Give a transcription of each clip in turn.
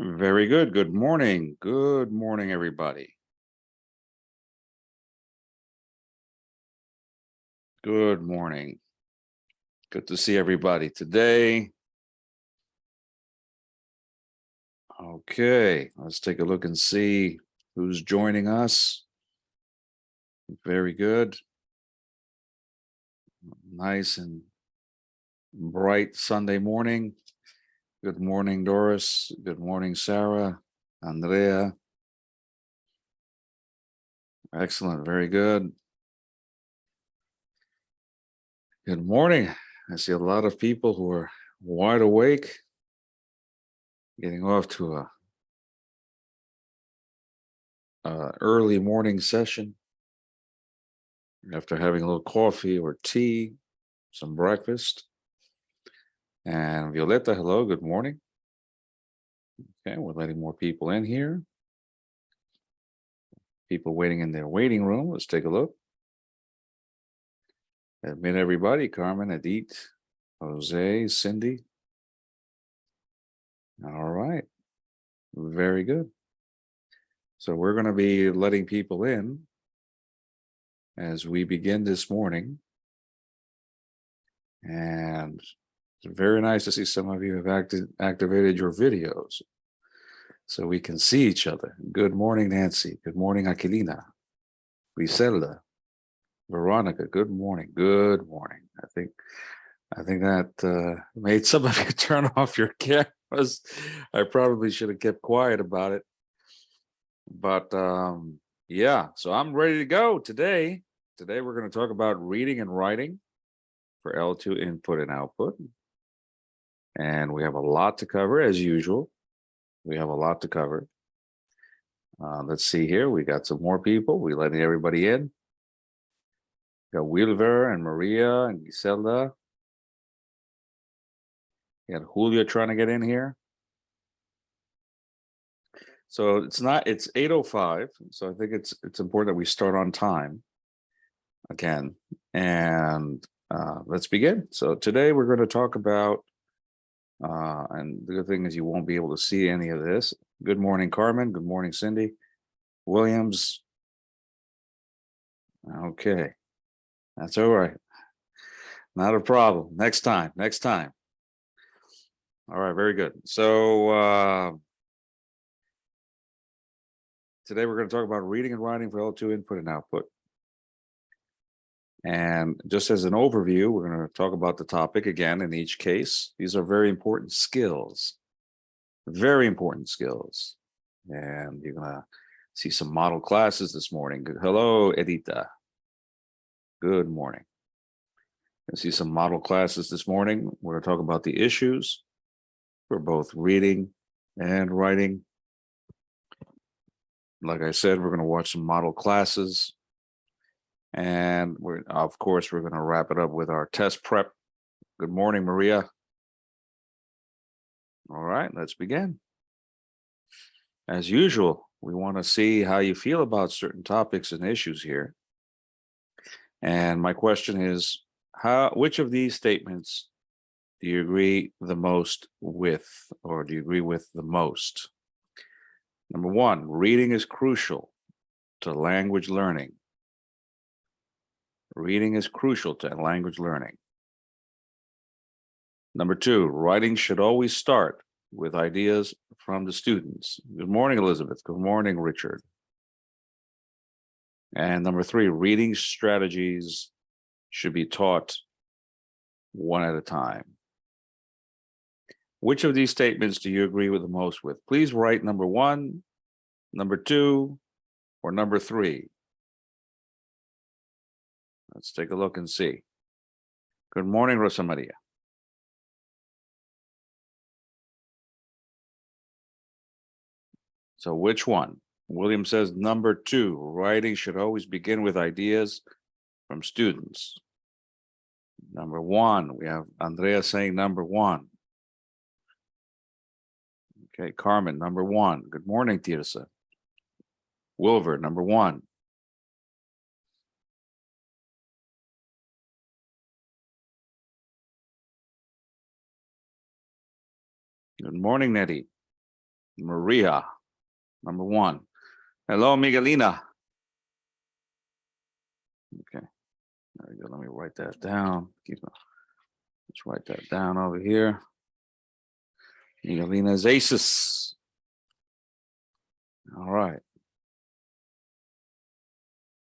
Very good. Good morning. Good morning, everybody. Good morning. Good to see everybody today. Okay, let's take a look and see who's joining us. Very good. Nice and bright Sunday morning. Good morning, Doris. Good morning, Sarah, Andrea. Excellent. Very good. Good morning. I see a lot of people who are wide awake, getting off to a early morning session after having a little coffee or tea, some breakfast. And Violetta, hello, good morning. Okay, we're letting more people in here. People waiting in their waiting room. Let's take a look. Admit everybody, Carmen, Edith, Jose, Cindy. All right, very good. So we're going to be letting people in as we begin this morning. And it's very nice to see some of you have activated your videos so we can see each other. Good morning, Nancy. Good morning, Aquilina. Griselda. Veronica, good morning. Good morning. I think that made some of you turn off your cameras. I probably should have kept quiet about it. But yeah, so I'm ready to go today. Today we're going to talk about reading and writing for L2 input and output. And we have a lot to cover as usual. We have a lot to cover. Let's see here. We got some more people. We letting everybody in. We got Wilver and Maria and Giselda. We got Julia trying to get in here. So it's 8:05. So I think it's important that we start on time again. And let's begin. So today we're going to talk about, and the good thing is you won't be able to see any of this. Good morning, Carmen. Good morning, Cindy. Williams. Okay. That's all right. Not a problem. Next time. All right, very good. So today we're going to talk about reading and writing for L2 input and output. And just as an overview, we're going to talk about the topic again in each case. These are very important skills, very important skills. And you're going to see some model classes this morning. Hello, Edita. Good morning. I see some model classes this morning. We're going to talk about the issues for both reading and writing. Like I said, we're going to watch some model classes. And of course, we're going to wrap it up with our test prep. Good morning, Maria. All right, let's begin. As usual, we want to see how you feel about certain topics and issues here. And my question is, which of these statements do you agree the most with, or do you agree with the most? Number one, reading is crucial to language learning. Reading is crucial to language learning. Number two, writing should always start with ideas from the students. Good morning, Elizabeth. Good morning, Richard. And number three, reading strategies should be taught one at a time. Which of these statements do you agree with the most with? Please write number one, number two, or number three. Let's take a look and see. Good morning, Rosa Maria. So which one? William says number two, writing should always begin with ideas from students. Number one, we have Andrea saying number one. Okay, Carmen, number one. Good morning, Tirsa. Wilver, number one. Good morning, Nettie. Maria, number 1. Hello, Miguelina. Okay, there we go. Let me write that down. Let's write that down over here. Miguelina Zasis. All right.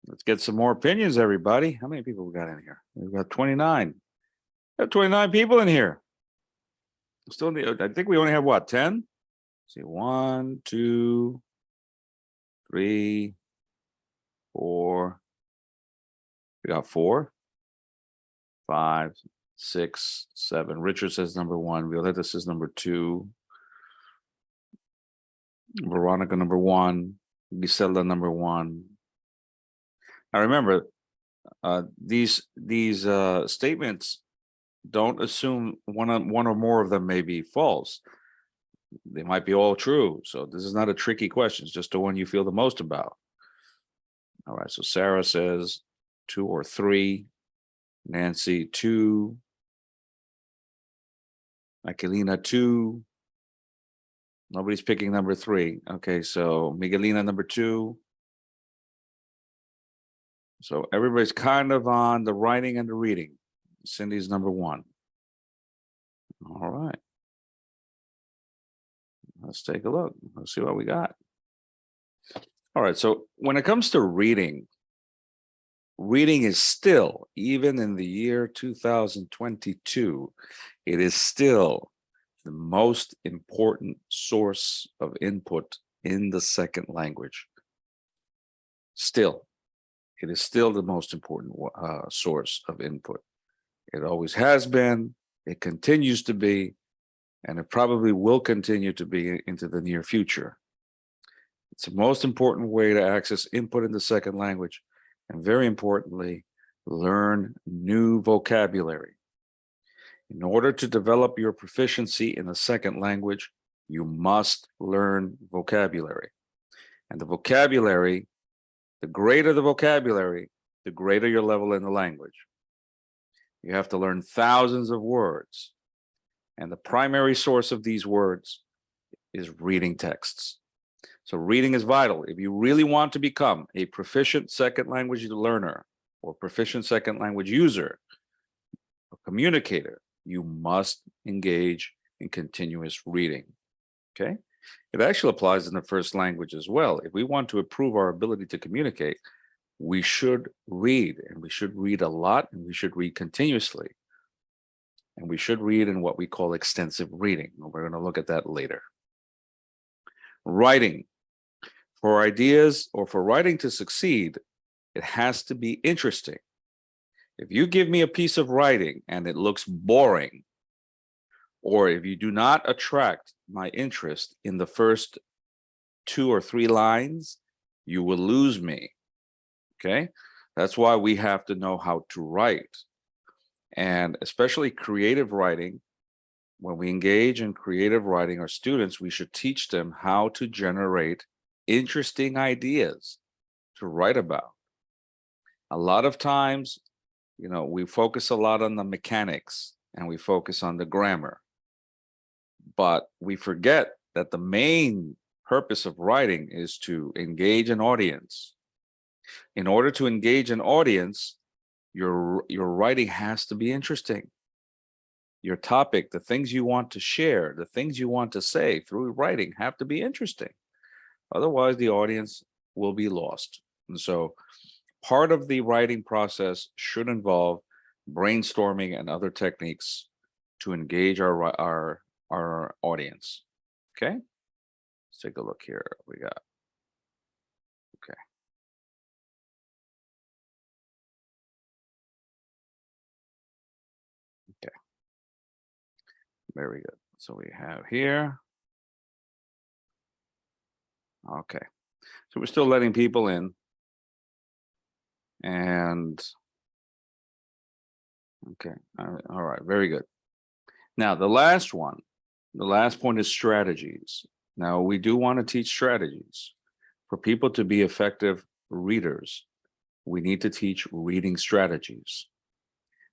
Let's get some more opinions, everybody. How many people we got in here? We've got 29. We have 29 people in here. Still need, I think we only have what, 10? See, 1, 2, 3, 4. We got 4, 5, 6, 7. Richard says number 1. Violeta says number 2. Veronica number 1. Giselda number 1. Now remember, these statements don't assume one or more of them may be false. They might be all true. So this is not a tricky question. It's just the one you feel the most about. All right. So Sarah says 2 or 3. Nancy 2. Aquilina 2. Nobody's picking number 3. Okay. So Miguelina number 2. So everybody's kind of on the writing and the reading. Cindy's number 1. All right. Let's take a look. Let's see what we got. All right. So when it comes to reading, reading is still, even in the year 2022, it is still the most important source of input in the second language. Still, it is still the most important source of input. It always has been, it continues to be, and it probably will continue to be into the near future. It's the most important way to access input in the second language, and very importantly, learn new vocabulary. In order to develop your proficiency in the second language, you must learn vocabulary. And the vocabulary, the greater the vocabulary, the greater your level in the language. You have to learn thousands of words. And the primary source of these words is reading texts. So reading is vital. If you really want to become a proficient second language learner or proficient second language user, a communicator, you must engage in continuous reading. Okay? It actually applies in the first language as well. If we want to improve our ability to communicate, we should read, and we should read a lot, and we should read continuously. And we should read in what we call extensive reading. We're going to look at that later. Writing. For ideas or for writing to succeed, it has to be interesting. If you give me a piece of writing and it looks boring, or if you do not attract my interest in the first 2 or 3 lines, you will lose me. Okay? That's why we have to know how to write. And especially creative writing, when we engage in creative writing, our students, we should teach them how to generate interesting ideas to write about. A lot of times, you know, we focus a lot on the mechanics and we focus on the grammar, but we forget that the main purpose of writing is to engage an audience. In order to engage an audience, your writing has to be interesting. Your topic, the things you want to share, the things you want to say through writing have to be interesting. Otherwise, the audience will be lost. And so part of the writing process should involve brainstorming and other techniques to engage our audience. Okay, let's take a look here. We got, okay. Okay, very good. So we have here. Okay, so we're still letting people in. And okay, all right, very good. Now the last one, the last point is strategies. Now we do want to teach strategies. For people to be effective readers, we need to teach reading strategies.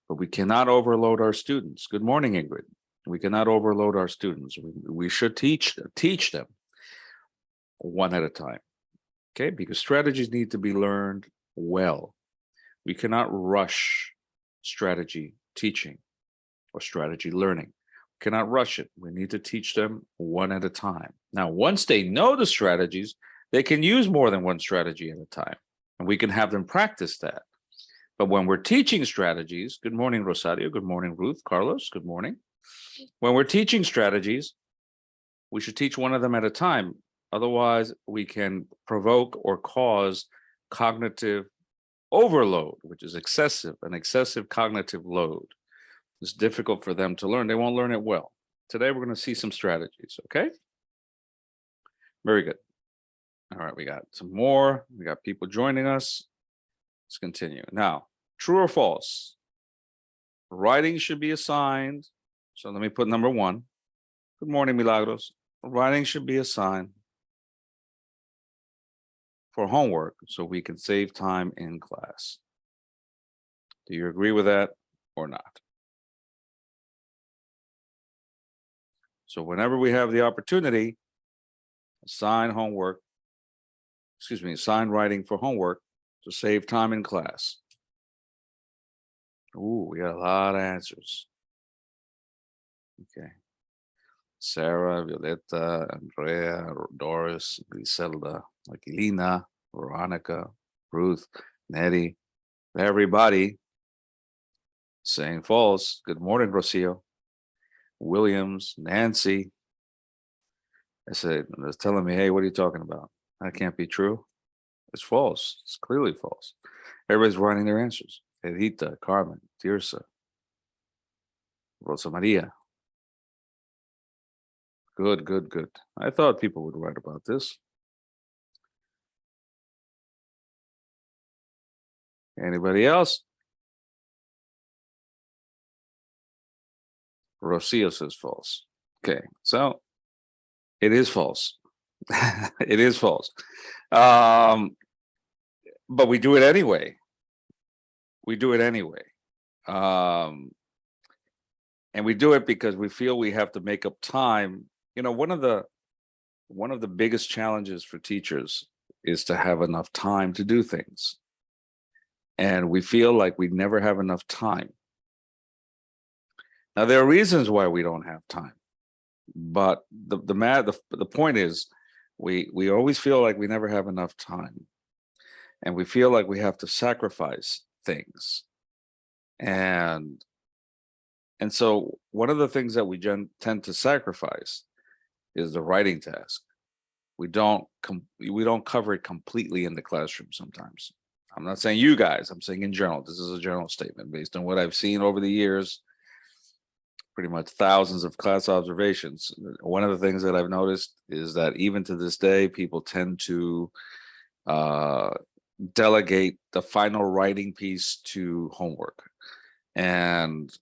But we cannot overload our students. Good morning, Ingrid. We cannot overload our students. We should teach them. one at a time. Okay, because strategies need to be learned well. We cannot rush strategy teaching or strategy learning. We cannot rush it. We need to teach them one at a time. Now, once they know the strategies, they can use more than one strategy at a time, and we can have them practice that. But when we're teaching strategies, good morning, Rosario. Good morning, Ruth. Carlos, good morning. When we're teaching strategies, we should teach one of them at a time. Otherwise, we can provoke or cause cognitive overload, which is an excessive cognitive load. It's difficult for them to learn. They won't learn it well. Today, we're going to see some strategies, okay? Very good. All right, we got some more. We got people joining us. Let's continue. Now, true or false? Writing should be assigned. So let me put number 1. Good morning, Milagros. Writing should be assigned for homework so we can save time in class. Do you agree with that or not? So whenever we have the opportunity, assign writing for homework to save time in class. Ooh, we got a lot of answers. Okay. Sarah, Violeta, Andrea, Doris, Griselda, Aquilina, Veronica, Ruth, Nettie, everybody saying false. Good morning, Rocio. Williams, Nancy. I said, they're telling me, hey, what are you talking about? That can't be true. It's false. It's clearly false. Everybody's writing their answers. Edita, Carmen, Tirsa, Rosa Maria. Good, good, good. I thought people would write about this. Anybody else? Rocio says false. Okay, so it is false. It is false. But we do it anyway. We do it anyway. And we do it because we feel we have to make up time. You know, one of the biggest challenges for teachers is to have enough time to do things. And we feel like we never have enough time. Now, there are reasons why we don't have time, but the point is we always feel like we never have enough time, and we feel like we have to sacrifice things. And so one of the things that we tend to sacrifice is the writing task. We don't cover it completely in the classroom sometimes. I'm not saying you guys, I'm saying in general. This is a general statement based on what I've seen over the years, pretty much thousands of class observations. One of the things that I've noticed is that even to this day, people tend to delegate the final writing piece to homework. And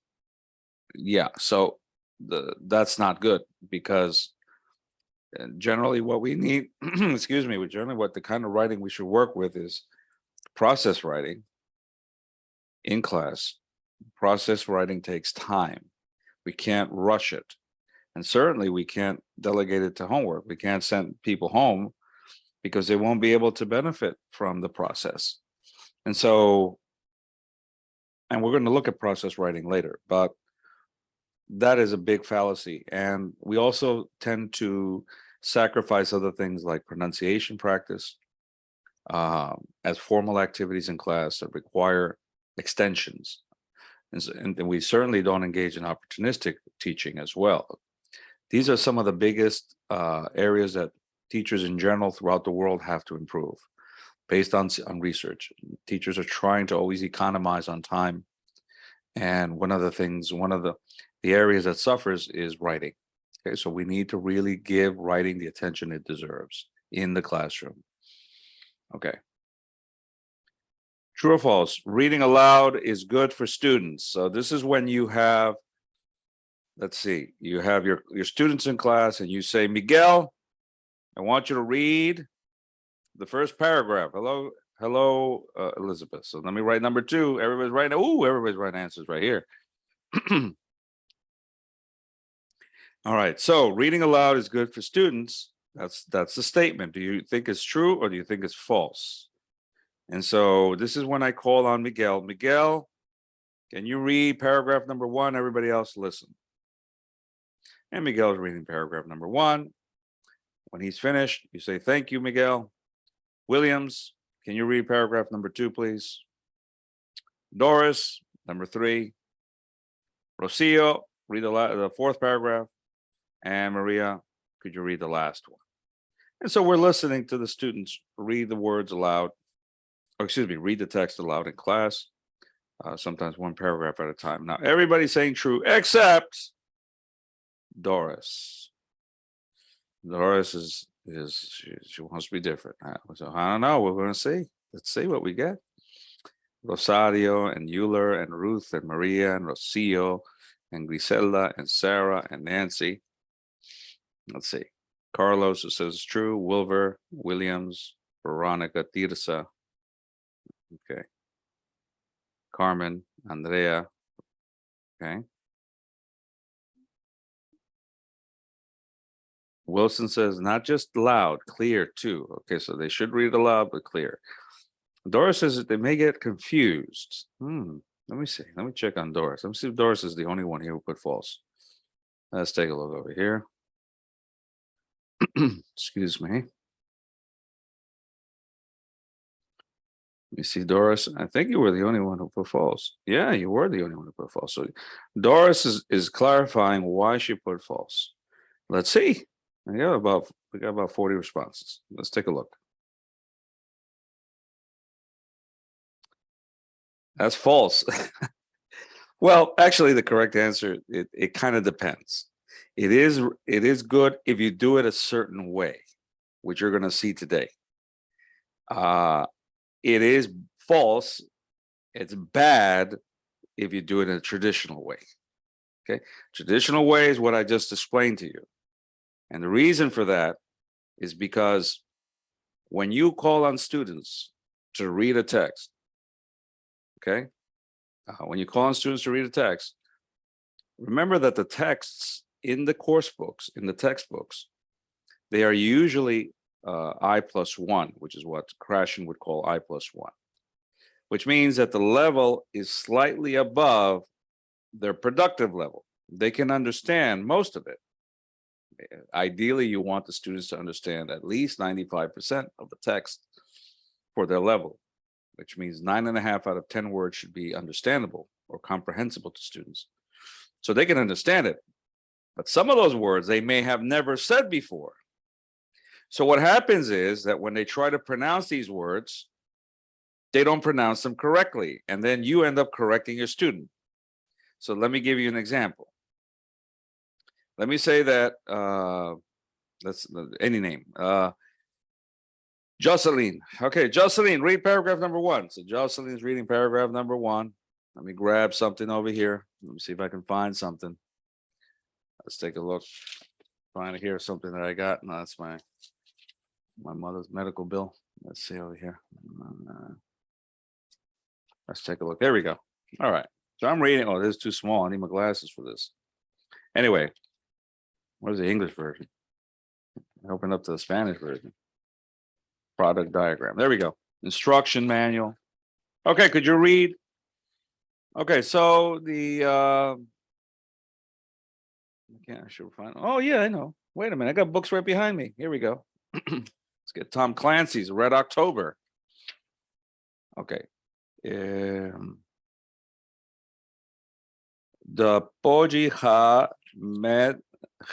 yeah, so that's not good, because generally what we need, excuse me, generally what the kind of writing we should work with is process writing in class. Process writing takes time. We can't rush it. And certainly we can't delegate it to homework. We can't send people home because they won't be able to benefit from the process. And so, and we're going to look at process writing later, but that is a big fallacy. And we also tend to sacrifice other things like pronunciation practice as formal activities in class that require extensions. And we certainly don't engage in opportunistic teaching as well. These are some of the biggest areas that teachers in general throughout the world have to improve based on research. Teachers are trying to always economize on time. And one of the areas that suffers is writing. Okay, so we need to really give writing the attention it deserves in the classroom. Okay. True or false? Reading aloud is good for students. So this is when you have, let's see, you have your students in class and you say, Miguel, I want you to read the first paragraph. Hello, Elizabeth. So let me write number 2. Everybody's writing. Ooh, everybody's writing answers right here. All right. So reading aloud is good for students. That's the statement. Do you think it's true or do you think it's false? And so this is when I call on Miguel. Miguel, can you read paragraph number 1? Everybody else listen. And Miguel's reading paragraph number 1. When he's finished, you say, thank you, Miguel. Williams, can you read paragraph number 2, please? Doris, number 3. Rocio, read the 4th paragraph. And Maria, could you read the last one? And so we're listening to the students read the words aloud, or excuse me, read the text aloud in class, sometimes one paragraph at a time. Now, everybody's saying true except Doris. Doris she wants to be different. So I don't know. We're going to see. Let's see what we get. Rosario and Euler and Ruth and Maria and Rocio and Griselda and Sarah and Nancy. Let's see. Carlos, who says it's true. Wilver, Williams, Veronica, Tirsa. Okay. Carmen, Andrea. Okay. Wilson says not just loud, clear too. Okay, so they should read aloud, but clear. Doris says that they may get confused. Let me see. Let me check on Doris. Let me see if Doris is the only one here who put false. Let's take a look over here. Excuse me. Let me see, Doris. I think you were the only one who put false. Yeah, you were the only one who put false. So Doris is clarifying why she put false. Let's we got about 40 responses. Let's take a look. That's false. Well, actually, the correct answer, it kind of depends. It is good if you do it a certain way, which you're going to see today. It is false. It's bad if you do it in a traditional way. Okay, traditional way is what I just explained to you. And the reason for that is because when you call on students to read a text, okay, when you call on students to read a text, remember that the texts in the course books, in the textbooks, they are usually I+1, which is what Krashen would call I+1, which means that the level is slightly above their productive level. They can understand most of it. Ideally, you want the students to understand at least 95% of the text for their level, which means 9.5 out of 10 words should be understandable or comprehensible to students. So they can understand it. But some of those words they may have never said before. So what happens is that when they try to pronounce these words, they don't pronounce them correctly. And then you end up correcting your student. So let me give you an example. Let me say that, that's any name. Jocelyn. Okay, Jocelyn, read paragraph number 1. So Jocelyn's reading paragraph number 1. Let me grab something over here. Let me see if I can find something. Let's take a look. Trying to hear something that I got. No, that's my mother's medical bill. Let's see over here. Let's take a look. There we go. All right. So I'm reading. Oh, this is too small. I need my glasses for this. Anyway, what is the English version? I opened up to the Spanish version. Product diagram. There we go. Instruction manual. Okay, could you read? Okay, so the I can't sure find. Oh yeah, I know. Wait a minute, I got books right behind me. Here we go. Let's get Tom Clancy's Red October. Okay. The Poji ha met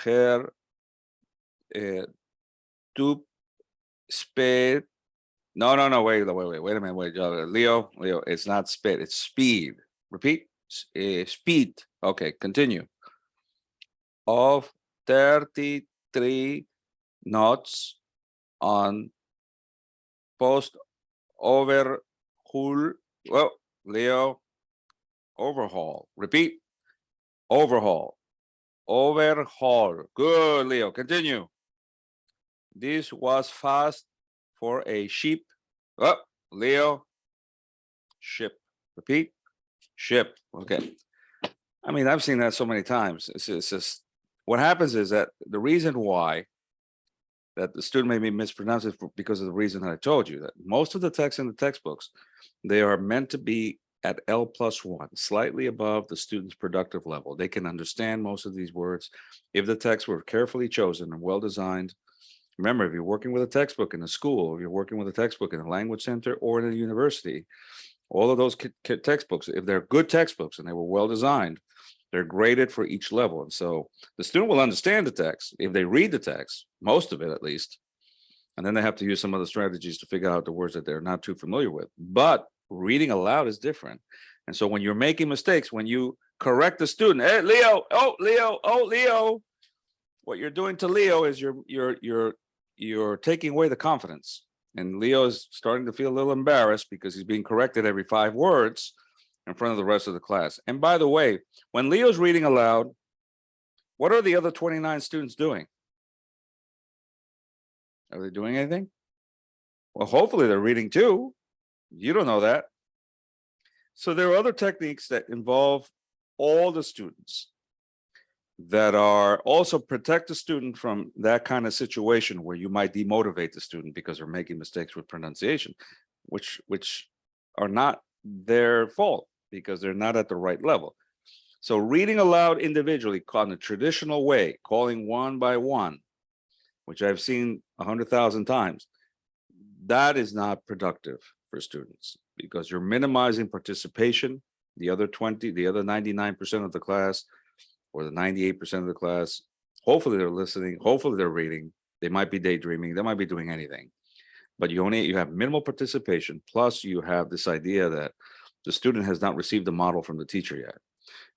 her to spade. No, wait a minute, wait, Leo, it's not spit, it's speed. Repeat, speed. Okay, continue. Of 33 knots on post overhaul. Well, Leo, overhaul. Repeat, overhaul. Overhaul. Good, Leo. Continue. This was fast for a sheep. Oh, Leo. Ship. Repeat. Ship. Okay. I mean, I've seen that so many times. It's just what happens is that the reason why that the student may be mispronounced because of the reason that I told you, that most of the texts in the textbooks, they are meant to be at L+1, slightly above the student's productive level. They can understand most of these words if the texts were carefully chosen and well designed. Remember, if you're working with a textbook in a school, if you're working with a textbook in a language center or in a university, all of those textbooks, if they're good textbooks and they were well designed, they're graded for each level. And so the student will understand the text if they read the text, most of it at least, and then they have to use some other strategies to figure out the words that they're not too familiar with. But reading aloud is different. And so when you're making mistakes, when you correct the student, hey, Leo, oh, Leo, oh, Leo, what you're doing to Leo is you're taking away the confidence. And Leo is starting to feel a little embarrassed because he's being corrected every 5 words in front of the rest of the class. And by the way, when Leo's reading aloud, what are the other 29 students doing? Are they doing anything? Well, hopefully they're reading too. You don't know that. So there are other techniques that involve all the students that are also protect the student from that kind of situation where you might demotivate the student because they're making mistakes with pronunciation, which are not their fault because they're not at the right level. So reading aloud individually on the traditional way, calling one by one, which I've seen 100,000 times, that is not productive for students because you're minimizing participation. The other 99% of the class or the 98% of the class, hopefully they're listening, hopefully they're reading, they might be daydreaming, they might be doing anything. But you have minimal participation, plus you have this idea that the student has not received the model from the teacher yet.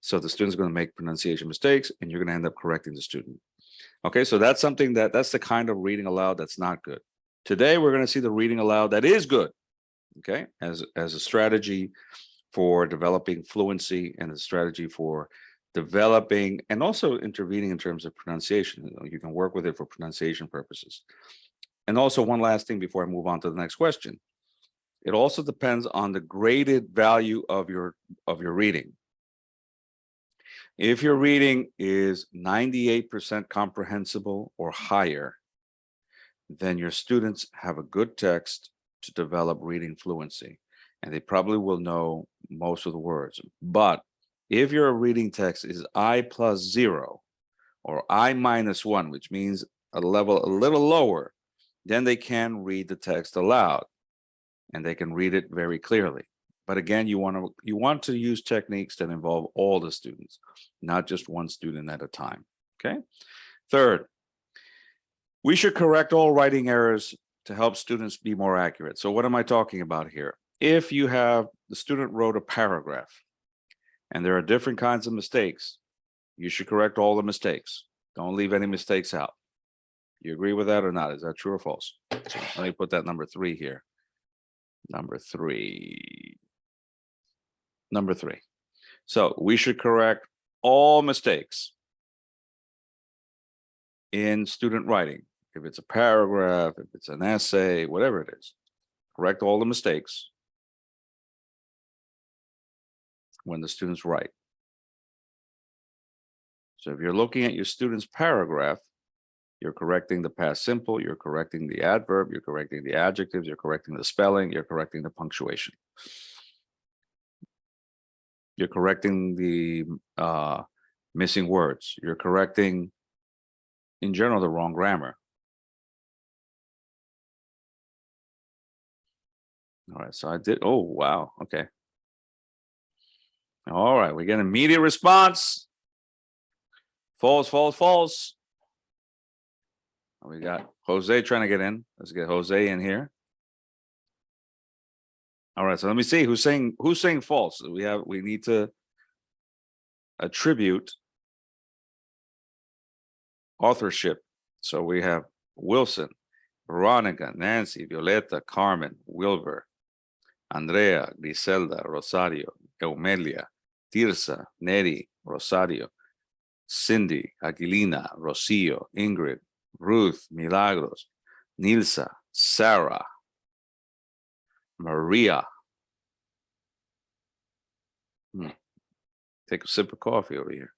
So the student's going to make pronunciation mistakes and you're going to end up correcting the student. Okay, so that's something that's the kind of reading aloud that's not good. Today, we're going to see the reading aloud that is good, okay, as a strategy for developing fluency and a strategy for developing and also intervening in terms of pronunciation. You can work with it for pronunciation purposes. And also one last thing before I move on to the next question. It also depends on the graded value of your reading. If your reading is 98% comprehensible or higher, then your students have a good text to develop reading fluency, and they probably will know most of the words. But if your reading text is I+0 or I-1, which means a level a little lower, then they can read the text aloud and they can read it very clearly. But again, you want to use techniques that involve all the students, not just one student at a time. Okay. Third, we should correct all writing errors to help students be more accurate. So what am I talking about here? If you have the student wrote a paragraph and there are different kinds of mistakes, you should correct all the mistakes. Don't leave any mistakes out. You agree with that or not? Is that true or false? So let me put that number 3 here. Number three. So we should correct all mistakes in student writing. If it's a paragraph, if it's an essay, whatever it is, correct all the mistakes when the students write. So if you're looking at your student's paragraph, you're correcting the past simple, you're correcting the adverb, you're correcting the adjectives, you're correcting the spelling, you're correcting the punctuation. You're correcting the missing words. You're correcting, in general, the wrong grammar. All right, so I did, oh, wow, okay. All right, we get an immediate response. False, false, false. We got Jose trying to get in. Let's get Jose in here. All right, so let me see who's saying false. We need to attribute authorship. So we have Wilson, Veronica, Nancy, Violeta, Carmen, Wilbur, Andrea, Griselda, Rosario, Eumelia, Tirsa, Neri, Rosario, Cindy, Aquilina, Rocio, Ingrid, Ruth, Milagros, Nilsa, Sarah, Maria. Take a sip of coffee over here.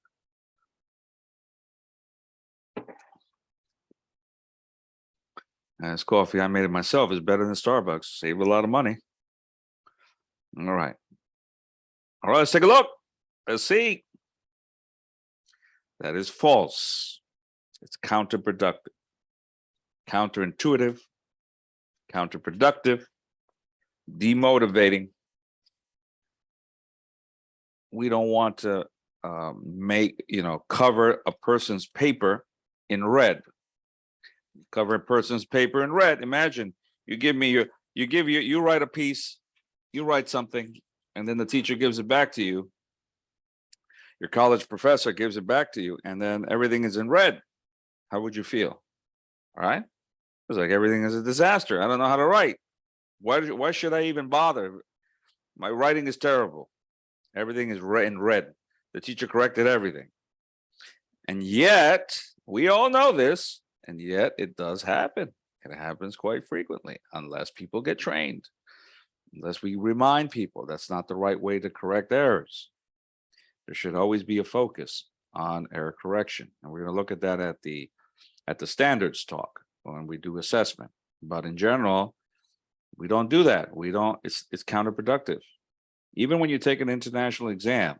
And this coffee, I made it myself, is better than Starbucks. Save a lot of money. All right. All right, let's take a look. Let's see. That is false. It's counterproductive, counterintuitive, counterproductive, demotivating. We don't want to cover a person's paper in red. Cover a person's paper in red. Imagine you write a piece, you write something, and then the teacher gives it back to you. Your college professor gives it back to you, and then everything is in red. How would you feel? All right. It's like everything is a disaster. I don't know how to write. Why should I even bother? My writing is terrible. Everything is in red. The teacher corrected everything. And yet, we all know this, and yet it does happen. It happens quite frequently, unless people get trained, unless we remind people that's not the right way to correct errors. There should always be a focus on error correction. And we're going to look at that at the standards talk when we do assessment. But in general, we don't do that. It's counterproductive. Even when you take an international exam,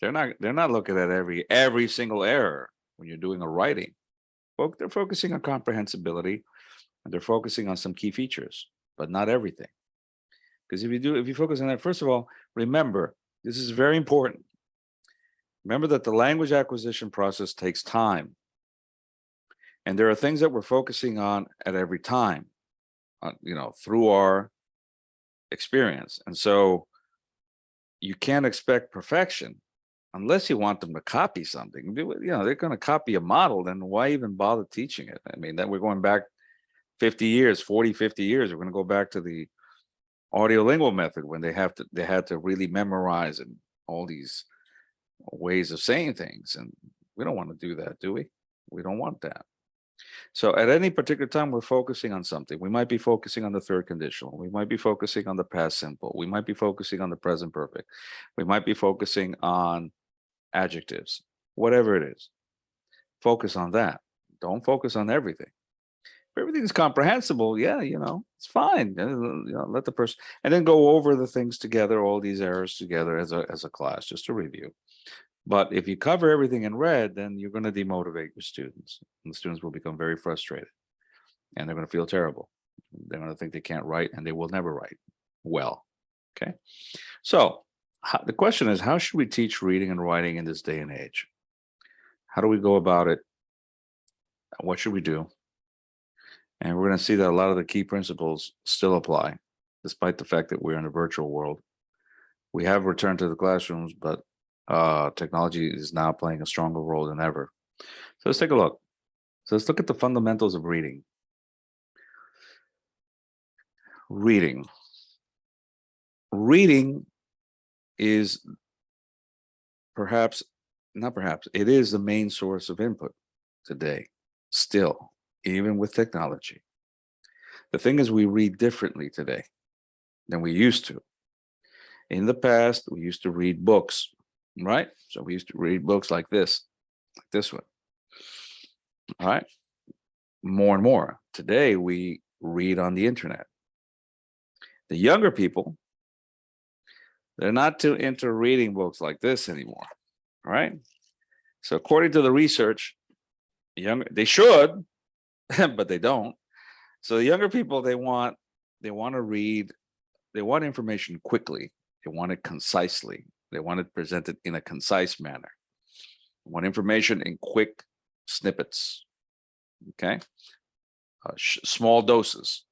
they're not looking at every single error when you're doing a writing. They're focusing on comprehensibility, and they're focusing on some key features, but not everything. Because if you focus on that, first of all, remember, this is very important. Remember that the language acquisition process takes time. And there are things that we're focusing on at every time, through our experience. And so you can't expect perfection unless you want them to copy something. They're going to copy a model, then why even bother teaching it? I mean, then we're going back 50 years, 40, 50 years. We're going to go back to the audiolingual method when they had to really memorize and all these ways of saying things. And we don't want to do that, do we? We don't want that. So at any particular time, we're focusing on something. We might be focusing on the third conditional. We might be focusing on the past simple. We might be focusing on the present perfect. We might be focusing on adjectives, whatever it is. Focus on that. Don't focus on everything. If everything is comprehensible, it's fine. Let the person, and then go over the things together, all these errors together as a class, just to review. But if you cover everything in red, then you're going to demotivate your students. And the students will become very frustrated. And they're going to feel terrible. They're going to think they can't write, and they will never write well. Okay. So the question is, how should we teach reading and writing in this day and age? How do we go about it? What should we do? And we're going to see that a lot of the key principles still apply, despite the fact that we're in a virtual world. We have returned to the classrooms, but technology is now playing a stronger role than ever. So let's take a look. So let's look at the fundamentals of reading. Reading is it is the main source of input today, still, even with technology. The thing is, we read differently today than we used to. In the past, we used to read books, right? So we used to read books like this one. All right. More and more. Today, we read on the internet. The younger people, they're not too into reading books like this anymore. All right. So according to the research, they should, but they don't. So the younger people, they want to read, they want information quickly. They want it concisely. They want it presented in a concise manner. They want information in quick snippets. Okay. Small doses.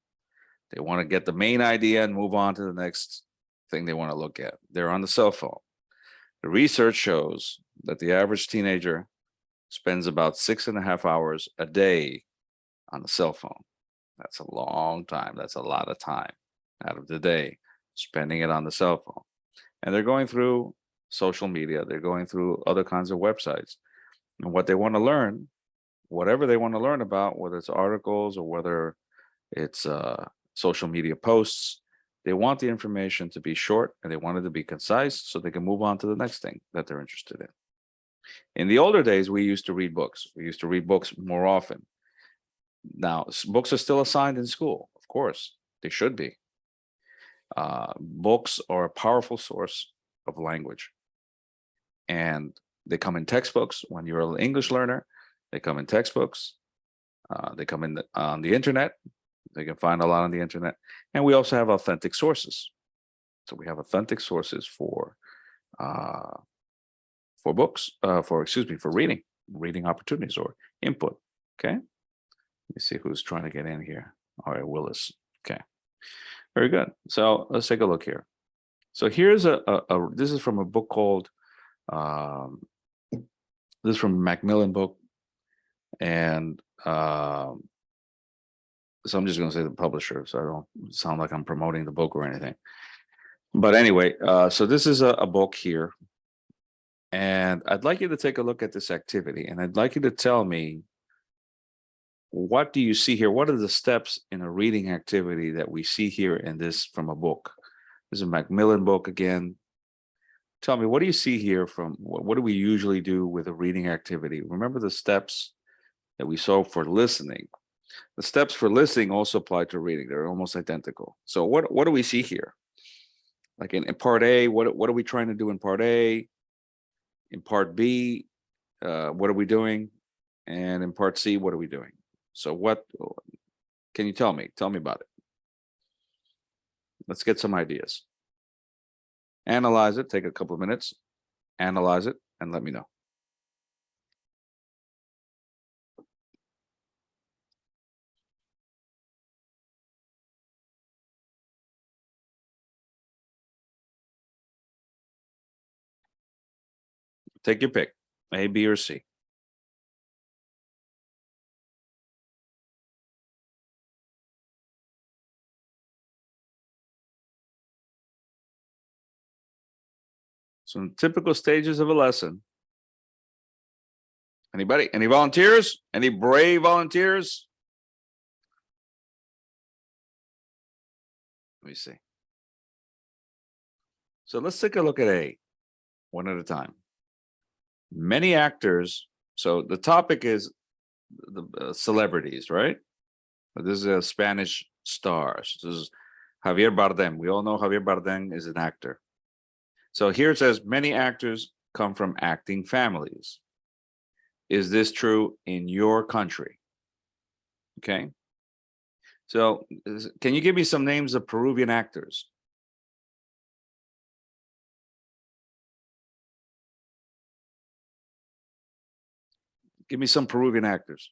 They want to get the main idea and move on to the next thing they want to look at. They're on the cell phone. The research shows that the average teenager spends about 6.5 hours a day on the cell phone. That's a long time. That's a lot of time out of the day, spending it on the cell phone. And they're going through social media. They're going through other kinds of websites. And what they want to learn, whatever they want to learn about, whether it's articles or whether it's social media posts, they want the information to be short and they want it to be concise so they can move on to the next thing that they're interested in. In the older days, we used to read books. We used to read books more often. Now, books are still assigned in school, of course, they should be. Books are a powerful source of language, and they come in textbooks. When you're an English learner, they come in textbooks. They come in on the internet. They can find a lot on the internet, and we also have authentic sources. So we have authentic sources for books, for excuse me, for reading opportunities or input. Okay, let me see who's trying to get in here. All right, Willis. Okay, very good. So let's take a look here. So here's this is from a book called this is from a Macmillan book, and so I'm just going to say the publisher, so I don't sound like I'm promoting the book or anything. But anyway, so this is a book here, and I'd like you to take a look at this activity, and I'd like you to tell me, what do you see here? What are the steps in a reading activity that we see here in this from a book? This is a Macmillan book again. Tell me, what do you see here from what do we usually do with a reading activity? Remember the steps that we saw for listening. The steps for listening also apply to reading. They're almost identical. So what do we see here? Like in part A, what are we trying to do in part A? In part B, what are we doing? And in part C, what are we doing? So what can you tell me? Tell me about it. Let's get some ideas. Analyze it, take a couple of minutes, analyze it, and let me know. Take your pick, A, B, or C. Some typical stages of a lesson. Anybody? Any volunteers? Any brave volunteers? Let me see. So let's take a look at A, one at a time. Many actors. So the topic is the celebrities, right? But this is a Spanish stars. This is Javier Bardem. We all know Javier Bardem is an actor. So here it says many actors come from acting families. Is this true in your country? Okay. So can you give me some names of Peruvian actors? Give me some Peruvian actors.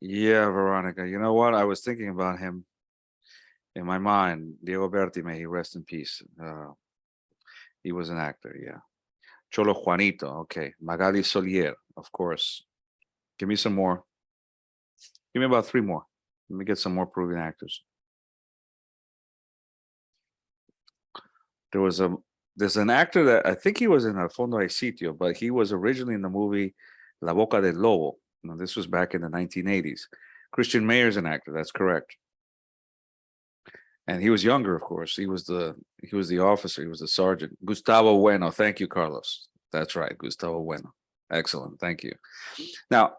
Yeah, Veronica. You know what? I was thinking about him in my mind. Diego Berti, may he rest in peace. He was an actor, yeah. Cholo Juanito, okay. Magali Solier, of course. Give me some more. Give me about 3 more. Let me get some more Peruvian actors. There's an actor that I think he was in Al Fondo hay Sitio, but he was originally in the movie La Boca del Lobo. Now, this was back in the 1980s. Christian Mayer is an actor, that's correct. And he was younger, of course. He was the officer, he was the sergeant. Gustavo Bueno. Thank you, Carlos. That's right, Gustavo Bueno. Excellent, thank you. Now,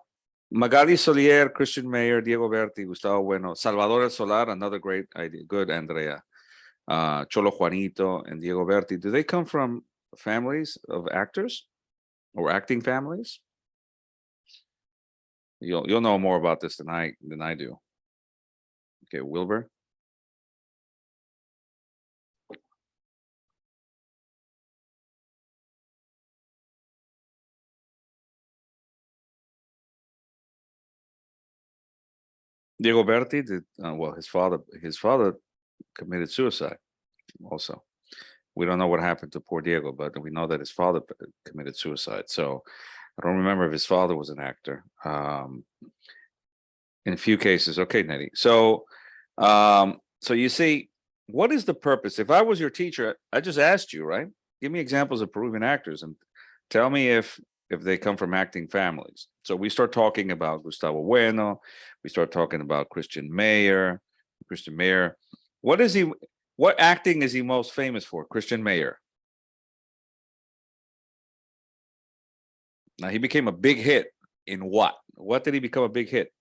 Magali Solier, Christian Mayer, Diego Berti, Gustavo Bueno, Salvador El Solar, another great idea. Good, Andrea. Cholo Juanito and Diego Berti. Do they come from families of actors or acting families? You'll know more about this than I do. Okay, Wilbur. Diego Berti did well. His father committed suicide. Also, we don't know what happened to poor Diego, but we know that his father committed suicide. So I don't remember if his father was an actor. In a few cases, okay, Nettie. So, so you see, what is the purpose? If I was your teacher, I just asked you, right? Give me examples of Peruvian actors and tell me if they come from acting families. So we start talking about Gustavo Bueno, we start talking about Christian Mayer. What is he? What acting is he most famous for? Christian Mayer. Now he became a big hit in what? What did he become a big hit?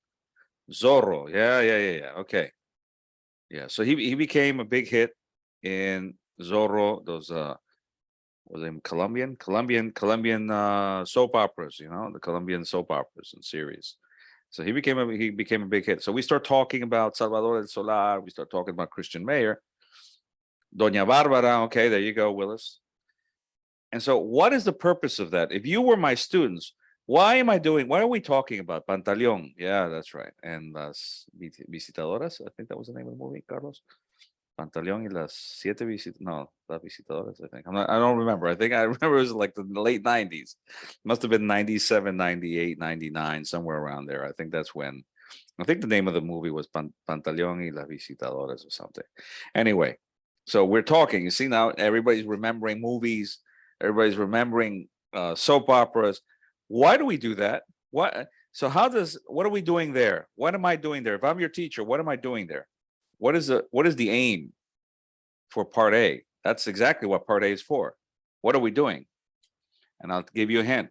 Zorro. Yeah. Okay. Yeah. So he became a big hit in Zorro. Those was it Colombian soap operas, the Colombian soap operas and series. So he became a big hit. So we start talking about Salvador del Solar, we start talking about Christian Mayer, Doña Barbara, okay, there you go, Willis. And so what is the purpose of that? If you were my students, why are we talking about Pantaleon? Yeah, that's right. And las visitadoras, I think that was the name of the movie, Carlos. Pantaleón y las siete no, las visitadoras, I think. I don't remember. I remember it was like the late 90s. Must have been 97, 98, 99, somewhere around there. I think that's when, I think the name of the movie was Pantaleón y las visitadoras or something. Anyway, so we're talking. You see now everybody's remembering movies. Everybody's remembering soap operas. Why do we do that? What? So what are we doing there? What am I doing there? If I'm your teacher, what am I doing there? What is the aim for part A? That's exactly what part A is for. What are we doing? And I'll give you a hint.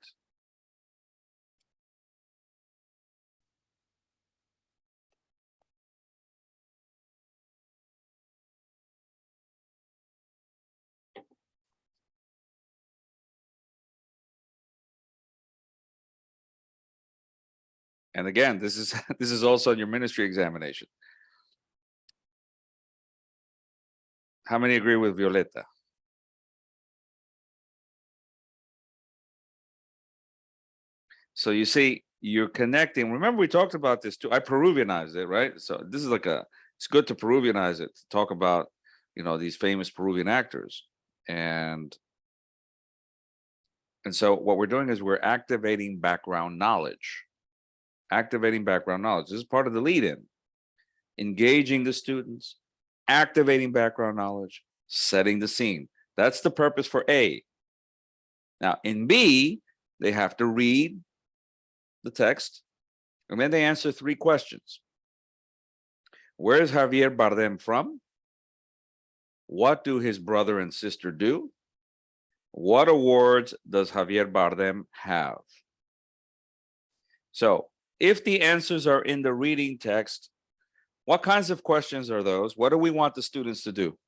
And again, this is this is also on your ministry examination. How many agree with Violeta? So you see, you're connecting. Remember, we talked about this too. I Peruvianized it, right? So this is like it's good to Peruvianize it, to talk about, these famous Peruvian actors. And so what we're doing is we're activating background knowledge. Activating background knowledge. This is part of the lead-in. Engaging the students, activating background knowledge, setting the scene. That's the purpose for A. Now, in B, they have to read the text, and then they answer 3 questions. Where is Javier Bardem from? What do his brother and sister do? What awards does Javier Bardem have? So, if the answers are in the reading text, what kinds of questions are those? What do we want the students to do?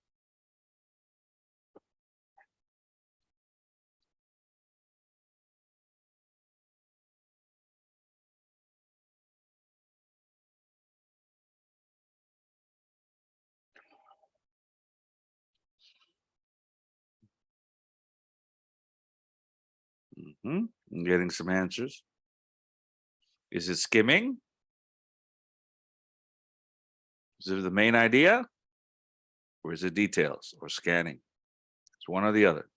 I'm getting some answers. Is it skimming? Is it the main idea? Or is it details or scanning? It's one or the other.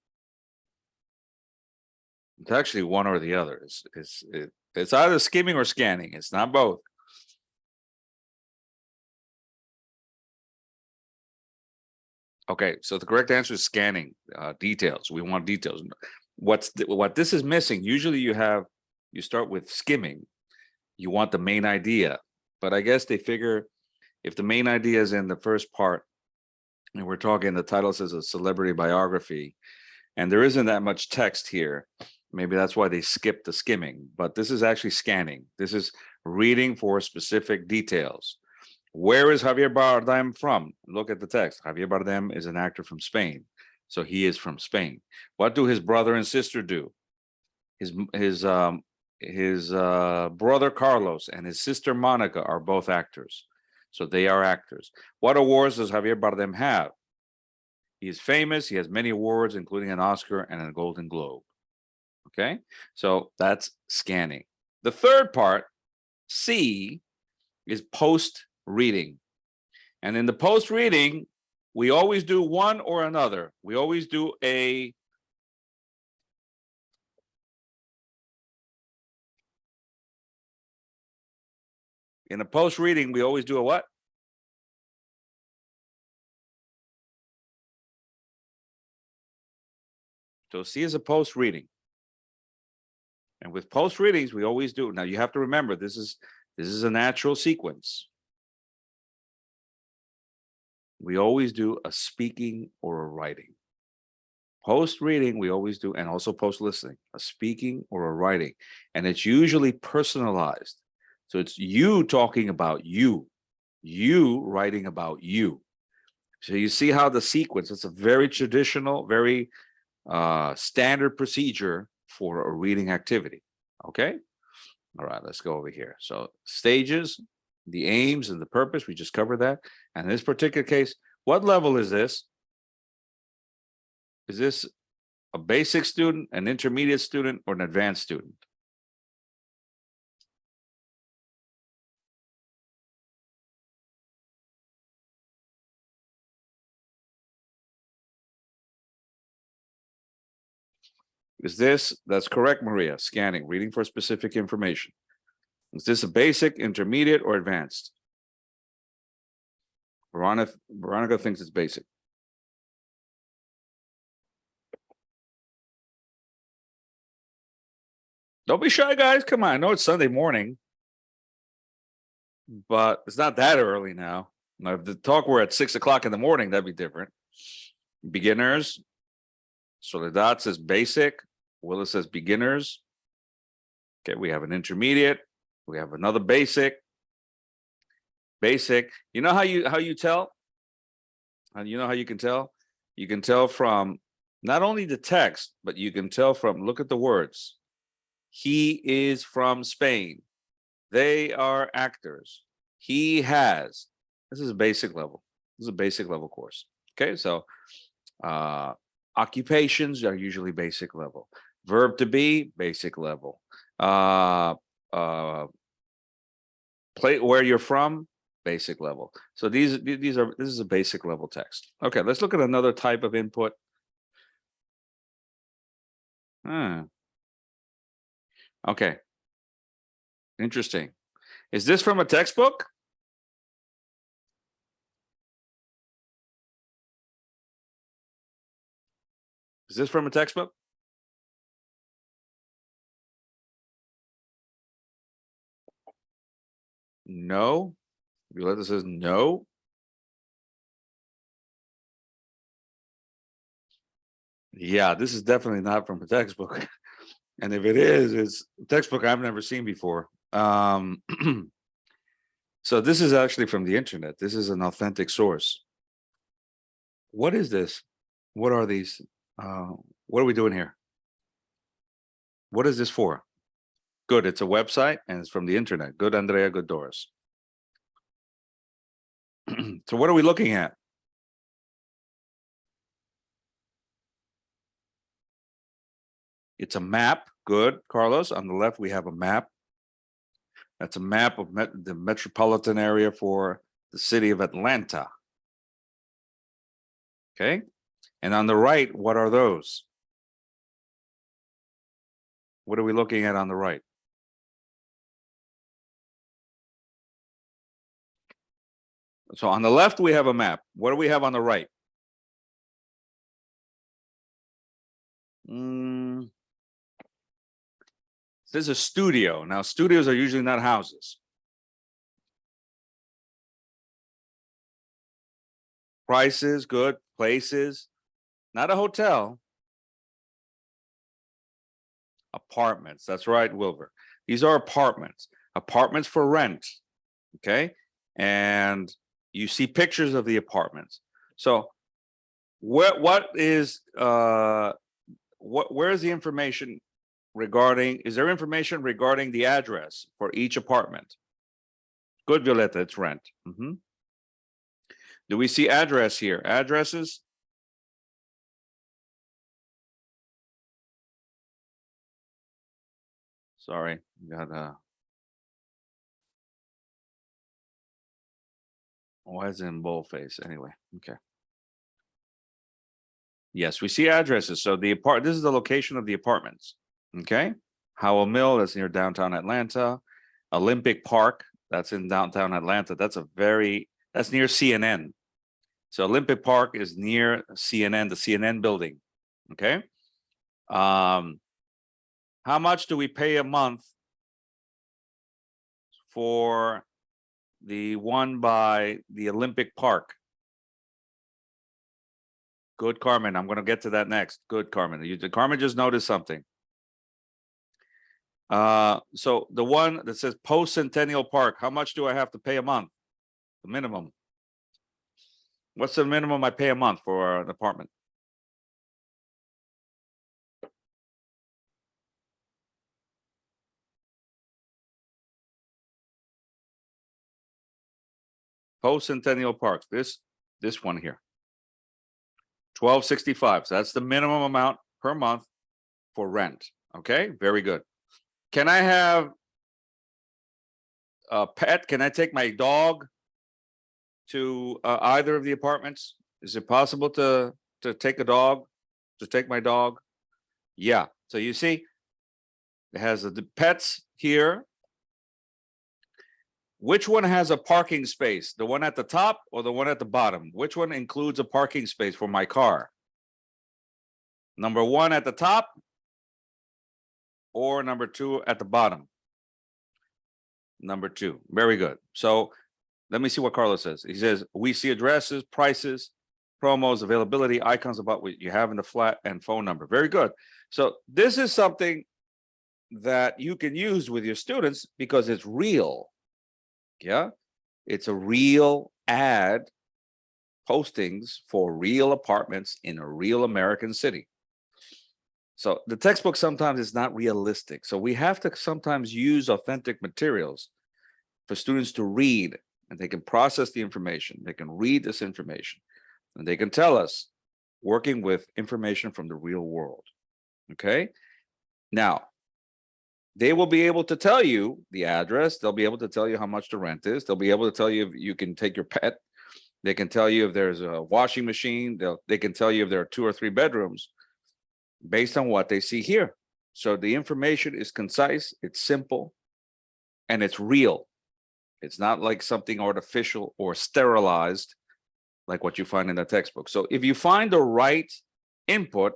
It's actually one or the other. It's either skimming or scanning. It's not both. Okay, so the correct answer is scanning, details. We want details. What this is missing, usually you start with skimming. You want the main idea, but I guess they figure if the main idea is in the first part, and we're talking, the title says a celebrity biography, and there isn't that much text here, maybe that's why they skipped the skimming, but this is actually scanning. This is reading for specific details. Where is Javier Bardem from? Look at the text. Javier Bardem is an actor from Spain. So he is from Spain. What do his brother and sister do? His brother Carlos and his sister Monica are both actors. So they are actors. What awards does Javier Bardem have? He is famous. He has many awards, including an Oscar and a Golden Globe. Okay, so that's scanning. The third part, C, is post reading. And in the post reading, we always do one or another. We always do in a post reading, we always do a what? So C is a post reading. And with post readings, we always do. Now you have to remember, this is a natural sequence. we always do a speaking or a writing. Post reading, we always do, and also post listening, a speaking or a writing. And it's usually personalized. So it's you talking about you writing about you. So you see how the sequence, it's a very traditional, very standard procedure for a reading activity. Okay. All right, let's go over here. So stages, the aims and the purpose, we just covered that. And in this particular case, what level is this? Is this a basic student, an intermediate student, or an advanced student? Is this, that's correct, Maria, scanning, reading for specific information. Is this a basic, intermediate, or advanced? Veronica thinks it's basic. Don't be shy, guys. Come on. I know it's Sunday morning, but it's not that early now. Now, if the talk were at 6 o'clock in the morning, that'd be different. Beginners. Soledad says basic. Willis says beginners. Okay, we have an intermediate. We have another basic. Basic. You know how you tell? You know how you can tell? You can tell from not only the text, but you can tell from, look at the words. He is from Spain. They are actors. He has. This is a basic level. This is a basic level course. Okay, so occupations are usually basic level. Verb to be, basic level. Play where you're from, basic level. So this is a basic level text. Okay, let's look at another type of input. Okay. Interesting. Is this from a textbook? Is this from a textbook? No. Violetta says no. Yeah, this is definitely not from a textbook. And if it is, it's a textbook I've never seen before. So this is actually from the internet. This is an authentic source. What is this? What are these? What are we doing here? What is this for? Good, it's a website and it's from the internet. Good, Andrea, good, Doris. So what are we looking at? It's a map. Good, Carlos. On the left, we have a map. That's a map of the metropolitan area for the city of Atlanta. Okay. And on the right, what are those? What are we looking at on the right? So on the left, we have a map. What do we have on the right? There's a studio. Now, studios are usually not houses. Prices, good. Places, not a hotel. Apartments. That's right, Wilbur. These are apartments. Apartments for rent. Okay. And you see pictures of the apartments. So what is where is the information regarding, is there information regarding the address for each apartment? Good, Violetta, it's rent. Do we see address here? Addresses? Sorry, got why is it in boldface anyway? Okay. Yes, we see addresses. So the this is the location of the apartments. Okay. Howell Mill, that's near downtown Atlanta. Olympic Park, that's in downtown Atlanta. That's near CNN. So Olympic Park is near CNN, the CNN building. Okay. How much do we pay a month for the one by the Olympic Park? Good, Carmen. I'm going to get to that next. Good, Carmen. Carmen just noticed something. So the one that says Post Centennial Park, how much do I have to pay a month? The minimum. What's the minimum I pay a month for an apartment? Post Centennial Park. This one here. $12.65. So that's the minimum amount per month for rent. Okay, very good. Can I have a pet? Can I take my dog to either of the apartments? Is it possible to take a dog, to take my dog? Yeah. So you see, it has the pets here. Which one has a parking space? The one at the top or the one at the bottom? Which one includes a parking space for my car? Number one at the top or number two at the bottom? Number two. Very good. So let me see what Carlos says. He says, we see addresses, prices, promos, availability, icons about what you have in the flat, and phone number. Very good. So this is something that you can use with your students because it's real. Yeah, it's a real ad postings for real apartments in a real American city. So the textbook sometimes is not realistic. So we have to sometimes use authentic materials for students to read, and they can process the information. They can read this information, and they can tell us, working with information from the real world. Okay. Now, they will be able to tell you the address. They'll be able to tell you how much the rent is. They'll be able to tell you if you can take your pet. They can tell you if there's a washing machine. They can tell you if there are 2 or 3 bedrooms based on what they see here. So the information is concise, it's simple, and it's real. It's not like something artificial or sterilized like what you find in the textbook. So if you find the right input,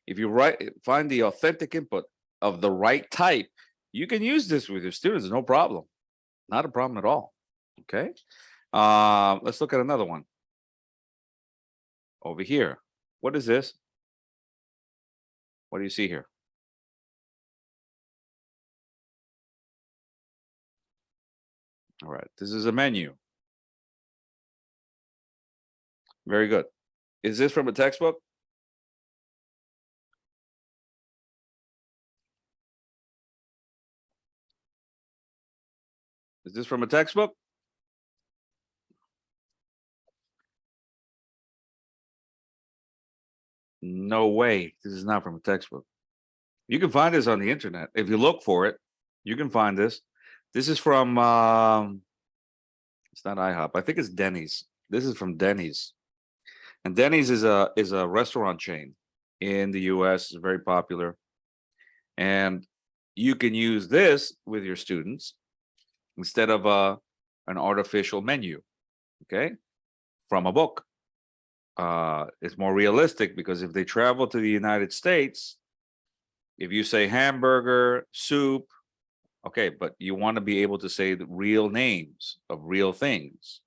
if you find the authentic input of the right type, you can use this with your students, no problem. Not a problem at all. Okay. Let's look at another one. Over here. What is this? What do you see here? All right. This is a menu. Very good. Is this from a textbook? Is this from a textbook? No way. This is not from a textbook. You can find this on the internet. If you look for it, you can find this. This is from, it's not IHOP. I think it's Denny's. This is from Denny's. And Denny's is a restaurant chain in the US. It's very popular. And you can use this with your students instead of an artificial menu, okay, from a book. It's more realistic because if they travel to the United States, if you say hamburger, soup, okay, but you want to be able to say the real names of real things.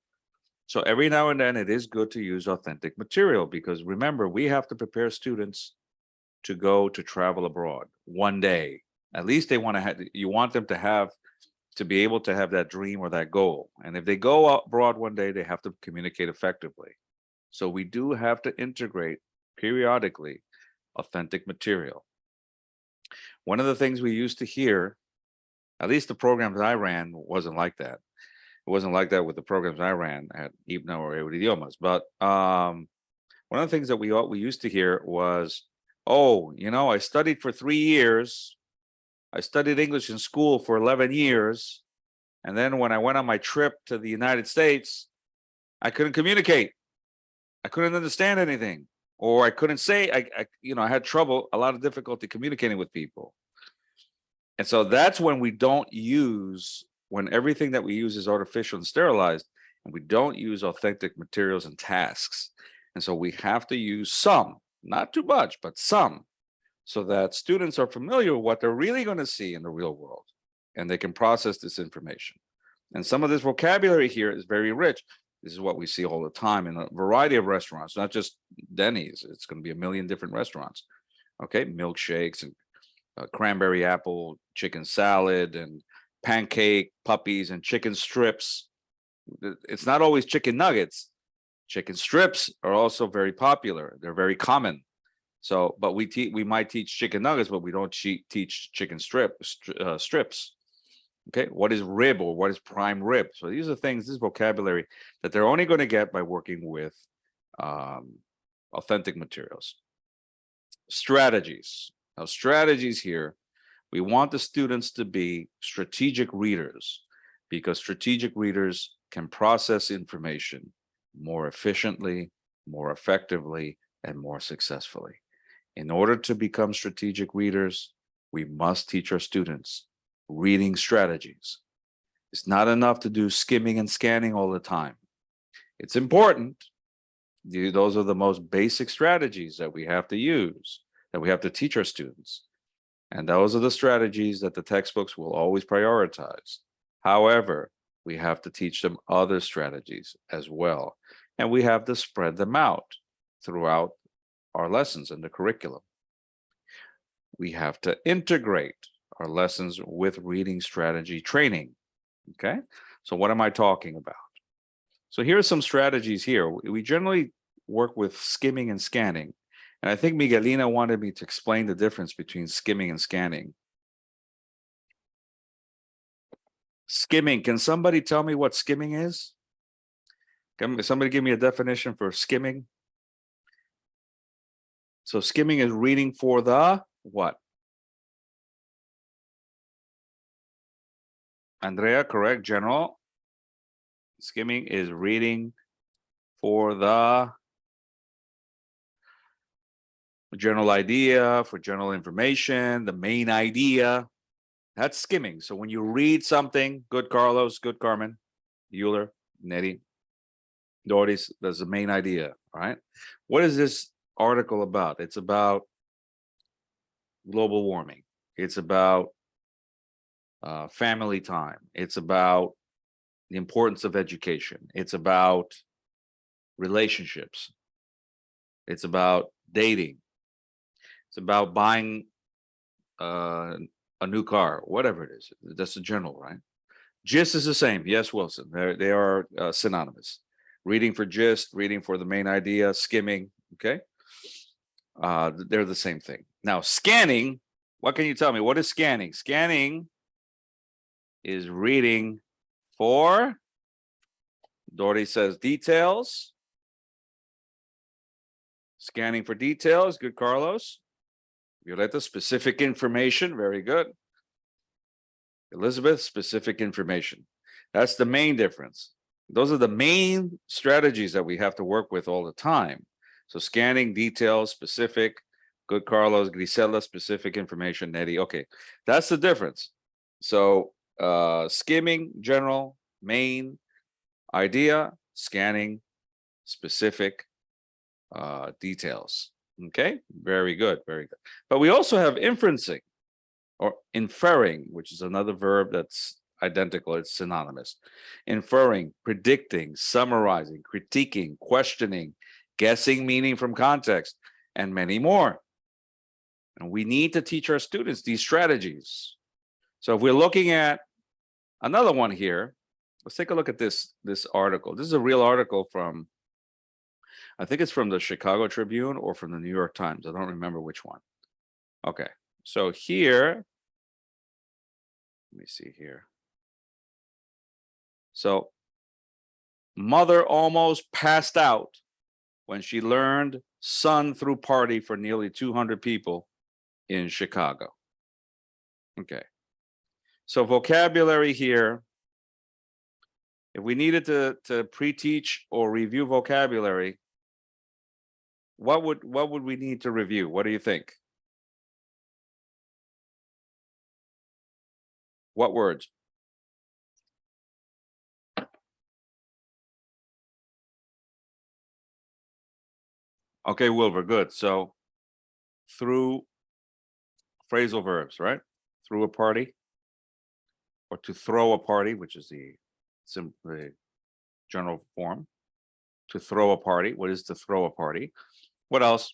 So every now and then it is good to use authentic material because remember, we have to prepare students to go to travel abroad one day. At least they want to have, you want them to have, to be able to have that dream or that goal. And if they go abroad one day, they have to communicate effectively. So we do have to integrate periodically authentic material. One of the things we used to hear, at least the programs I ran, wasn't like that. It wasn't like that with the programs I ran at IBNA or Euridiomas. But one of the things that we used to hear was, oh, you know, I studied for 3 years. I studied English in school for 11 years. And then when I went on my trip to the United States, I couldn't communicate. I couldn't understand anything, or I couldn't say, I had trouble, a lot of difficulty communicating with people. And so that's when we don't use, when everything that we use is artificial and sterilized, and we don't use authentic materials and tasks. And so we have to use some, not too much, but some, so that students are familiar with what they're really going to see in the real world, and they can process this information. And some of this vocabulary here is very rich. This is what we see all the time in a variety of restaurants, not just Denny's. It's going to be a million different restaurants. Okay, milkshakes and cranberry apple chicken salad and pancake puppies and chicken strips. It's not always chicken nuggets. Chicken strips are also very popular. They're very common. So, but we might teach chicken nuggets, but we don't teach chicken strips. Okay, what is rib or what is prime rib? So these are things, this vocabulary that they're only going to get by working with authentic materials. Strategies. Now, strategies here, we want the students to be strategic readers, because strategic readers can process information more efficiently, more effectively, and more successfully. In order to become strategic readers, we must teach our students reading strategies. It's not enough to do skimming and scanning all the time. It's important. Those are the most basic strategies that we have to use, that we have to teach our students. And those are the strategies that the textbooks will always prioritize. However, we have to teach them other strategies as well. And we have to spread them out throughout our lessons in the curriculum. We have to integrate our lessons with reading strategy training. Okay, so what am I talking about? So here are some strategies here. We generally work with skimming and scanning. And I think Miguelina wanted me to explain the difference between skimming and scanning. Skimming, can somebody tell me what skimming is? Can somebody give me a definition for skimming? So skimming is reading for the what? Andrea, correct, General. Skimming is reading for the general idea, for general information, the main idea. That's skimming. So when you read something, good Carlos, good Carmen, Euler, Nettie, Doris, that's the main idea, all right? What is this article about? It's about global warming. It's about family time. It's about the importance of education. It's about relationships. It's about dating. It's about buying a new car, whatever it is. That's the general, right? Gist is the same. Yes, Wilson. They are synonymous. Reading for gist, reading for the main idea, skimming. Okay, they're the same thing. Now, scanning. What can you tell me? What is scanning? Scanning is reading for. Dory says details. Scanning for details. Good, Carlos. Violeta, specific information. Very good. Elizabeth, specific information. That's the main difference. Those are the main strategies that we have to work with all the time. So scanning, details, specific. Good, Carlos. Grisela, specific information. Nettie. Okay, that's the difference. So skimming, general, main, idea, scanning, specific, details. Okay, very good, very good. But we also have inferencing or inferring, which is another verb that's identical, it's synonymous. Inferring, predicting, summarizing, critiquing, questioning, guessing meaning from context, and many more. And we need to teach our students these strategies. So if we're looking at another one here, let's take a look at this article. This is a real article from, I think it's from the Chicago Tribune or from the New York Times. I don't remember which one. Okay, so here, let me see here. So mother almost passed out when she learned son threw party for nearly 200 people in Chicago. Okay, so vocabulary here. If we needed to pre-teach or review vocabulary, what would we need to review? What do you think? What words? Okay, Wilbur, good. So through phrasal verbs, right? Through a party, or to throw a party, which is the general form. To throw a party. What is to throw a party? What else?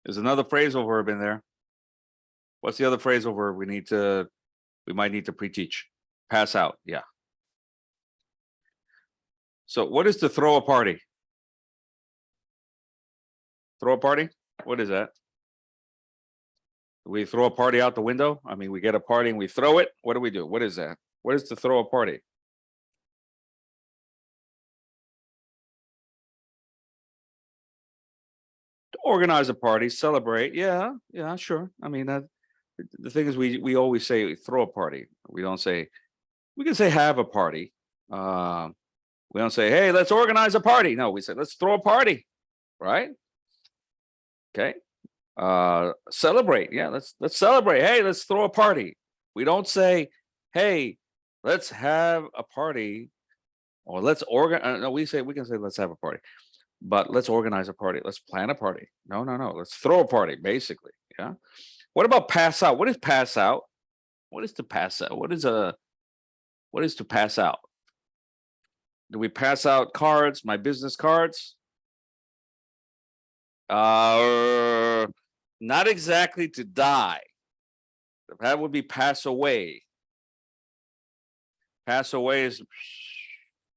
There's another phrasal verb in there. What's the other phrasal verb we might need to pre-teach? Pass out. Yeah. So what is to throw a party? Throw a party? What is that? We throw a party out the window? I mean, we get a party and we throw it. What do we do? What is that? What is to throw a party? To organize a party, celebrate. Yeah, yeah, sure. I mean, the thing is, we always say throw a party. We don't say, we can say have a party. We don't say, hey, let's organize a party. No, we say let's throw a party, right? Okay. Celebrate. Yeah, let's celebrate. Hey, let's throw a party. We don't say, hey, let's have a party, or let's organize. No, we can say let's have a party, but let's organize a party. Let's plan a party. No, no, no. Let's throw a party, basically. Yeah. What about pass out? What is pass out? What is to pass out? What is to pass out? Do we pass out cards, my business cards? Not exactly to die. That would be pass away. Pass away is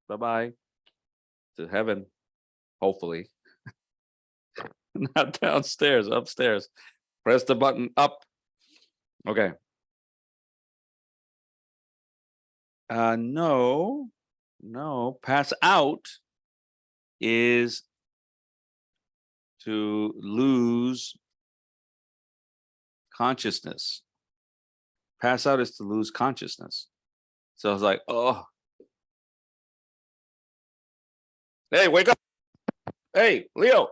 bye-bye to heaven, hopefully. Not downstairs, upstairs. Press the button up. Okay. No, pass out is to lose consciousness. Pass out is to lose consciousness. So I was like, oh, hey, wake up. Hey, Leo.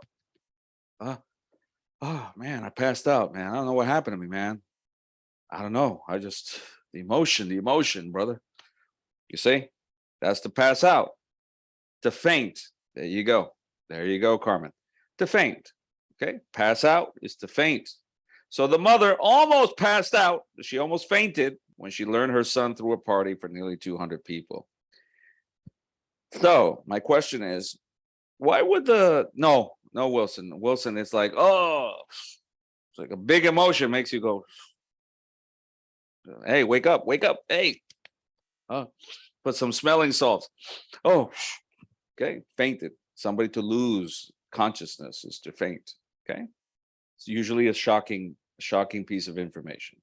Oh man, I passed out, man. I don't know what happened to me, man. I don't know. The emotion, brother. You see, that's to pass out. To faint. There you go. There you go, Carmen. To faint. Okay. Pass out is to faint. So the mother almost passed out. She almost fainted when she learned her son threw a party for nearly 200 people. So my question is, why would no, Wilson. Wilson, it's like, oh, it's like a big emotion makes you go, hey, wake up, hey. Put some smelling salts. Oh, okay, fainted. Somebody to lose consciousness is to faint. Okay, it's usually a shocking piece of information.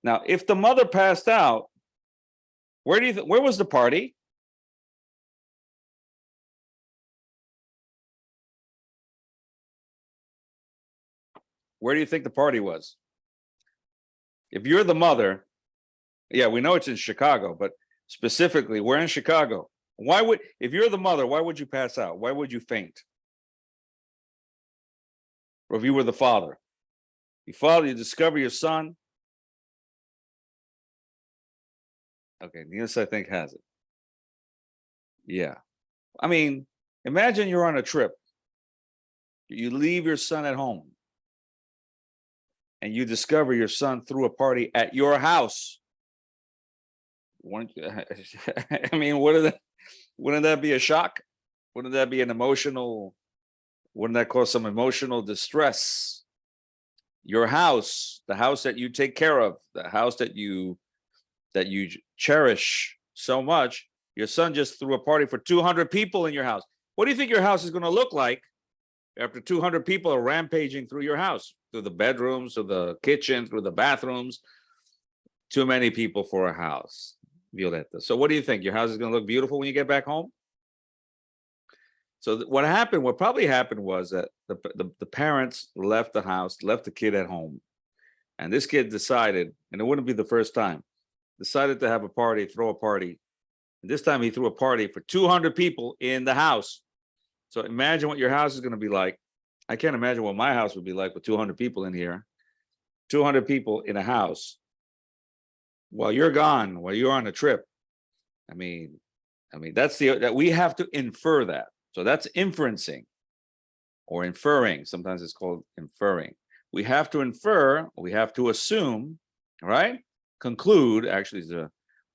Now, if the mother passed out, where was the party? Where do you think the party was? If you're the mother, yeah, we know it's in Chicago, but specifically, where in Chicago? If you're the mother, why would you pass out? Why would you faint? Or if you were the father, you discover your son. Okay, Niels, I think, has it. Yeah. I mean, imagine you're on a trip. You leave your son at home. And you discover your son threw a party at your house. I mean, wouldn't that be a shock? Wouldn't that be wouldn't that cause some emotional distress? Your house, the house that you take care of, the house that you cherish so much, your son just threw a party for 200 people in your house. What do you think your house is going to look like after 200 people are rampaging through your house, through the bedrooms, through the kitchen, through the bathrooms? Too many people for a house, Violetta. So what do you think? Your house is going to look beautiful when you get back home? So what probably happened was that the parents left the house, left the kid at home. And this kid decided, and it wouldn't be the first time, decided to have a party, throw a party. And this time he threw a party for 200 people in the house. So imagine what your house is going to be like. I can't imagine what my house would be like with 200 people in here. 200 people in a house while you're gone, while you're on a trip. I mean, that we have to infer that. So that's inferencing or inferring. Sometimes it's called inferring. We have to infer, we have to assume, right? Conclude, actually,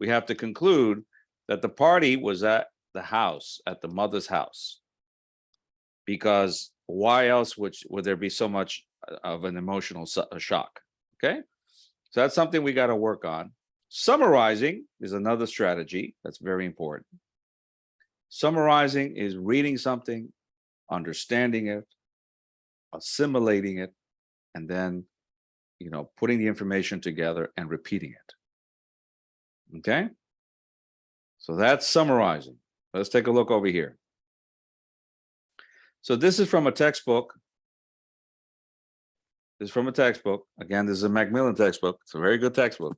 we have to conclude that the party was at the house, at the mother's house. Because why else would there be so much of an emotional shock? Okay, so that's something we got to work on. Summarizing is another strategy that's very important. Summarizing is reading something, understanding it, assimilating it, and then, putting the information together and repeating it. Okay, so that's summarizing. Let's take a look over here. So this is from a textbook. This is from a textbook. Again, this is a Macmillan textbook. It's a very good textbook.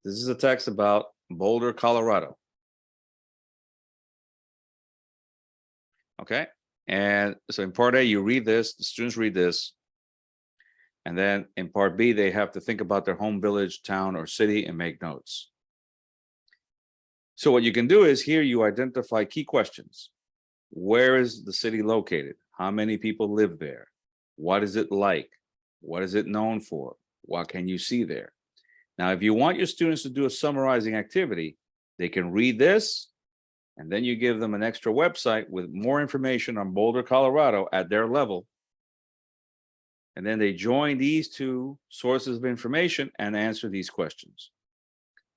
This is a text about Boulder, Colorado. Okay, and so in part A, you read this, the students read this, and then in part B, they have to think about their home village, town, or city and make notes. So what you can do is here you identify key questions. Where is the city located? How many people live there? What is it like? What is it known for? What can you see there? Now, if you want your students to do a summarizing activity, they can read this, and then you give them an extra website with more information on Boulder, Colorado at their level. And then they join these two sources of information and answer these questions.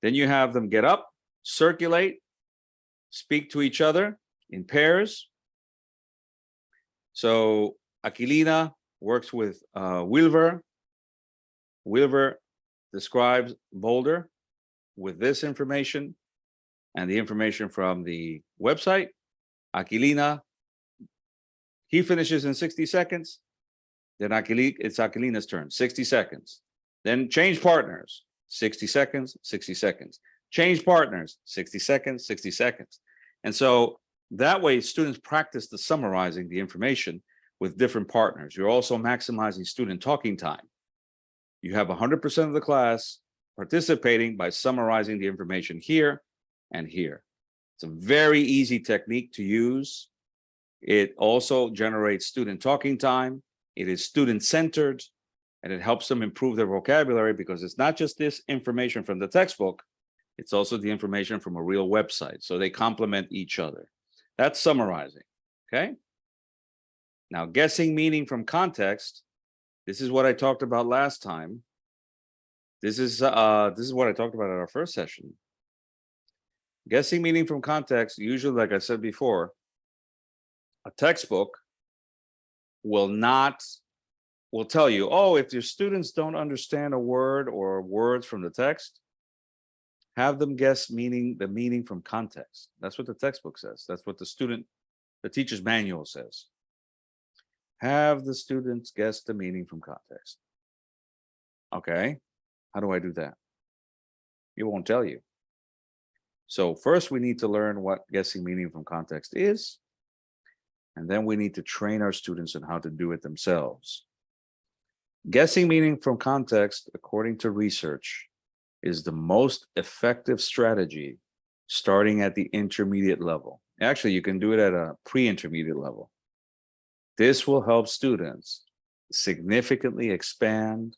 Then you have them get up, circulate, speak to each other in pairs. So Aquilina works with Wilver. Wilver describes Boulder with this information and the information from the website. Aquilina, he finishes in 60 seconds. Then it's Aquilina's turn, 60 seconds. Then change partners, 60 seconds, 60 seconds. Change partners, 60 seconds, 60 seconds. And so that way students practice the summarizing the information with different partners. You're also maximizing student talking time. You have 100% of the class participating by summarizing the information here and here. It's a very easy technique to use. It also generates student talking time. It is student-centered, and it helps them improve their vocabulary because it's not just this information from the textbook, it's also the information from a real website. So they complement each other. That's summarizing, okay? Now, guessing meaning from context, this is what I talked about last time. This is what I talked about at our first session. Guessing meaning from context, usually, like I said before, a textbook will tell you, oh, if your students don't understand a word or words from the text, have them guess the meaning from context. That's what the textbook says. That's what the teacher's manual says. Have the students guess the meaning from context. Okay, how do I do that? It won't tell you. So first we need to learn what guessing meaning from context is, and then we need to train our students on how to do it themselves. Guessing meaning from context, according to research, is the most effective strategy starting at the intermediate level. Actually, you can do it at a pre-intermediate level. This will help students significantly expand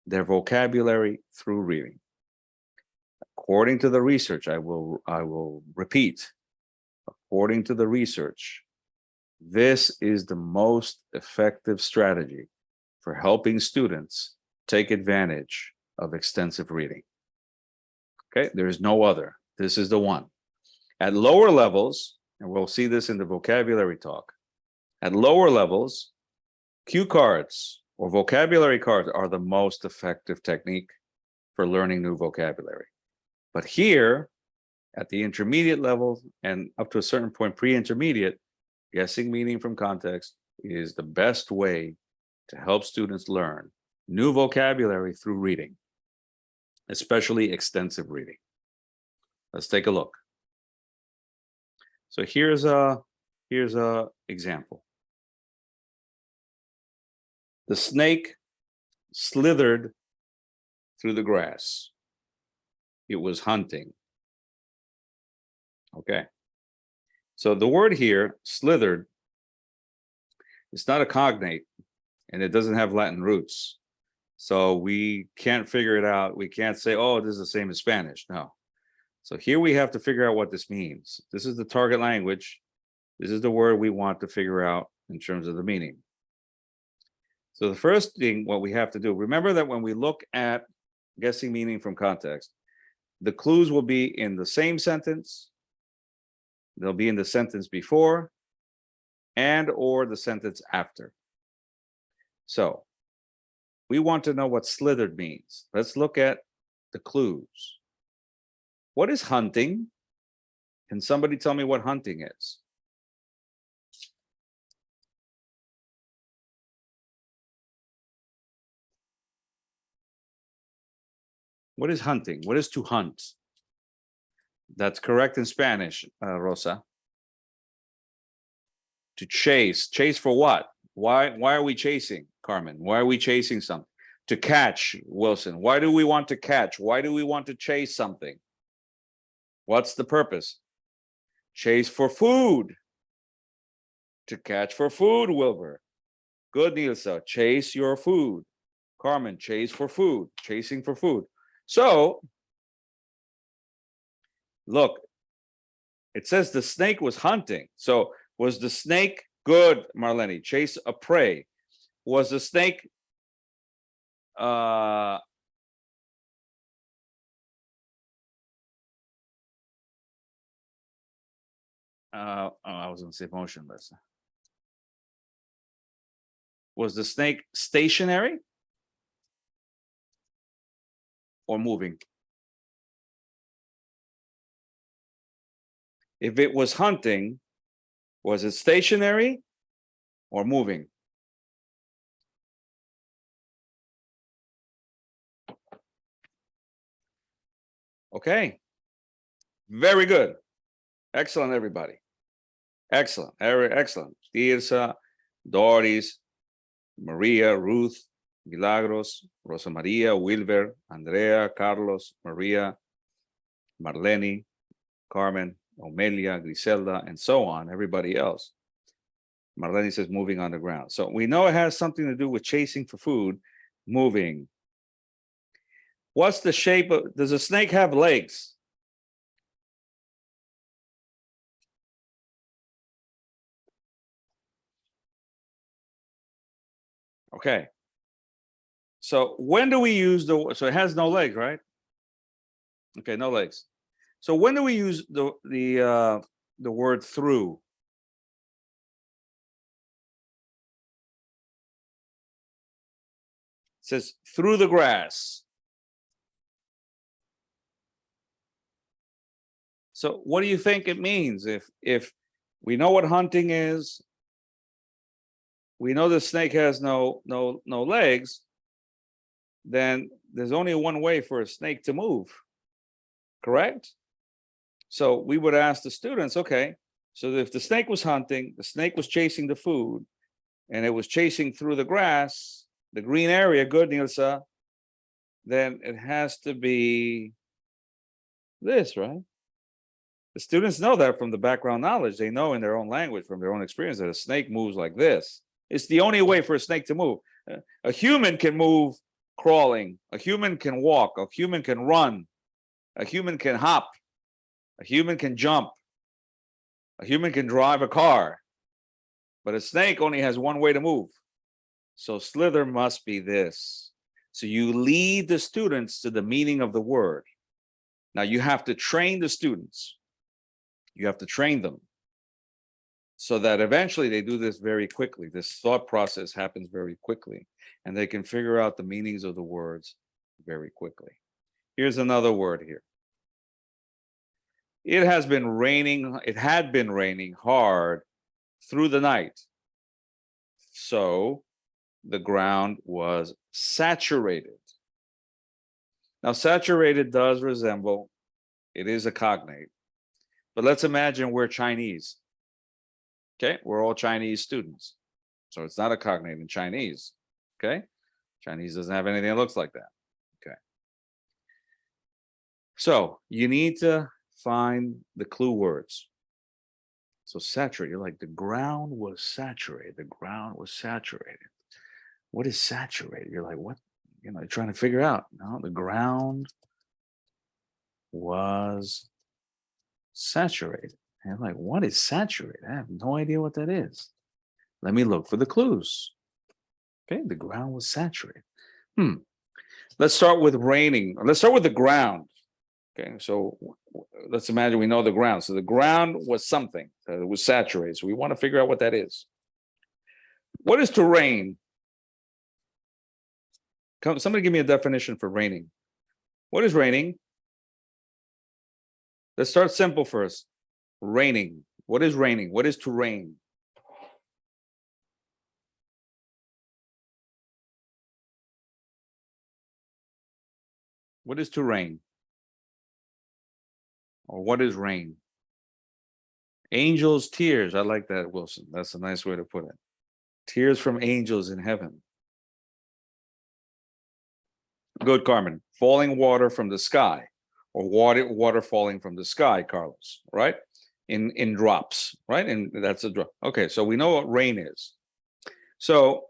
their vocabulary through reading. According to the research, I will repeat, according to the research, this is the most effective strategy for helping students take advantage of extensive reading. Okay, there is no other. This is the one. At lower levels, and we'll see this in the vocabulary talk, at lower levels, cue cards or vocabulary cards are the most effective technique for learning new vocabulary. But here, at the intermediate level and up to a certain point pre-intermediate, guessing meaning from context is the best way to help students learn new vocabulary through reading, especially extensive reading. Let's take a look. So here's a example. The snake slithered through the grass. It was hunting. Okay. So the word here, slithered, it's not a cognate and it doesn't have Latin roots. So we can't figure it out. We can't say, oh, this is the same as Spanish. No. So here we have to figure out what this means. This is the target language. This is the word we want to figure out in terms of the meaning. So the first thing, what we have to do, remember that when we look at guessing meaning from context, the clues will be in the same sentence, they'll be in the sentence before, and or the sentence after. So we want to know what slithered means. Let's look at the clues. What is hunting? Can somebody tell me what hunting is? What is hunting? What is to hunt? That's correct in Spanish, Rosa. To chase. Chase for what? Why are we chasing, Carmen? Why are we chasing something? To catch, Wilson. Why do we want to catch? Why do we want to chase something? What's the purpose? Chase for food. To catch for food, Wilbur. Good, Nilsa. Chase your food. Carmen, chase for food. Chasing for food. So, look, it says the snake was hunting. So, was the snake good, Marlene? Chase a prey. Was the snake I was gonna say motionless. Was the snake stationary or moving? If it was hunting, was it stationary or moving? Okay. Very good. Excellent, everybody. Excellent. Excellent. Tirsa, Doris, Maria, Ruth, Milagros, Rosa Maria, Wilber, Andrea, Carlos, Maria, Marlene, Carmen, Omelia, Griselda, and so on, everybody else. Marlene says moving on the ground. So we know it has something to do with chasing for food, moving. What's the shape of, does a snake have legs? Okay. So when do we use the, so it has no legs, right? Okay, no legs. So when do we use the word through? It says through the grass. So what do you think it means? If we know what hunting is, we know the snake has no legs, then there's only one way for a snake to move, correct? So we would ask the students, okay, so if the snake was hunting, the snake was chasing the food, and it was chasing through the grass, the green area, good, Nilsa, then it has to be this, right? The students know that from the background knowledge. They know in their own language, from their own experience, that a snake moves like this. It's the only way for a snake to move. A human can move crawling. A human can walk. A human can run. A human can hop. A human can jump. A human can drive a car. But a snake only has one way to move. So slither must be this. So you lead the students to the meaning of the word. Now you have to train the students. You have to train them so that eventually they do this very quickly. This thought process happens very quickly, and they can figure out the meanings of the words very quickly. Here's another word here. It has been raining. It had been raining hard through the night. So the ground was saturated. Now, saturated does resemble, it is a cognate, but let's imagine we're Chinese. Okay, we're all Chinese students. So it's not a cognate in Chinese. Okay, Chinese doesn't have anything that looks like that. Okay. So you need to find the clue words. So saturated, you're like, the ground was saturated. The ground was saturated. What is saturated? You're like, what? You know, you're trying to figure out. No, the ground was Saturated. And I'm like, what is saturated? I have no idea what that is. Let me look for the clues. Okay, the ground was saturated. Let's start with raining. Let's start with the ground. Okay, so let's imagine we know the ground. So the ground was something that was saturated. So we want to figure out what that is. What is to rain? Somebody give me a definition for raining. What is raining? Let's start simple first. Raining. What is raining? What is to rain? What is to rain? Or what is rain? Angels' tears. I like that, Wilson. That's a nice way to put it. Tears from angels in heaven. Good, Carmen. Falling water from the sky, or water falling from the sky, Carlos, right? In drops, right? And that's a drop. Okay, so we know what rain is. So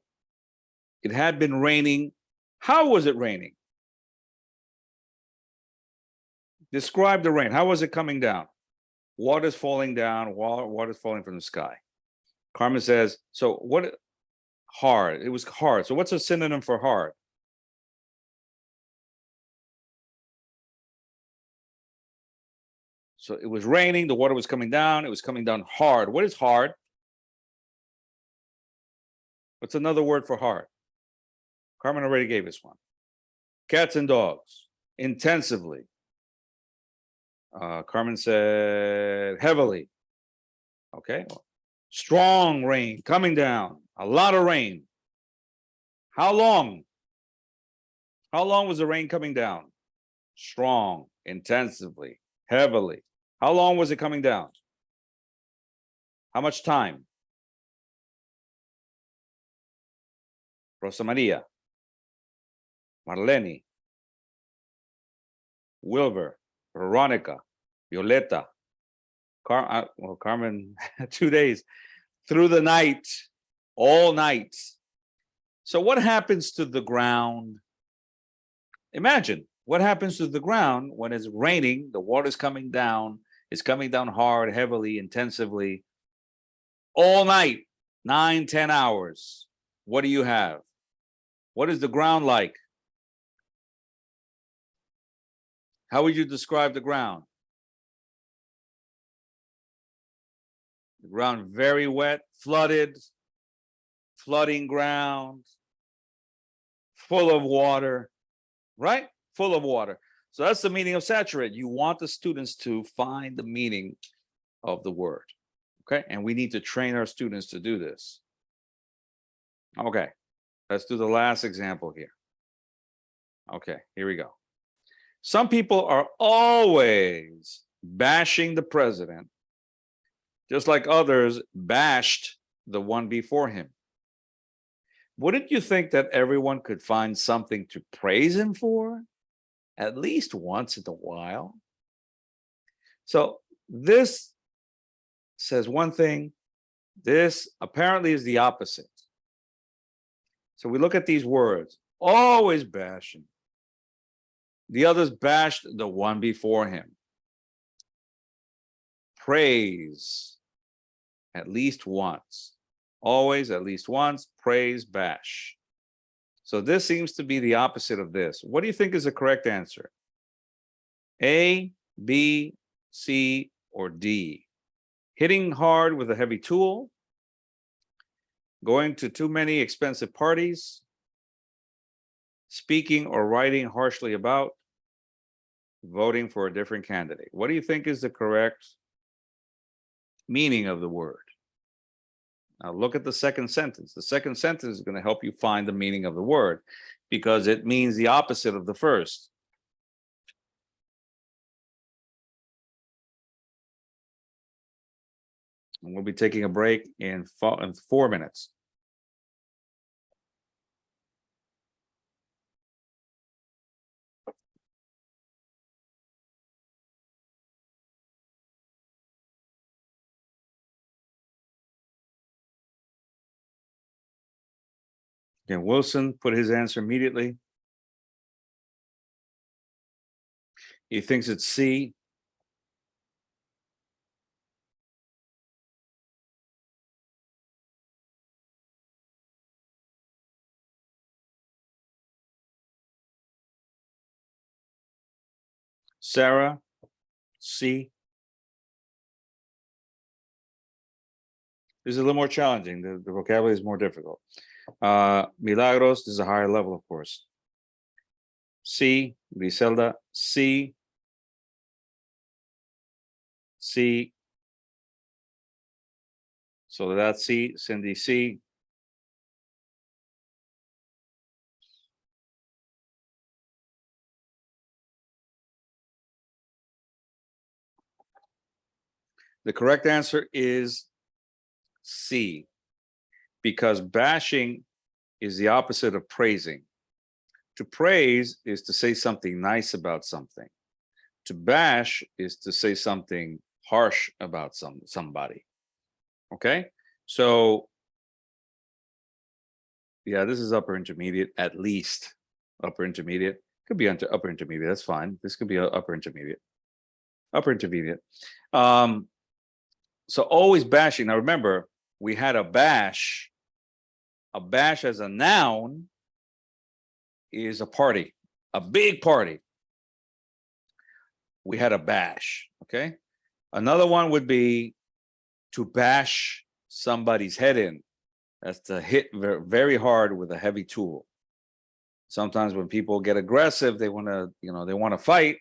it had been raining. How was it raining? Describe the rain. How was it coming down? Water's falling down, water's falling from the sky. Carmen says, so what? Hard. It was hard. So what's a synonym for hard? So it was raining, the water was coming down, it was coming down hard. What is hard? What's another word for hard? Carmen already gave us one. Cats and dogs. Intensively. Carmen said heavily. Okay. Strong rain coming down. A lot of rain. How long? How long was the rain coming down? Strong, intensively, heavily. How long was it coming down? How much time? Rosa Maria, Marlene, Wilbur, Veronica, Violeta, Carmen, 2 days, through the night, all night. So what happens to the ground? Imagine what happens to the ground when it's raining, the water's coming down, it's coming down hard, heavily, intensively, all night, 9-10 hours. What do you have? What is the ground like? How would you describe the ground? The ground very wet, flooded, flooding ground, full of water, right? Full of water. So that's the meaning of saturate. You want the students to find the meaning of the word, okay? And we need to train our students to do this. Okay, let's do the last example here. Okay, here we go. Some people are always bashing the president, just like others bashed the one before him. Wouldn't you think that everyone could find something to praise him for, at least once in a while? So this says one thing, this apparently is the opposite. So we look at these words, always bashing. The others bashed the one before him. Praise, at least once. Always, at least once, praise, bash. So this seems to be the opposite of this. What do you think is the correct answer? A, B, C, or D? Hitting hard with a heavy tool, going to too many expensive parties, speaking or writing harshly about, voting for a different candidate. What do you think is the correct meaning of the word? Now look at the second sentence. The second sentence is going to help you find the meaning of the word because it means the opposite of the first. And we'll be taking a break in 4 minutes. Again, Wilson put his answer immediately. He thinks it's C. Sarah, C. This is a little more challenging. The vocabulary is more difficult. Milagros, this is a higher level, of course. C. Griselda, C. C. Soledad, C. Cindy, C. The correct answer is C, because bashing is the opposite of praising. To praise is to say something nice about something. To bash is to say something harsh about somebody. Okay? So yeah, this is upper intermediate, at least upper intermediate. Could be upper intermediate, that's fine. This could be upper intermediate. Upper intermediate. So always bashing. Now remember, we had a bash. A bash as a noun is a party, a big party. We had a bash, okay? Another one would be to bash somebody's head in. That's to hit very hard with a heavy tool. Sometimes when people get aggressive, they want to, they want to fight.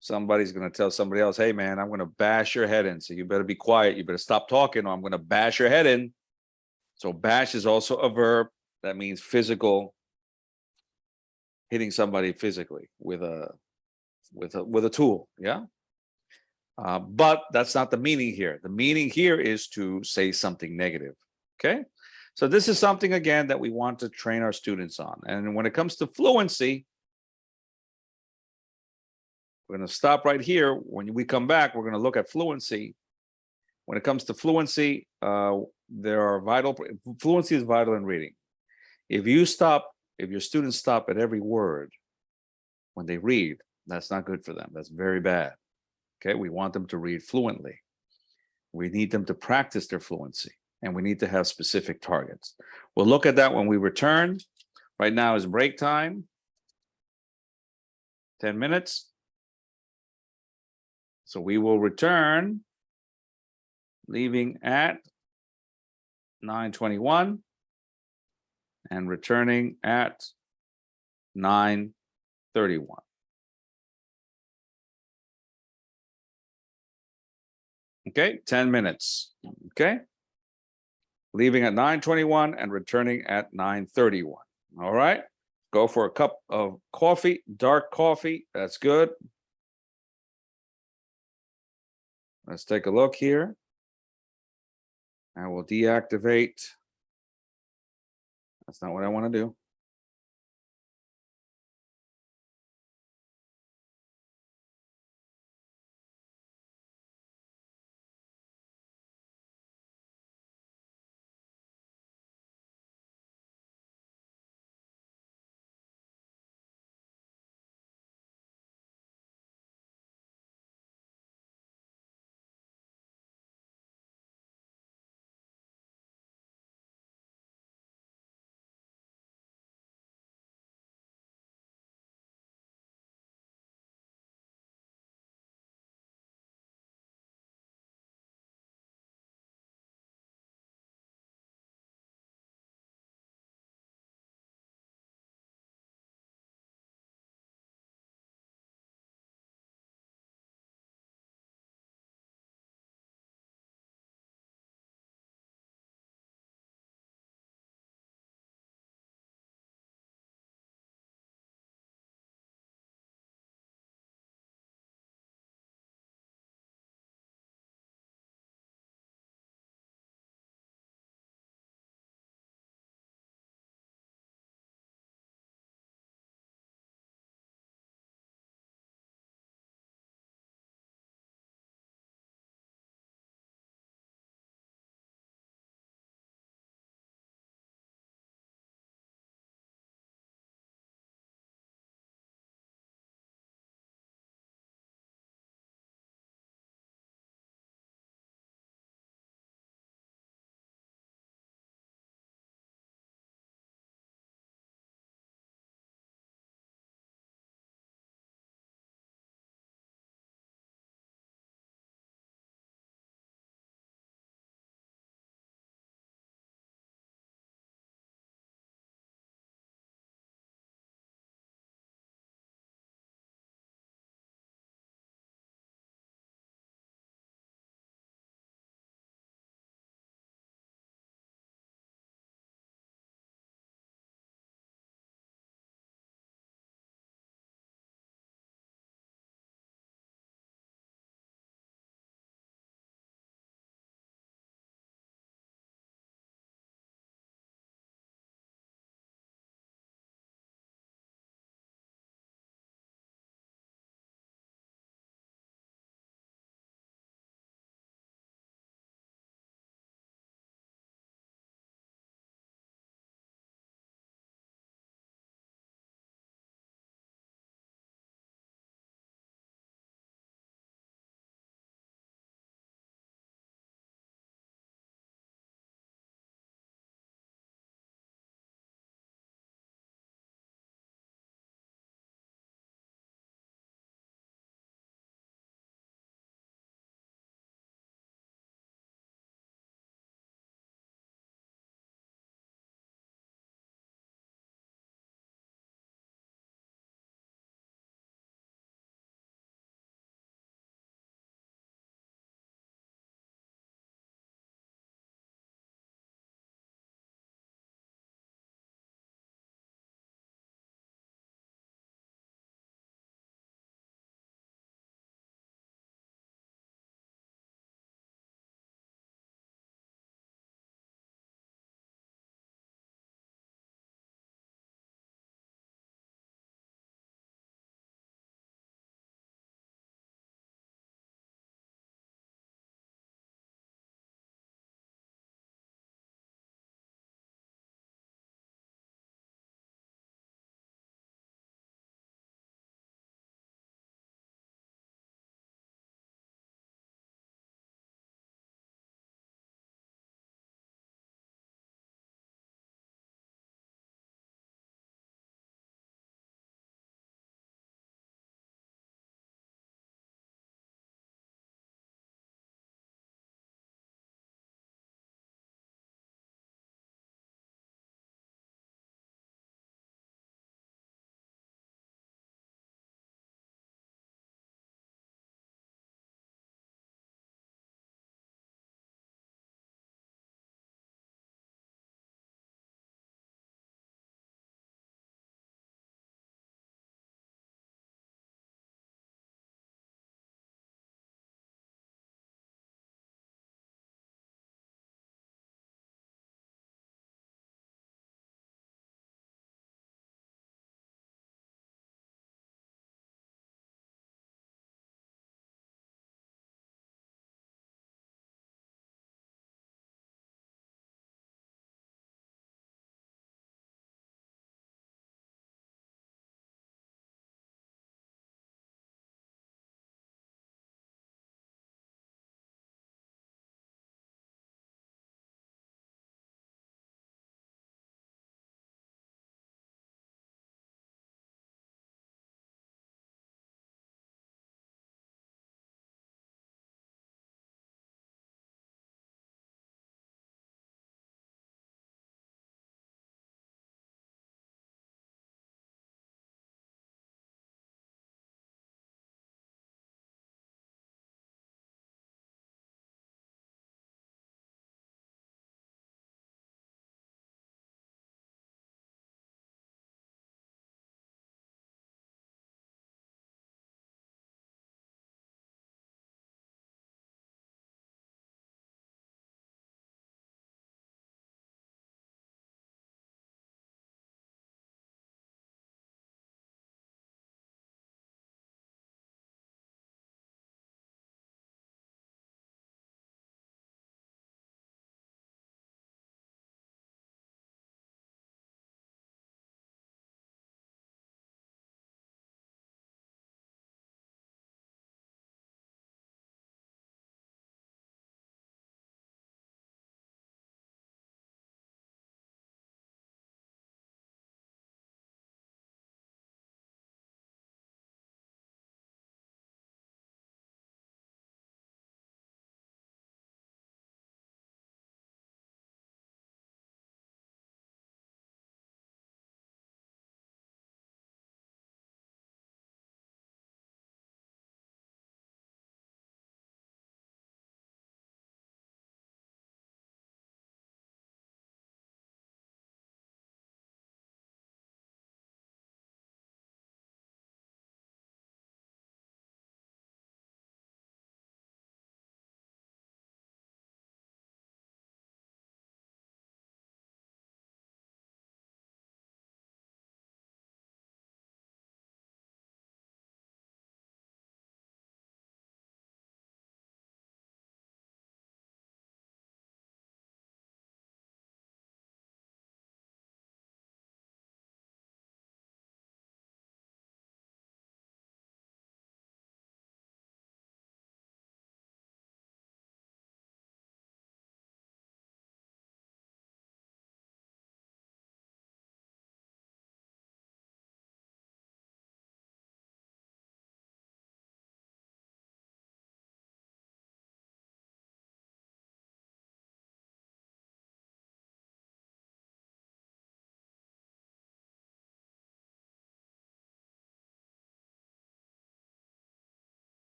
Somebody's going to tell somebody else, hey man, I'm going to bash your head in. So you better be quiet. You better stop talking or I'm going to bash your head in. So bash is also a verb that means physical, hitting somebody physically with a tool. Yeah. But that's not the meaning here. The meaning here is to say something negative. Okay. So this is something, again, that we want to train our students on. And when it comes to fluency, we're going to stop right here. When we come back, we're going to look at fluency. When it comes to fluency, there are fluency is vital in reading. If your students stop at every word when they read, that's not good for them. That's very bad. Okay, we want them to read fluently. We need them to practice their fluency, and we need to have specific targets. We'll look at that when we return. Right now is break time. 10 minutes. So we will return, leaving at 9:21 and returning at 9:31. Okay, 10 minutes. Okay. Leaving at 9:21 and returning at 9:31. All right. Go for a cup of coffee, dark coffee. That's good. Let's take a look here. I will deactivate. That's not what I want to do.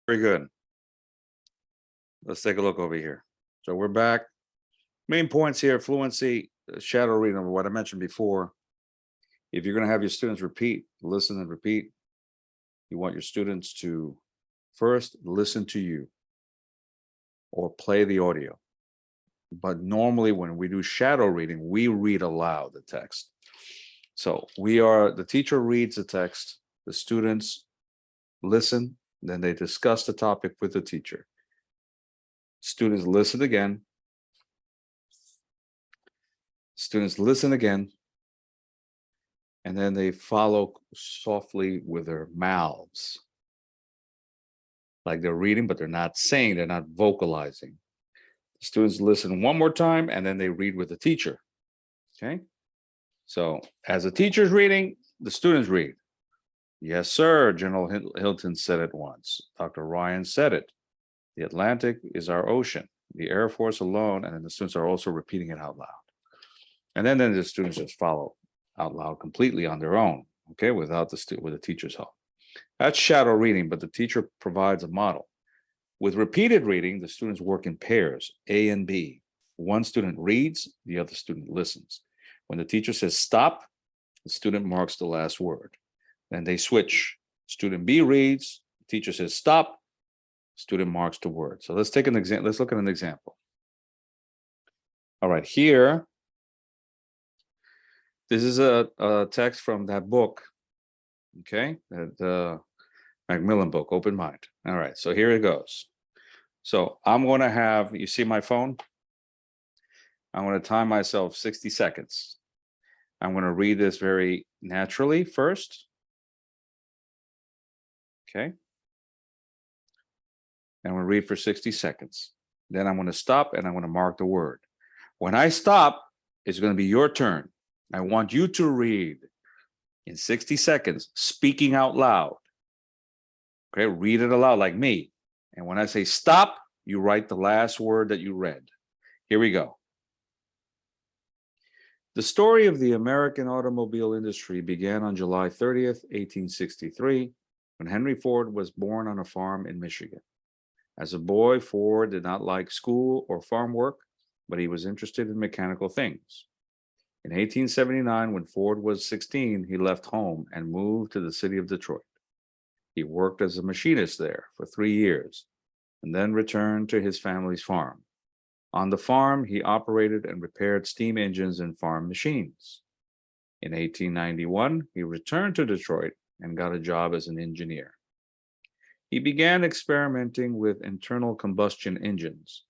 Very good. Let's take a look over here. So we're back. Main points here: fluency, shadow reading, what I mentioned before. If you're going to have your students repeat, listen and repeat, you want your students to first listen to you or play the audio. But normally when we do shadow reading, we read aloud the text. So the teacher reads the text, the students listen, then they discuss the topic with the teacher. Students listen again. Students listen again. And then they follow softly with their mouths. Like they're reading, but they're not saying, they're not vocalizing. The students listen one more time and then they read with the teacher. Okay. So as the teacher's reading, the students read. Yes, sir, General Hilton said it once. Dr. Ryan said it. The Atlantic is our ocean. The Air Force alone, and then the students are also repeating it out loud. And then the students just follow out loud completely on their own, okay, without with the teacher's help. That's shadow reading, but the teacher provides a model. With repeated reading, the students work in pairs, A and B. One student reads, the other student listens. When the teacher says stop, the student marks the last word. Then they switch. Student B reads, teacher says stop, student marks the word. So let's take an example. Let's look at an example. All right, here, this is a text from that book, okay, the Macmillan book, Open Mind. All right, so here it goes. So I'm going to have, you see my phone? I'm going to time myself 60 seconds. I'm going to read this very naturally first. Okay. And I'm going to read for 60 seconds. Then I'm going to stop and I'm going to mark the word. When I stop, it's going to be your turn. I want you to read in 60 seconds, speaking out loud. Okay, read it aloud like me. And when I say stop, you write the last word that you read. Here we go. The story of the American automobile industry began on July 30th, 1863, when Henry Ford was born on a farm in Michigan. As a boy, Ford did not like school or farm work, but he was interested in mechanical things. In 1879, when Ford was 16, he left home and moved to the city of Detroit. He worked as a machinist there for 3 years and then returned to his family's farm. On the farm, he operated and repaired steam engines and farm machines. In 1891, he returned to Detroit and got a job as an engineer. He began experimenting with internal combustion engines,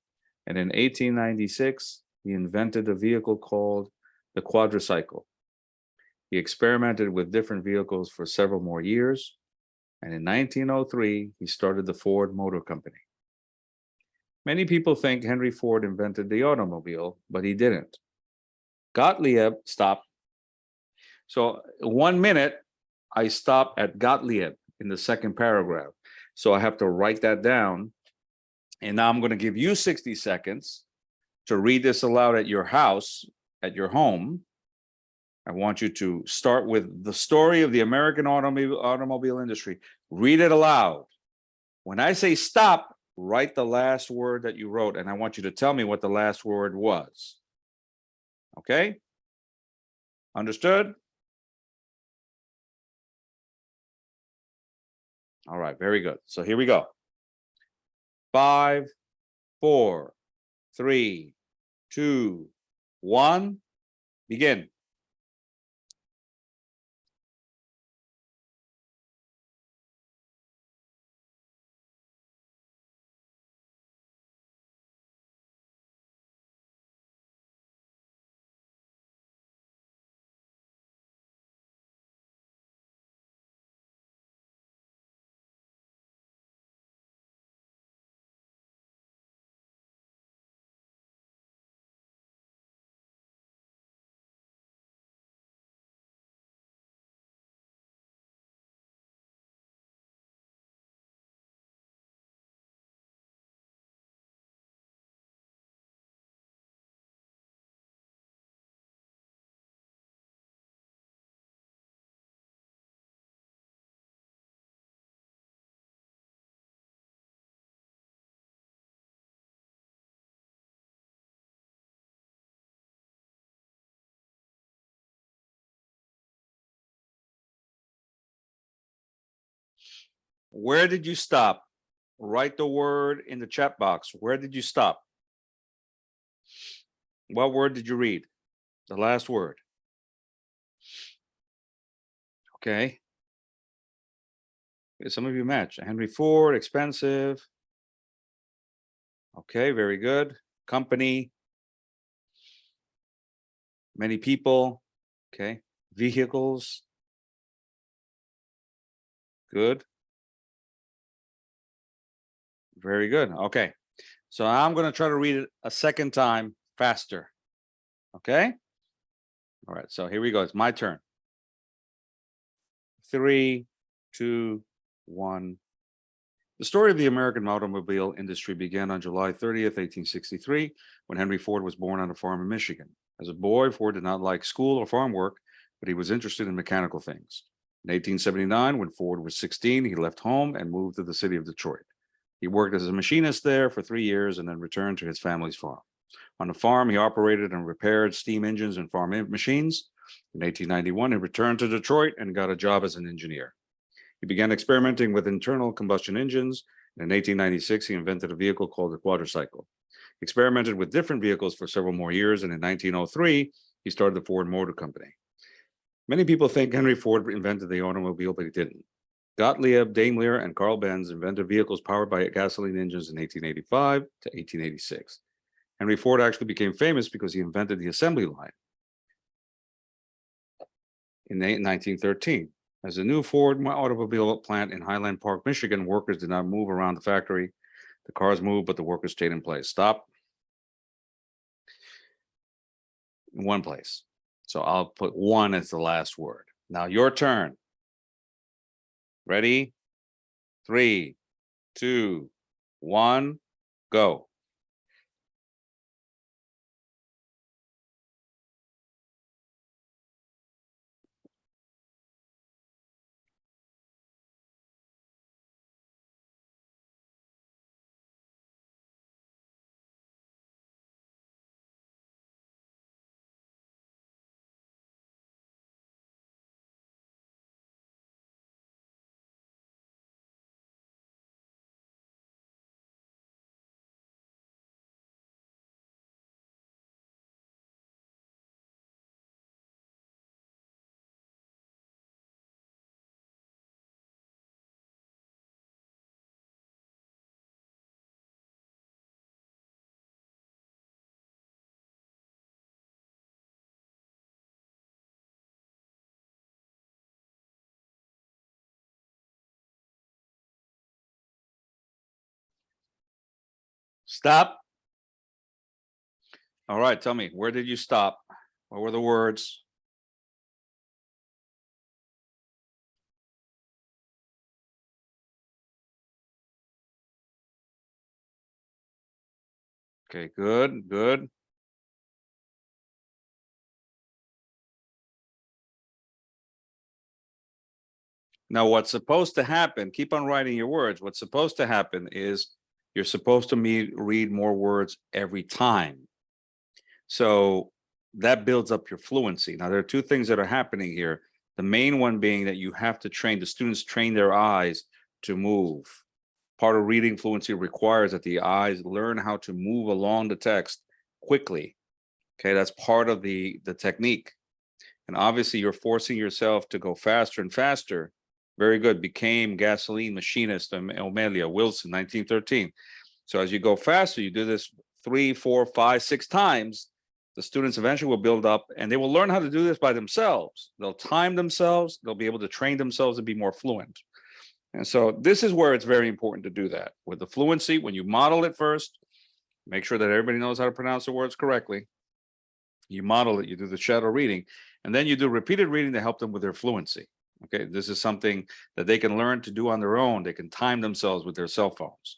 and in 1896, he invented a vehicle called the quadricycle. He experimented with different vehicles for several more years, and in 1903, he started the Ford Motor Company. Many people think Henry Ford invented the automobile, but he didn't. Gottlieb stopped. So 1 minute, I stop at Gottlieb in the second paragraph. So I have to write that down. And now I'm going to give you 60 seconds to read this aloud at your house, at your home. I want you to start with the story of the American automobile industry. Read it aloud. When I say stop, write the last word that you wrote, and I want you to tell me what the last word was. Okay? Understood? All right, very good. So here we go. 5, 4, 3, 2, 1, begin. Where did you stop? Write the word in the chat box. Where did you stop? What word did you read? The last word. Okay. Some of you match. Henry Ford, expensive. Okay, very good. Company, many people. Okay. Vehicles. Good. Very good. Okay. So I'm going to try to read it a second time faster. Okay. All right. So here we go. It's my turn. 3, 2, 1. The story of the American automobile industry began on July 30th, 1863, when Henry Ford was born on a farm in Michigan. As a boy, Ford did not like school or farm work, but he was interested in mechanical things. In 1879, when Ford was 16, he left home and moved to the city of Detroit. He worked as a machinist there for 3 years and then returned to his family's farm. On the farm, he operated and repaired steam engines and farm machines. In 1891, he returned to Detroit and got a job as an engineer. He began experimenting with internal combustion engines, and in 1896, he invented a vehicle called the quadricycle. He experimented with different vehicles for several more years, and in 1903, he started the Ford Motor Company. Many people think Henry Ford invented the automobile, but he didn't. Gottlieb Daimler and Carl Benz invented vehicles powered by gasoline engines in 1885 to 1886. Henry Ford actually became famous because he invented the assembly line in 1913. As a new Ford automobile plant in Highland Park, Michigan, workers did not move around the factory. The cars moved, but the workers stayed in place. Stop. In one place. So I'll put one as the last word. Now your turn. Ready? 3, 2, 1, go. Stop. All right, tell me, where did you stop? What were the words? Okay, good, good. Now, what's supposed to happen, keep on writing your words. What's supposed to happen is you're supposed to read more words every time. So that builds up your fluency. Now, there are two things that are happening here. The main one being that you have to train, the students train their eyes to move. Part of reading fluency requires that the eyes learn how to move along the text quickly. Okay, that's part of the technique. And obviously you're forcing yourself to go faster and faster. Very good. Became gasoline machinist, Omelia Wilson, 1913. So as you go faster, you do this 3, 4, 5, 6 times. The students eventually will build up and they will learn how to do this by themselves. They'll time themselves. They'll be able to train themselves and be more fluent. And so this is where it's very important to do that. With the fluency, when you model it first, make sure that everybody knows how to pronounce the words correctly. You model it, you do the shadow reading, and then you do repeated reading to help them with their fluency. Okay, this is something that they can learn to do on their own. They can time themselves with their cell phones.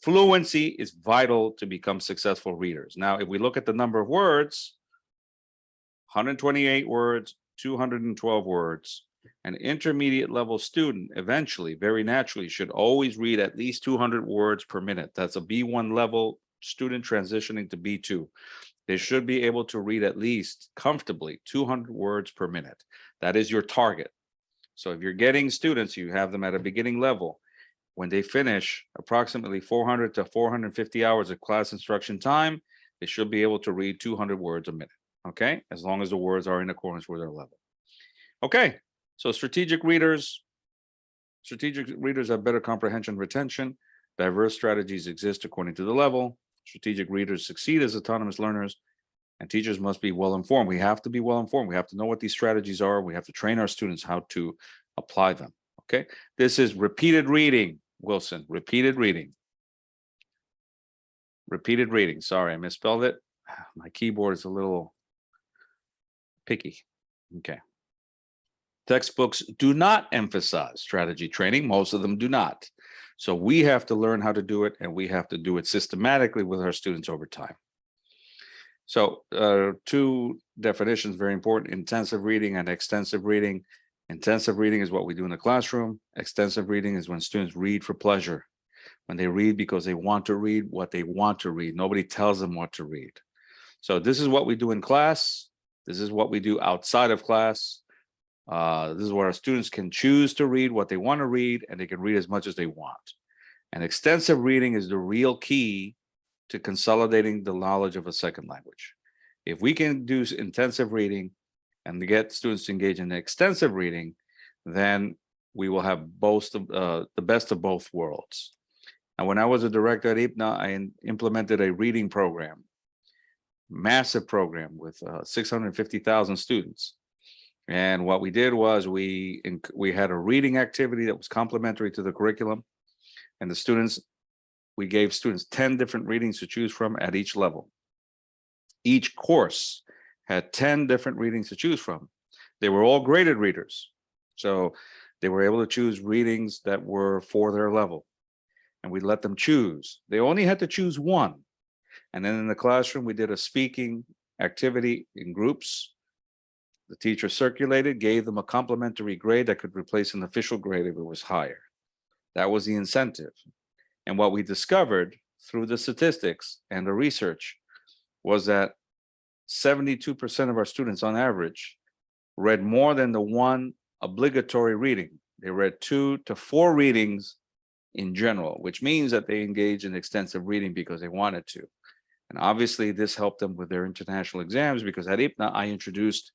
Fluency is vital to become successful readers. Now, if we look at the number of words, 128 words, 212 words, an intermediate level student eventually, very naturally, should always read at least 200 words per minute. That's a B1 level student transitioning to B2. They should be able to read at least comfortably 200 words per minute. That is your target. So if you're getting students, you have them at a beginning level. when they finish approximately 400 to 450 hours of class instruction time, they should be able to read 200 words a minute, okay? As long as the words are in accordance with their level. Okay, so strategic readers have better comprehension retention. Diverse strategies exist according to the level. Strategic readers succeed as autonomous learners, and teachers must be well informed. We have to be well informed. We have to know what these strategies are. We have to train our students how to apply them. Okay, this is repeated reading, Wilson. Repeated reading. Repeated reading. Sorry, I misspelled it. My keyboard is a little picky. Okay. Textbooks do not emphasize strategy training. Most of them do not. So we have to learn how to do it, and we have to do it systematically with our students over time. So two definitions, very important: intensive reading and extensive reading. Intensive reading is what we do in the classroom. Extensive reading is when students read for pleasure, when they read because they want to read what they want to read. Nobody tells them what to read. So this is what we do in class. This is what we do outside of class. This is where our students can choose to read what they want to read, and they can read as much as they want. And extensive reading is the real key to consolidating the knowledge of a second language. If we can do intensive reading and get students to engage in extensive reading, then we will have both the best of both worlds. And when I was a director at IPNA, I implemented a reading program, massive program with 650,000 students. And what we did was we had a reading activity that was complementary to the curriculum, and the students, we gave students 10 different readings to choose from at each level. Each course had 10 different readings to choose from. They were all graded readers, so they were able to choose readings that were for their level, and we let them choose. They only had to choose one. And then in the classroom, we did a speaking activity in groups. The teacher circulated, gave them a complimentary grade that could replace an official grade if it was higher. That was the incentive. And what we discovered through the statistics and the research was that 72% of our students on average read more than the one obligatory reading. They read 2 to 4 readings in general, which means that they engaged in extensive reading because they wanted to. And obviously this helped them with their international exams, because at IPNA, I introduced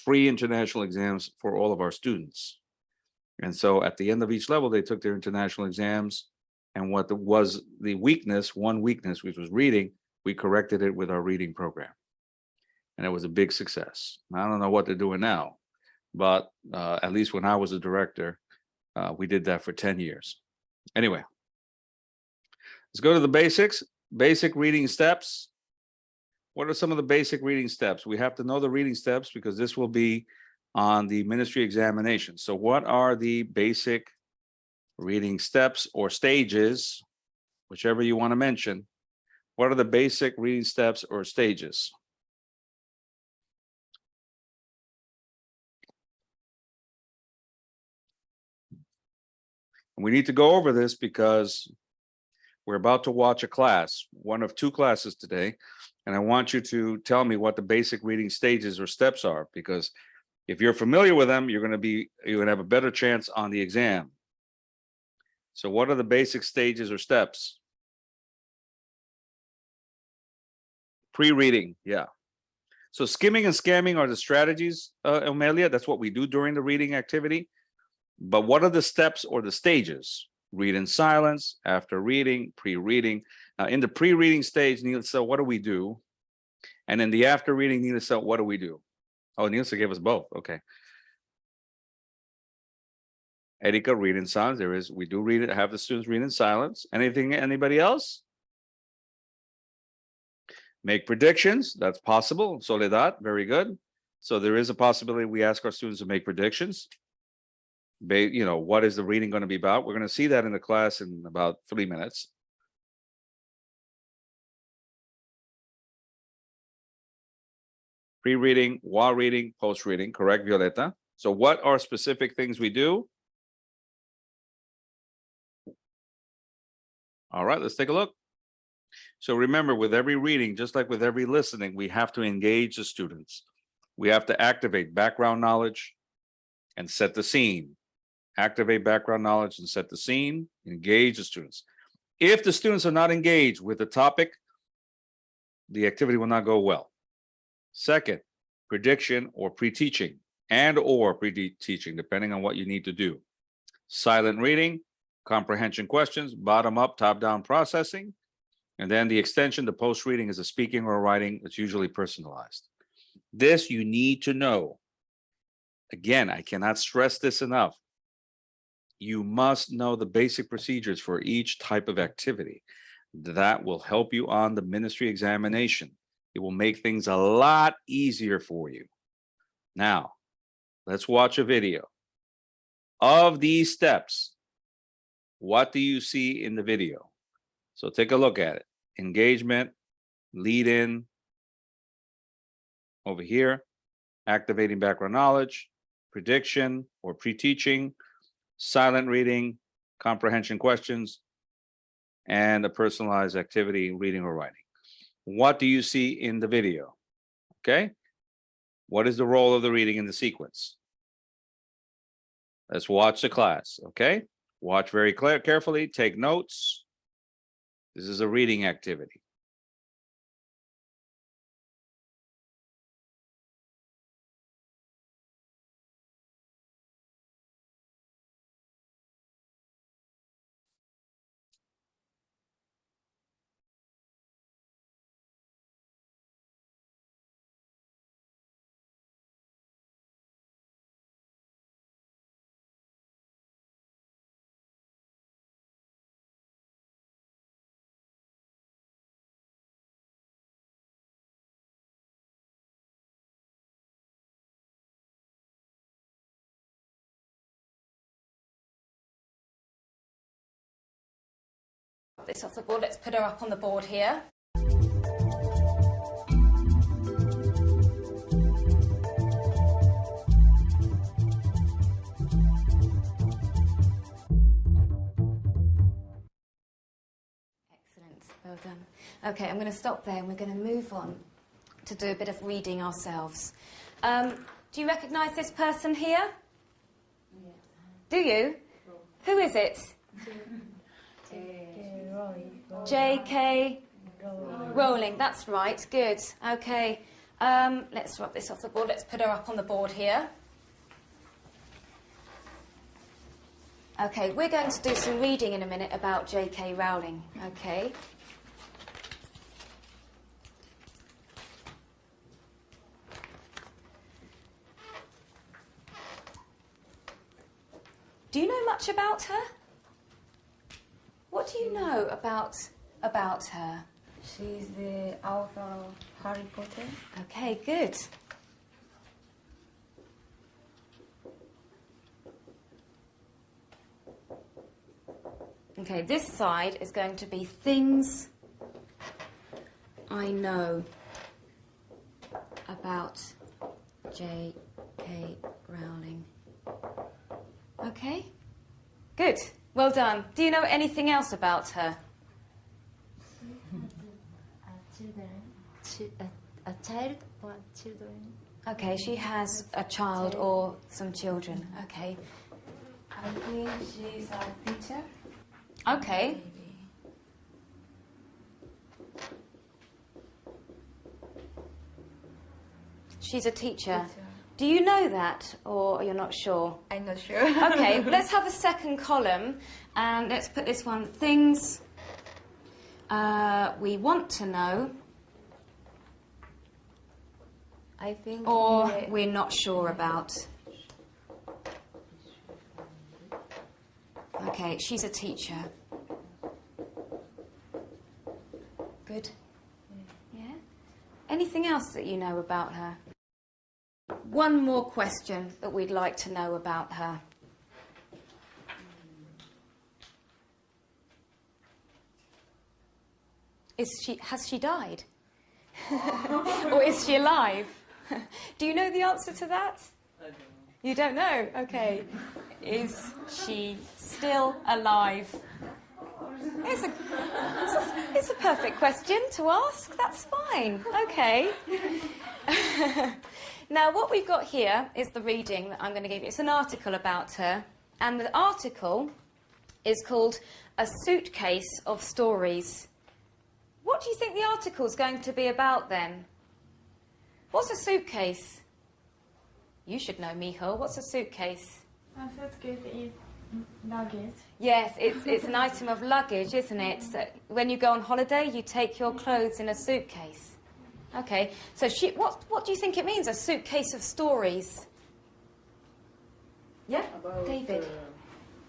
free international exams for all of our students. And so at the end of each level, they took their international exams, and what was the weakness, one weakness, which was reading, we corrected it with our reading program. And it was a big success. I don't know what they're doing now, but at least when I was a director, we did that for 10 years. Anyway, let's go to the basics. Basic reading steps. What are some of the basic reading steps? We have to know the reading steps because this will be on the ministry examination. So what are the basic reading steps or stages, whichever you want to mention? What are the basic reading steps or stages? We need to go over this because we're about to watch a class, one of 2 classes today, and I want you to tell me what the basic reading stages or steps are, because if you're familiar with them, you're going to have a better chance on the exam. So what are the basic stages or steps? Pre-reading, yeah. So skimming and scamming are the strategies, Amelia. That's what we do during the reading activity. But what are the steps or the stages? Read in silence, after reading, pre-reading. In the pre-reading stage, Nilsa, what do we do? And in the after reading, Nilsa, what do we do? Oh, Nilsa gave us both. Okay. Erika, read in silence. We do read it, have the students read in silence. Anybody else? Make predictions. That's possible. Soledad, very good. So there is a possibility we ask our students to make predictions. What is the reading going to be about? We're going to see that in the class in about 3 minutes. Pre-reading, while reading, post-reading, correct, Violeta? So what are specific things we do? All right, let's take a look. So remember, with every reading, just like with every listening, we have to engage the students. We have to activate background knowledge and set the scene. Activate background knowledge and set the scene. Engage the students. If the students are not engaged with the topic, the activity will not go well. Second, prediction or pre-teaching and or pre-teaching, depending on what you need to do. Silent reading, comprehension questions, bottom up, top down processing. And then the extension, the post reading is a speaking or a writing that's usually personalized. This you need to know. Again, I cannot stress this enough. You must know the basic procedures for each type of activity. That will help you on the ministry examination. It will make things a lot easier for you. Now, let's watch a video. Of these steps, what do you see in the video? So take a look at it. Engagement, lead in, over here, activating background knowledge, prediction or pre-teaching, silent reading, comprehension questions, and a personalized activity, reading or writing. What do you see in the video? Okay. What is the role of the reading in the sequence? Let's watch the class. Okay. Watch very carefully, take notes. This is a reading activity. This off the board. Let's put her up on the board here. Excellent, well done. Okay, I'm going to stop there and we're going to move on to do a bit of reading ourselves. Do you recognise this person here? Yeah. Do you? Who is it? J.K. Rowling, that's right, good. Okay, let's rub this off the board. Let's put her up on the board here. Okay, we're going to do some reading in a minute about J.K. Rowling, okay? Do you know much about her? What do you know about her? She's the author of Harry Potter. Okay, good. Okay, this side is going to be things I know about J.K. Rowling. Okay, good. Well done. Do you know anything else about her? A child or children? Okay, she has a child or some children. Okay. I think she's a teacher. Okay. She's a teacher. Do you know that, or you're not sure? I'm not sure. Okay, let's have a second column, and let's put this one, things we want to know, I think. or we're not sure about. Okay, she's a teacher. Good. Yeah? Anything else that you know about her? One more question that we'd like to know about her. Has she died? Or is she alive? Do you know the answer to that? I don't know. You don't know? Okay. Is she still alive? It's a perfect question to ask. That's fine. Okay. Now, what we've got here is the reading that I'm going to give you. It's an article about her, And the article is called A Suitcase of Stories. What do you think the article's going to be about then? What's a suitcase? You should know, Miho. What's a suitcase? A suitcase is luggage. Yes, it's an item of luggage, isn't it? So when you go on holiday, you take your clothes in a suitcase. Okay, so what do you think it means, a suitcase of stories? Yeah, David?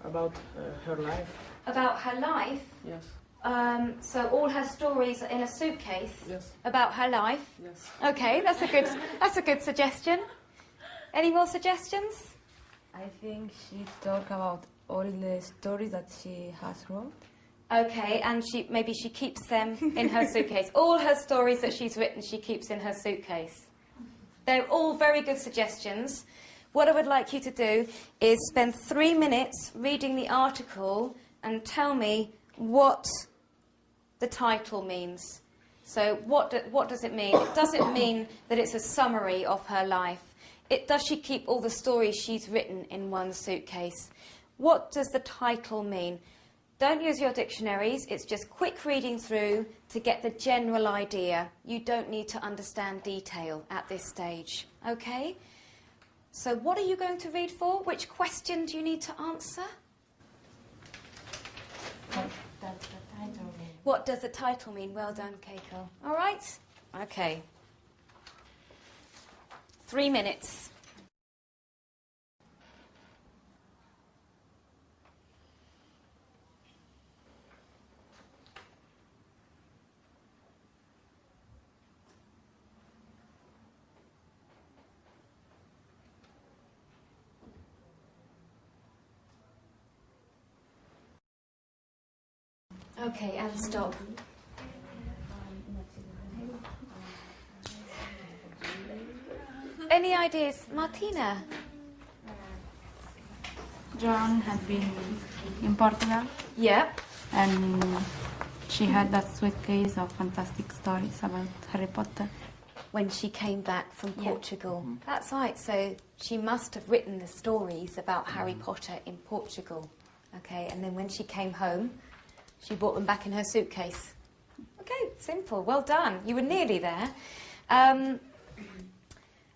About her life. About her life? Yes. So all her stories are in a suitcase? Yes. About her life? Yes. Okay, that's a good suggestion. Any more suggestions? I think she talk about all the stories that she has wrote. Okay, and maybe she keeps them in her suitcase. All her stories that she's written, she keeps in her suitcase. They're all very good suggestions. What I would like you to do is spend 3 minutes reading the article and tell me what the title means. So what does it mean? It doesn't mean that it's a summary of her life. Does she keep all the stories she's written in one suitcase? What does the title mean? Don't use your dictionaries. It's just quick reading through to get the general idea. You don't need to understand detail at this stage. Okay? So what are you going to read for? Which question do you need to answer? What does the title mean? What does the title mean? Well done, Keiko. All right? Okay. 3 minutes. Okay, and stop. Any ideas? Martina? Joan had been in Portugal Yep. and she had that suitcase of fantastic stories about Harry Potter. When she came back from Yeah. Portugal. That's right, so she must have written the stories about Harry Potter in Portugal. Okay, and then when she came home, she brought them back in her suitcase. Okay, simple, well done. You were nearly there.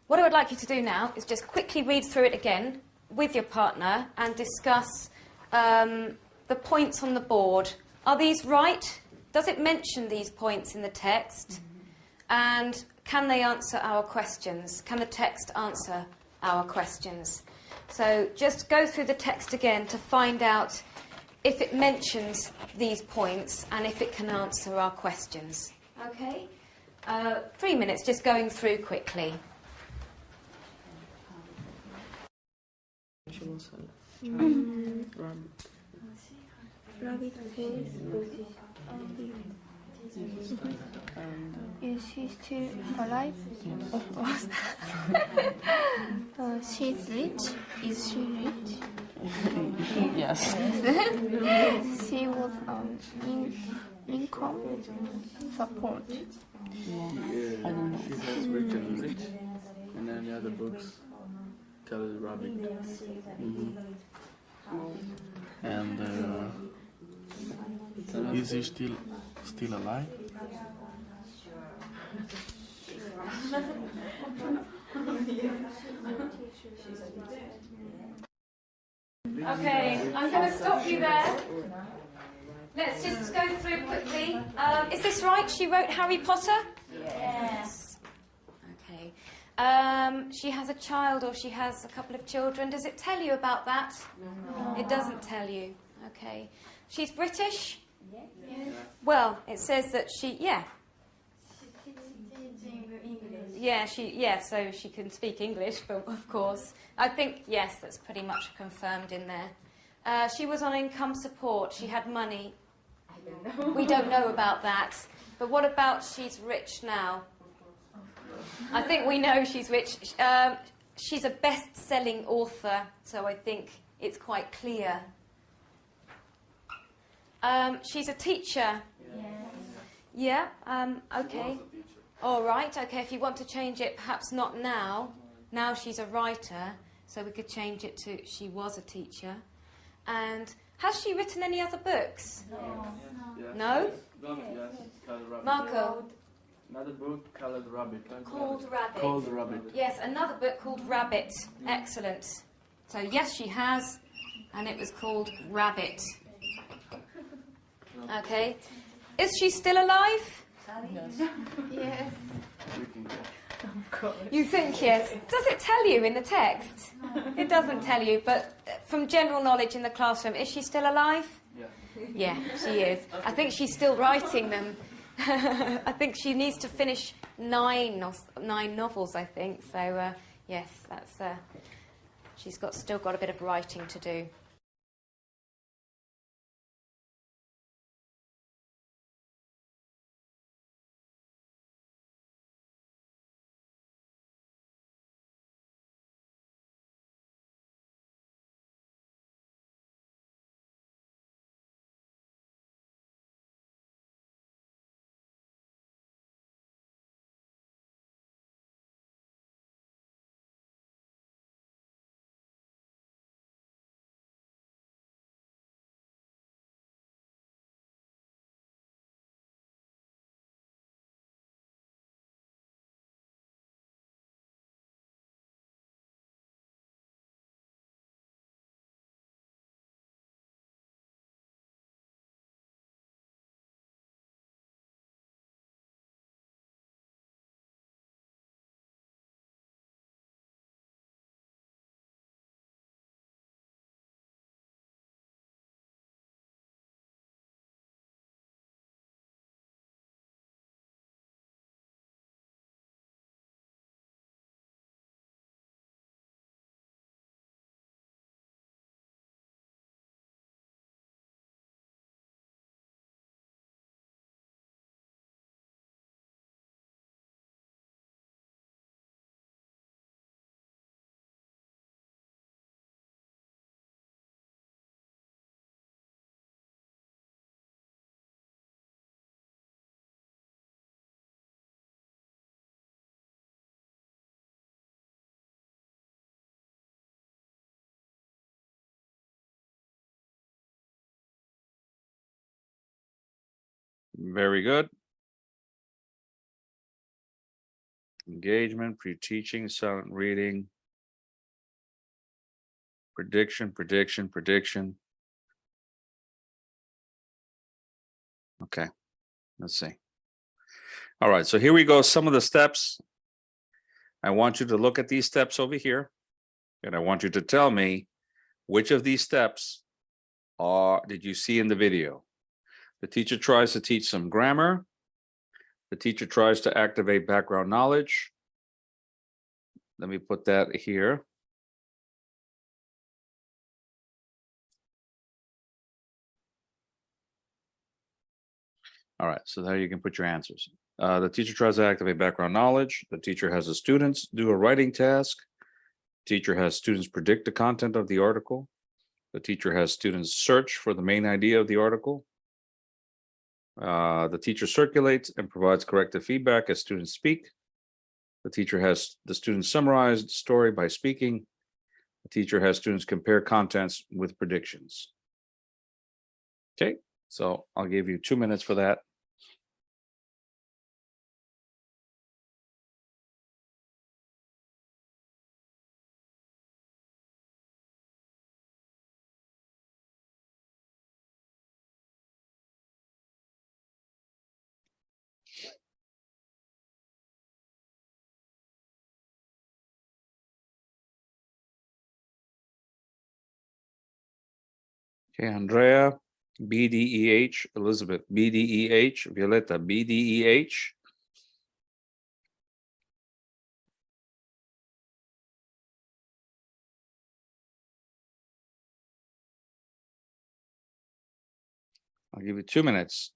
What I would like you to do now is just quickly read through it again with your partner and discuss the points on the board. Are these right? Does it mention these points in the text? And can they answer our questions? Can the text answer our questions? So just go through the text again to find out if it mentions these points and if it can answer our questions. Okay? 3 minutes, just going through quickly. She was a rabbit. Rabbit face. Is she still alive? Of course. She's rich. Is she rich? Yes. She was on income support. I don't know. She has Rich and Rich, and then the other books tell the rabbit. And is he still alive? Okay, I'm going to stop you there. Let's just go through quickly. Is this right? She wrote Harry Potter? Yes. Okay. She has a child or she has a couple of children. Does it tell you about that? No. It doesn't tell you. Okay. She's British? Yes. Well, it says that yeah. Yeah, so she can speak English, but of course. I think, yes, that's pretty much confirmed in there. She was on income support. She had money. We don't know about that. But what about she's rich now? I think we know she's rich. She's a best-selling author, so I think it's quite clear. She's a teacher. Yes. Yeah, okay. All right, okay, if you want to change it, perhaps not now. Now she's a writer, so we could change it to she was a teacher. And has she written any other books? Yes. No? Yes. Colored Rabbit. Marco? Another book, Colored Rabbit. Called Rabbit. Called Rabbit. Yes, another book called Rabbit. Excellent. So yes, she has, and it was called Rabbit. Okay. Is she still alive? Yes. You think yes. Does it tell you in the text? It doesn't tell you, but from general knowledge in the classroom, is she still alive? Yeah. Yeah, she is. I think she's still writing them. I think she needs to finish 9 novels, I think. So, yes, that's she's still got a bit of writing to do. Very good. Engagement, pre-teaching, silent reading. Prediction, prediction, prediction. Okay, let's see. All right, so here we go. Some of the steps. I want you to look at these steps over here, and I want you to tell me which of these steps did you see in the video? The teacher tries to teach some grammar. The teacher tries to activate background knowledge. Let me put that here. All right, so there you can put your answers. The teacher tries to activate background knowledge. The teacher has the students do a writing task. Teacher has students predict the content of the article. The teacher has students search for the main idea of the article. The teacher circulates and provides corrective feedback as students speak. The teacher has the students summarize the story by speaking. The teacher has students compare contents with predictions. Okay, so I'll give you 2 minutes for that. Okay, Andrea, BDEH, Elizabeth, BDEH, Violetta, BDEH. I'll give you 2 minutes.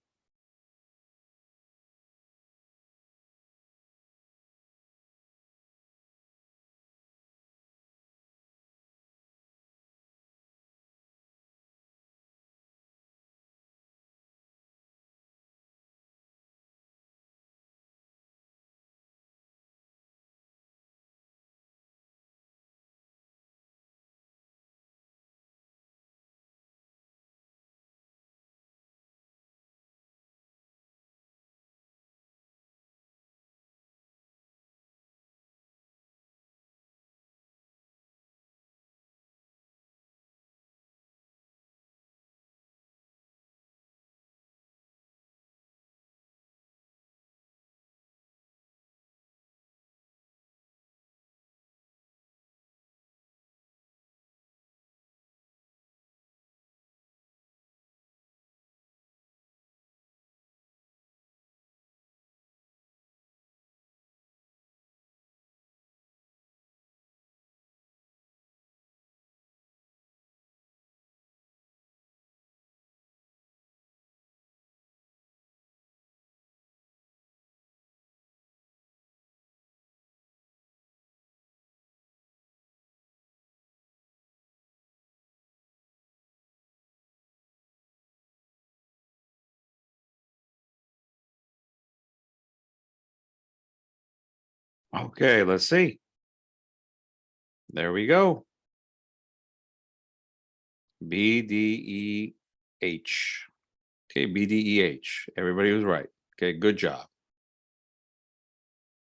Okay, let's see. There we go. BDEH. Okay, BDEH. Everybody was right. Okay, good job.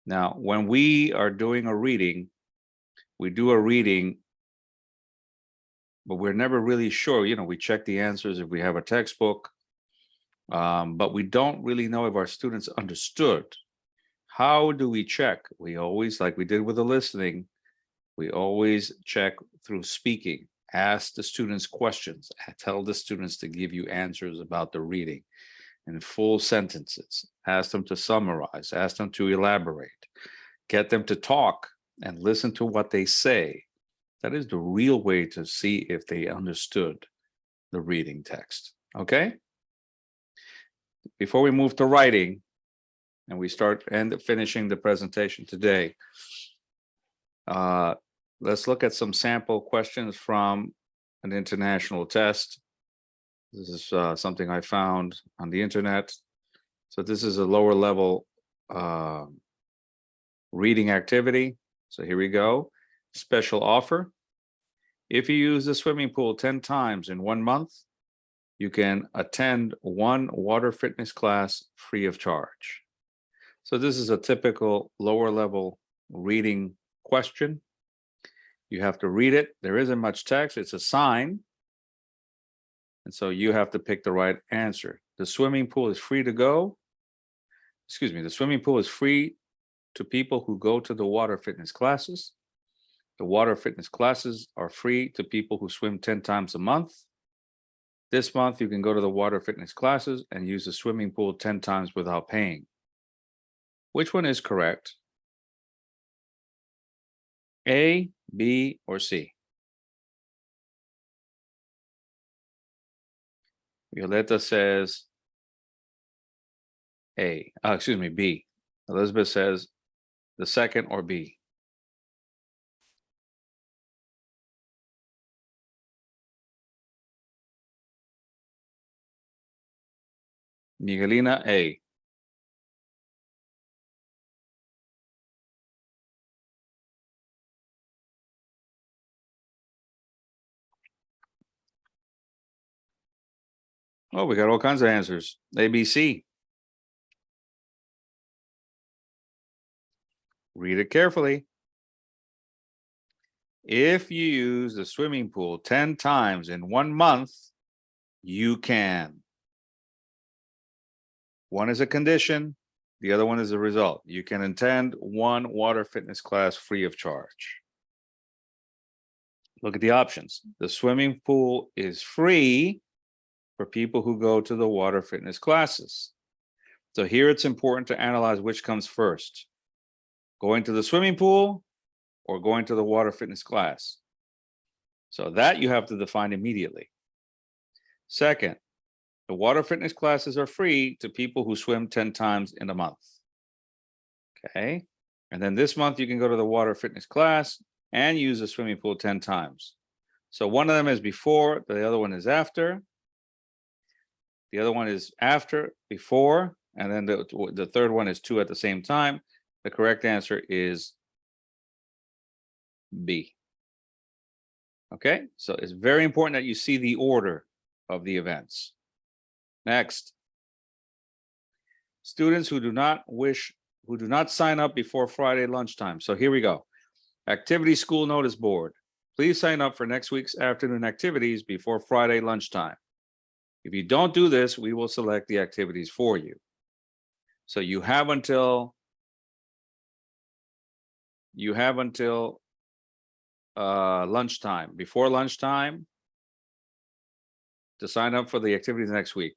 Now, when we are doing a reading, we do a reading, but we're never really sure. You know, we check the answers if we have a textbook, but we don't really know if our students understood. How do we check? We always, like we did with the listening, we always check through speaking. Ask the students questions. Tell the students to give you answers about the reading in full sentences. Ask them to summarize. Ask them to elaborate. Get them to talk and listen to what they say. That is the real way to see if they understood the reading text. Okay? Before we move to writing and we start finishing the presentation today, let's look at some sample questions from an international test. This is something I found on the internet. So this is a lower level reading activity. So here we go. Special offer. If you use the swimming pool 10 times in 1 month, you can attend 1 water fitness class free of charge. So this is a typical lower level reading question. You have to read it. There isn't much text. It's a sign. And so you have to pick the right answer. The swimming pool is free to go. Excuse me. The swimming pool is free to people who go to the water fitness classes. The water fitness classes are free to people who swim 10 times a month. This month, you can go to the water fitness classes and use the swimming pool 10 times without paying. Which one is correct? A, B, or C? Violeta says A. Excuse me, B. Elizabeth says the second or B. Miguelina, A. Oh, we got all kinds of answers. A, B, C. Read it carefully. If you use the swimming pool 10 times in 1 month, you can. One is a condition, the other one is a result. You can attend 1 water fitness class free of charge. Look at the options. The swimming pool is free for people who go to the water fitness classes. So here it's important to analyze which comes first. Going to the swimming pool or going to the water fitness class. So that you have to define immediately. Second, the water fitness classes are free to people who swim 10 times in a month. Okay. And then this month you can go to the water fitness class and use the swimming pool 10 times. So one of them is before, the other one is after. The other one is after, before, and then the third one is 2 at the same time. The correct answer is B. Okay, so it's very important that you see the order of the events. Next, students who do not sign up before Friday lunchtime. So here we go. Activity school notice board. Please sign up for next week's afternoon activities before Friday lunchtime. If you don't do this, we will select the activities for you. So you have until lunchtime, before lunchtime, to sign up for the activities next week.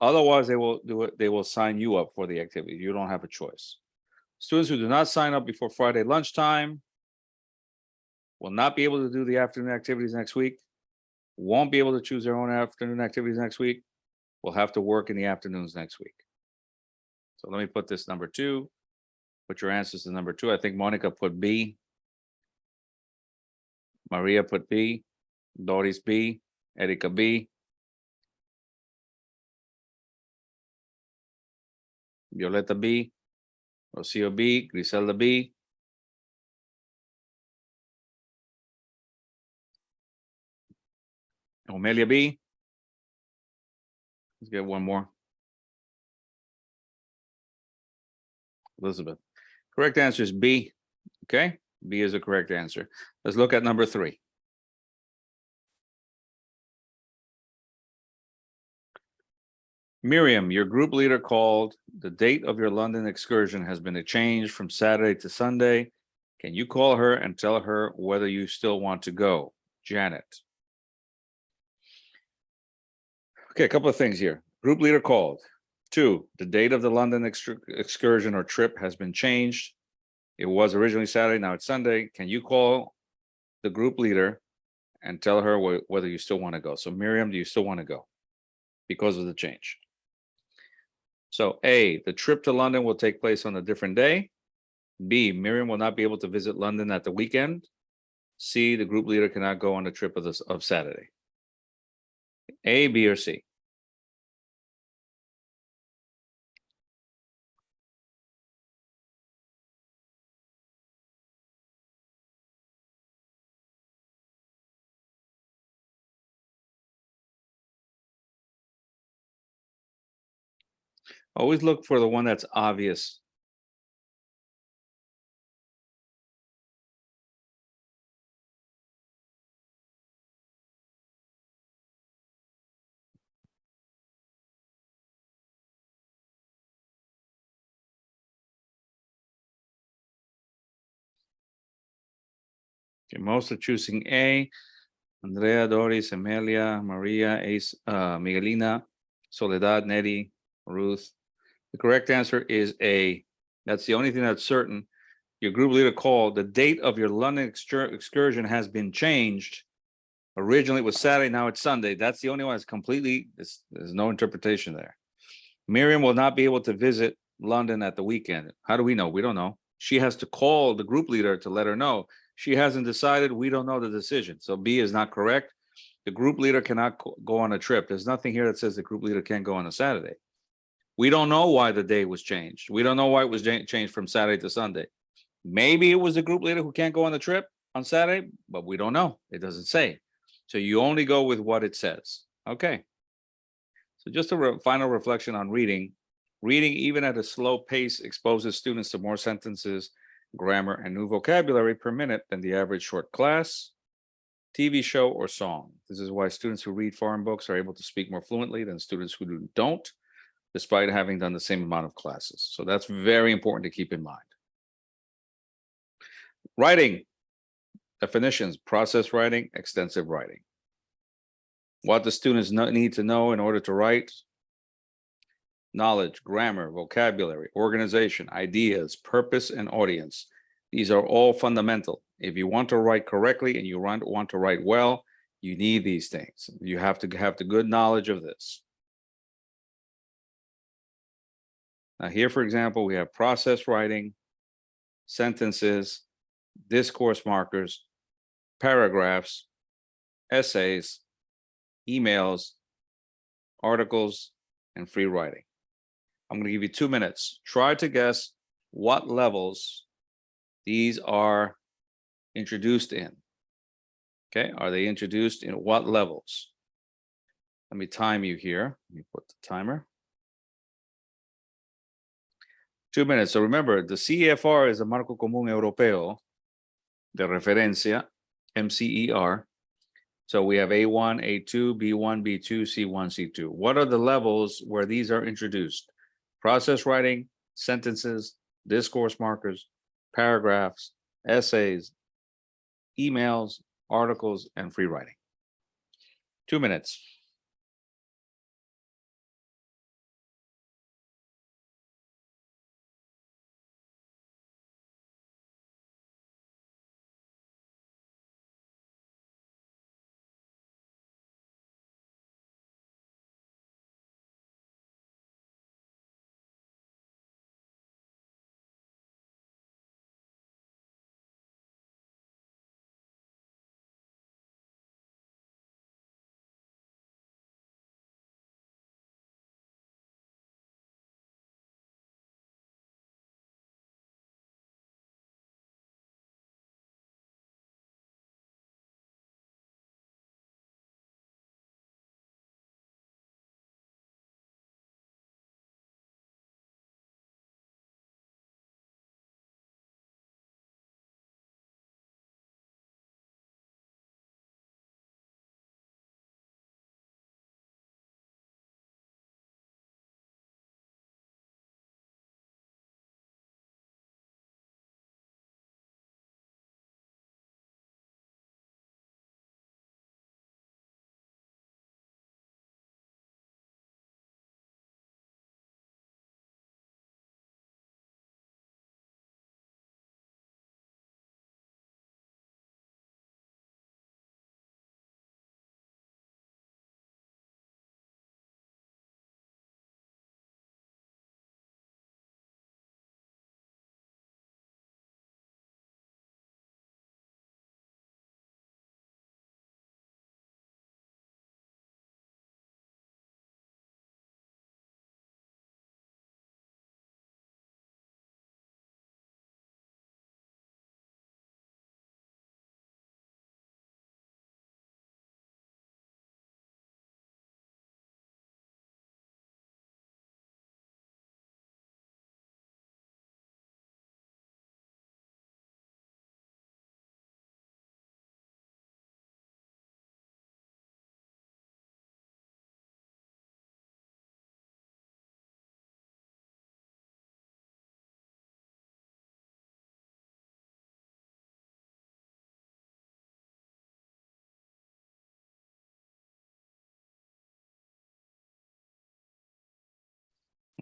Otherwise, they will do it. They will sign you up for the activity. You don't have a choice. Students who do not sign up before Friday lunchtime will not be able to do the afternoon activities next week. Won't be able to choose their own afternoon activities next week. Will have to work in the afternoons next week. So let me put this number 2. Put your answers to number 2. I think Monica put B. Maria put B. Doris B. Erika B. Violeta B. Rocio B. Griselda B. Omelia B. Let's get one more. Elizabeth. Correct answer is B. Okay, B is the correct answer. Let's look at number 3. Miriam, your group leader called. The date of your London excursion has been changed from Saturday to Sunday. Can you call her and tell her whether you still want to go? Janet. Okay, a couple of things here. Group leader called. 2, the date of the London excursion or trip has been changed. It was originally Saturday, now it's Sunday. Can you call the group leader and tell her whether you still want to go? So Miriam, do you still want to go because of the change? So A, the trip to London will take place on a different day. B, Miriam will not be able to visit London at the weekend. C, the group leader cannot go on the trip of Saturday. A, B, or C? Always look for the one that's obvious. Okay, most are choosing A. Andrea, Doris, Amelia, Maria, Ace, Miguelina, Soledad, Nettie, Ruth. The correct answer is A. That's the only thing that's certain. Your group leader called. The date of your London excursion has been changed. Originally it was Saturday, now it's Sunday. That's the only one that's completely, there's no interpretation there. Miriam will not be able to visit London at the weekend. How do we know? We don't know. She has to call the group leader to let her know. She hasn't decided. We don't know the decision. So B is not correct. The group leader cannot go on a trip. There's nothing here that says the group leader can't go on a Saturday. We don't know why the day was changed. We don't know why it was changed from Saturday to Sunday. Maybe it was the group leader who can't go on the trip on Saturday, but we don't know. It doesn't say. So you only go with what it says. Okay. So just a final reflection on reading. Reading, even at a slow pace, exposes students to more sentences, grammar, and new vocabulary per minute than the average short class, TV show, or song. This is why students who read foreign books are able to speak more fluently than students who don't, despite having done the same amount of classes. So that's very important to keep in mind. Writing. Definitions: process writing, extensive writing. What the students need to know in order to write: knowledge, grammar, vocabulary, organization, ideas, purpose, and audience. These are all fundamental. If you want to write correctly and you want to write well, you need these things. You have to have the good knowledge of this. Now here, for example, we have process writing, sentences, discourse markers, paragraphs, essays, emails, articles, and free writing. I'm going to give you 2 minutes. Try to guess what levels these are introduced in. Okay, are they introduced in what levels? Let me time you here. Let me put the timer. 2 minutes. So remember, the CEFR is the Marco Común Europeo de Referencia, MCER. So we have A1, A2, B1, B2, C1, C2. What are the levels where these are introduced? Process writing, sentences, discourse markers, paragraphs, essays, emails, articles, and free writing. 2 minutes.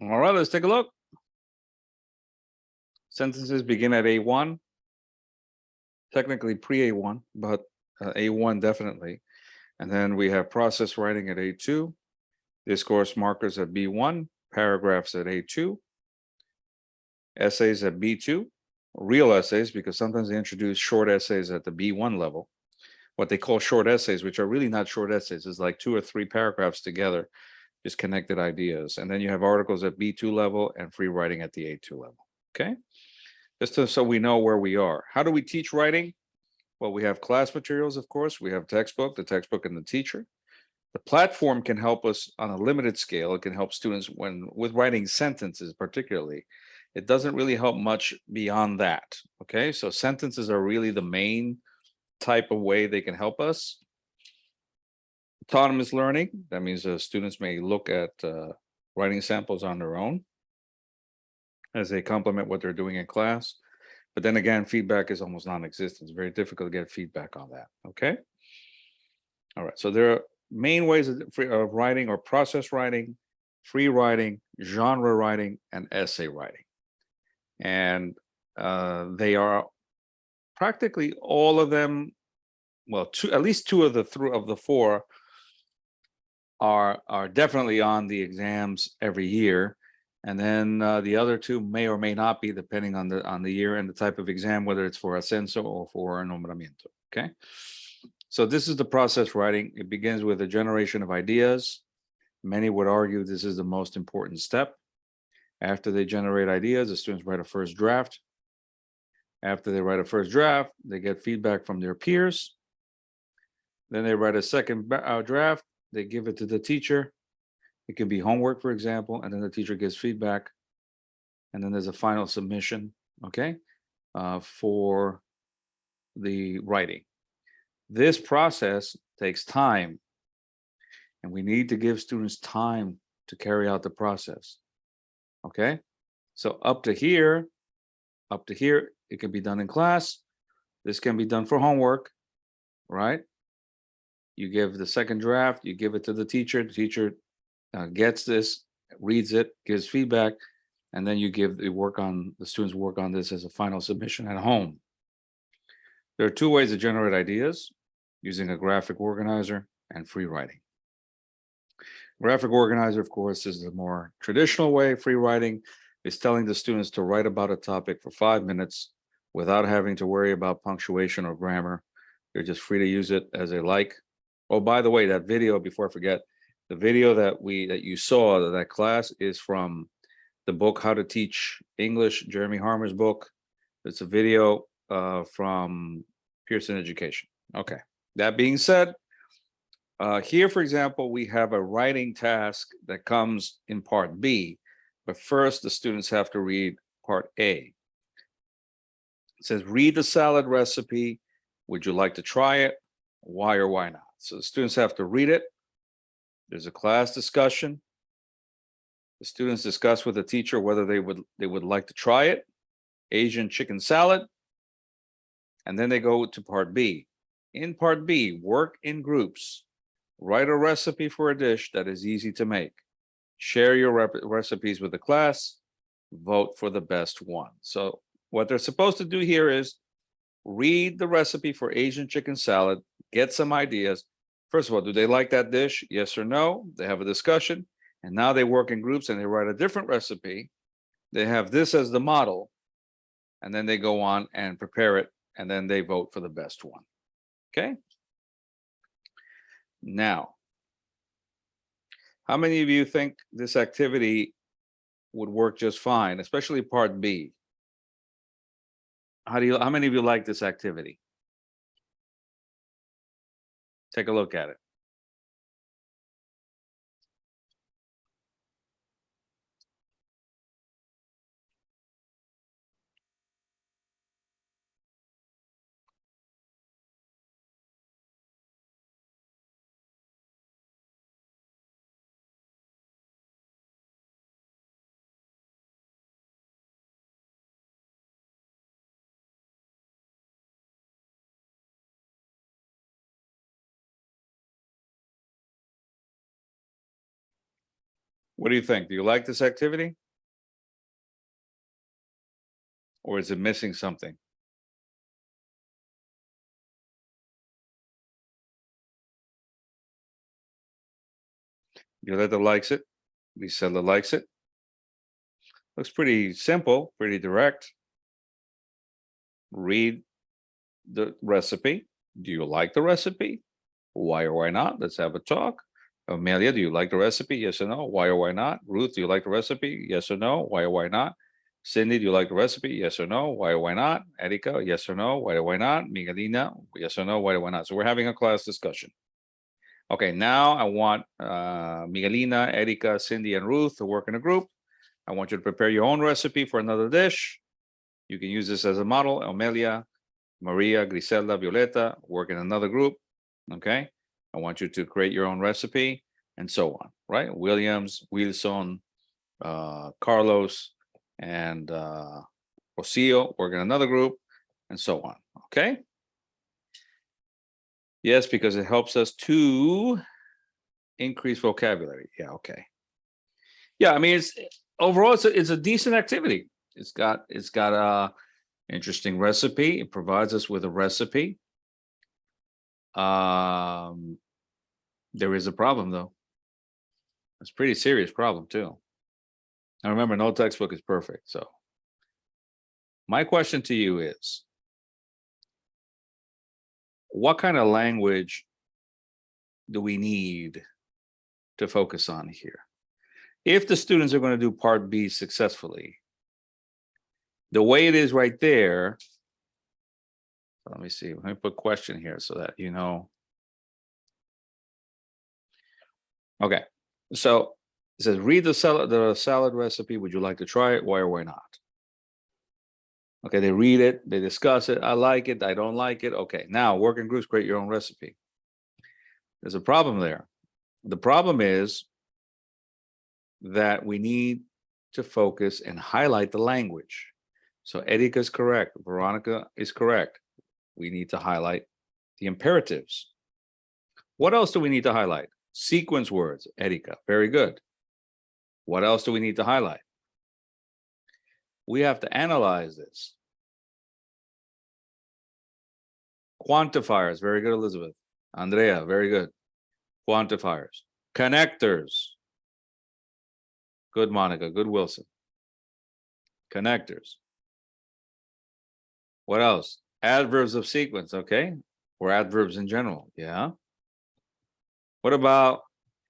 All right, let's take a look. Sentences begin at A1. Technically pre-A1, but A1 definitely. And then we have process writing at A2, discourse markers at B1, paragraphs at A2, essays at B2, real essays, because sometimes they introduce short essays at the B1 level. What they call short essays, which are really not short essays, is like 2 or 3 paragraphs together, just connected ideas. And then you have articles at B2 level and free writing at the A2 level. Okay, so we know where we are. How do we teach writing? Well, we have class materials, of course. We have textbook, the textbook and the teacher. The platform can help us on a limited scale. It can help students when with writing sentences, particularly. It doesn't really help much beyond that. Okay, so sentences are really the main type of way they can help us. Autonomous learning, that means students may look at writing samples on their own as they complement what they're doing in class. But then again, feedback is almost non-existent. It's very difficult to get feedback on that. Okay. All right. So there are main ways of writing or process writing, free writing, genre writing, and essay writing. And they are practically all of them. Well, at least two of the four are definitely on the exams every year. And then the other two may or may not be, depending on the year and the type of exam, whether it's for ascenso or for nombramiento. Okay, so this is the process writing. It begins with a generation of ideas. Many would argue this is the most important step. After they generate ideas, the students write a first draft. After they write a first draft, they get feedback from their peers. Then they write a second draft. They give it to the teacher. It can be homework, for example, and then the teacher gives feedback. And then there's a final submission, okay, for the writing. This process takes time, and we need to give students time to carry out the process, okay? So up to here, it can be done in class. This can be done for homework, right? You give the second draft, you give it to the teacher gets this, reads it, gives feedback, and then you give the students work on this as a final submission at home. There are two ways to generate ideas: using a graphic organizer and free writing. Graphic organizer, of course, is the more traditional way. Free writing is telling the students to write about a topic for 5 minutes without having to worry about punctuation or grammar. They're just free to use it as they like. Oh, by the way, that video, before I forget, the video that you saw, that class, is from the book How to Teach English, Jeremy Harmer's book. It's a video from Pearson Education. Okay, that being said, here, for example, we have a writing task that comes in part B, but first the students have to read part A. It says, read the salad recipe. Would you like to try it? Why or why not? So the students have to read it. There's a class discussion. The students discuss with the teacher whether they would like to try it. Asian chicken salad. And then they go to part B. In part B, work in groups. Write a recipe for a dish that is easy to make. Share your recipes with the class. Vote for the best one. So what they're supposed to do here is read the recipe for Asian chicken salad, get some ideas. First of all, do they like that dish? Yes or no? They have a discussion, and now they work in groups and they write a different recipe. They have this as the model, and then they go on and prepare it, and then they vote for the best one. Okay? Now, how many of you think this activity would work just fine, especially part B? How many of you like this activity? Take a look at it. What do you think? Do you like this activity? Or is it missing something? Violeta likes it. Gisela likes it. Looks pretty simple, pretty direct. Read the recipe. Do you like the recipe? Why or why not? Let's have a talk. Amelia, do you like the recipe? Yes or no? Why or why not? Ruth, do you like the recipe? Yes or no? Why or why not? Cindy, do you like the recipe? Yes or no? Why or why not? Erika, yes or no? Why or why not? Miguelina, yes or no? Why or why not? So we're having a class discussion. Okay, now I want Miguelina, Erika, Cindy, and Ruth to work in a group. I want you to prepare your own recipe for another dish. You can use this as a model. Amelia, Maria, Griselda, Violeta, work in another group. Okay. I want you to create your own recipe and so on, right? Williams, Wilson, Carlos, and Rocio work in another group and so on. Okay. Yes, because it helps us to increase vocabulary. Yeah. Okay. Yeah. I mean, it's overall, it's a decent activity. It's got a interesting recipe. It provides us with a recipe. There is a problem though. It's a pretty serious problem too. And remember, no textbook is perfect. So my question to you is, what kind of language do we need to focus on here? If the students are going to do part B successfully, the way it is right there, let me see, let me put question here so that you know. Okay, so it says, read the salad recipe. Would you like to try it? Why or why not? Okay, they read it, they discuss it. I like it, I don't like it. Okay, now work in groups, create your own recipe. There's a problem there. The problem is that we need to focus and highlight the language. So Erika is correct, Veronica is correct. We need to highlight the imperatives. What else do we need to highlight? Sequence words, Erika, very good. What else do we need to highlight? We have to analyze this. Quantifiers, very good, Elizabeth. Andrea, very good. Quantifiers. Connectors. Good, Monica, good, Wilson. Connectors. What else? Adverbs of sequence, okay? Or adverbs in general, yeah. What about,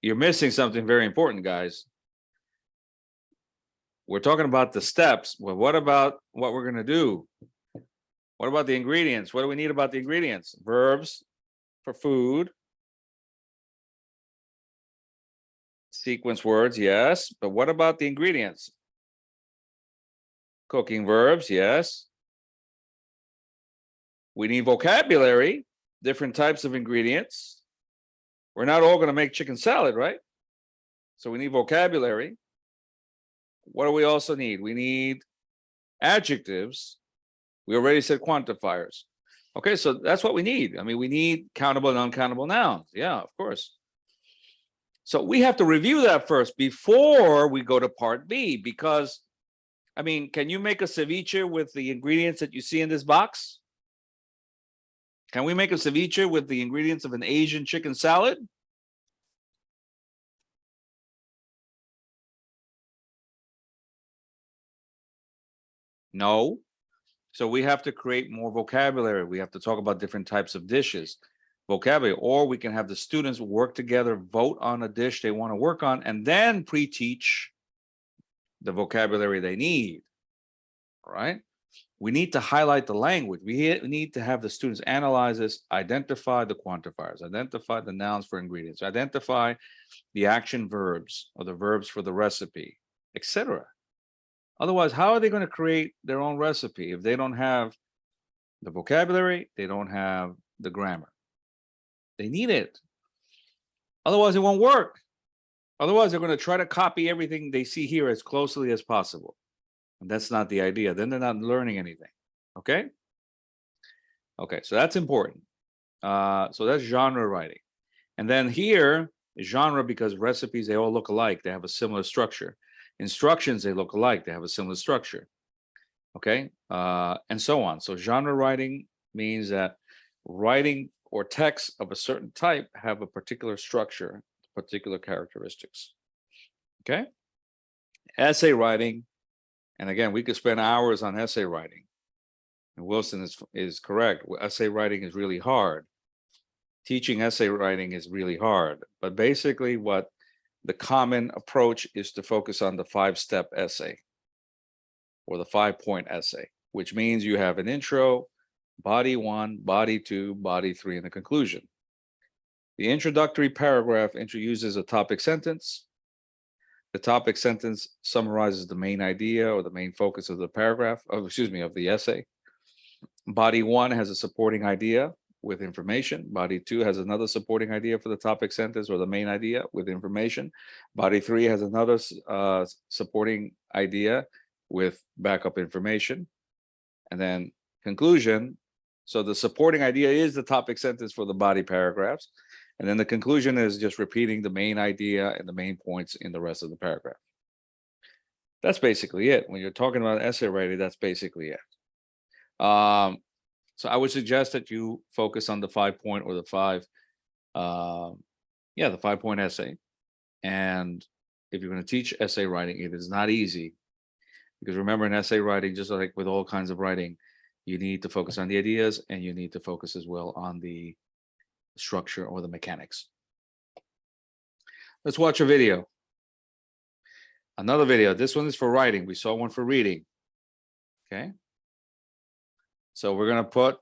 you're missing something very important, guys. We're talking about the steps. Well, what about what we're going to do? What about the ingredients? What do we need about the ingredients? Verbs for food. Sequence words, yes. But what about the ingredients? Cooking verbs, yes. We need vocabulary, different types of ingredients. We're not all going to make chicken salad, right? So we need vocabulary. What do we also need? We need adjectives. We already said quantifiers. Okay, so that's what we need. I mean, we need countable and uncountable nouns. Yeah, of course. So we have to review that first before we go to part B, because, I mean, can you make a ceviche with the ingredients that you see in this box? Can we make a ceviche with the ingredients of an Asian chicken salad? No. So we have to create more vocabulary. We have to talk about different types of dishes, vocabulary, or we can have the students work together, vote on a dish they want to work on, and then pre-teach the vocabulary they need. All right. We need to highlight the language. We need to have the students analyze this, identify the quantifiers, identify the nouns for ingredients, identify the action verbs or the verbs for the recipe, etc. Otherwise, how are they going to create their own recipe if they don't have the vocabulary, they don't have the grammar? They need it. Otherwise, it won't work. Otherwise, they're going to try to copy everything they see here as closely as possible. And that's not the idea. Then they're not learning anything. Okay? Okay, so that's important. So that's genre writing. And then here, Genre, because recipes, they all look alike. They have a similar structure. Instructions, they look alike. They have a similar structure. Okay, and so on. So genre writing means that writing or text of a certain type have a particular structure, particular characteristics. Okay, essay writing, and again, we could spend hours on essay writing. And Wilson is correct. Essay writing is really hard. Teaching essay writing is really hard. But basically, what the common approach is to focus on the 5-step essay or the 5-point essay, which means you have an intro, body 1, body 2, body 3, and a conclusion. The introductory paragraph introduces a topic sentence. The topic sentence summarizes the main idea or the main focus of the paragraph, of the essay. Body 1 has a supporting idea with information. Body 2 has another supporting idea for the topic sentence or the main idea with information. Body 3 has another supporting idea with backup information. And then conclusion. So the supporting idea is the topic sentence for the body paragraphs. And then the conclusion is just repeating the main idea and the main points in the rest of the paragraph. That's basically it. When you're talking about essay writing, that's basically it. So I would suggest that you focus on the 5-point or the 5-point essay. And if you're going to teach essay writing, it is not easy. Because remember, in essay writing, just like with all kinds of writing, you need to focus on the ideas and you need to focus as well on the structure or the mechanics. Let's watch a video. Another video. This one is for writing. We saw one for reading. Okay. So we're going to put,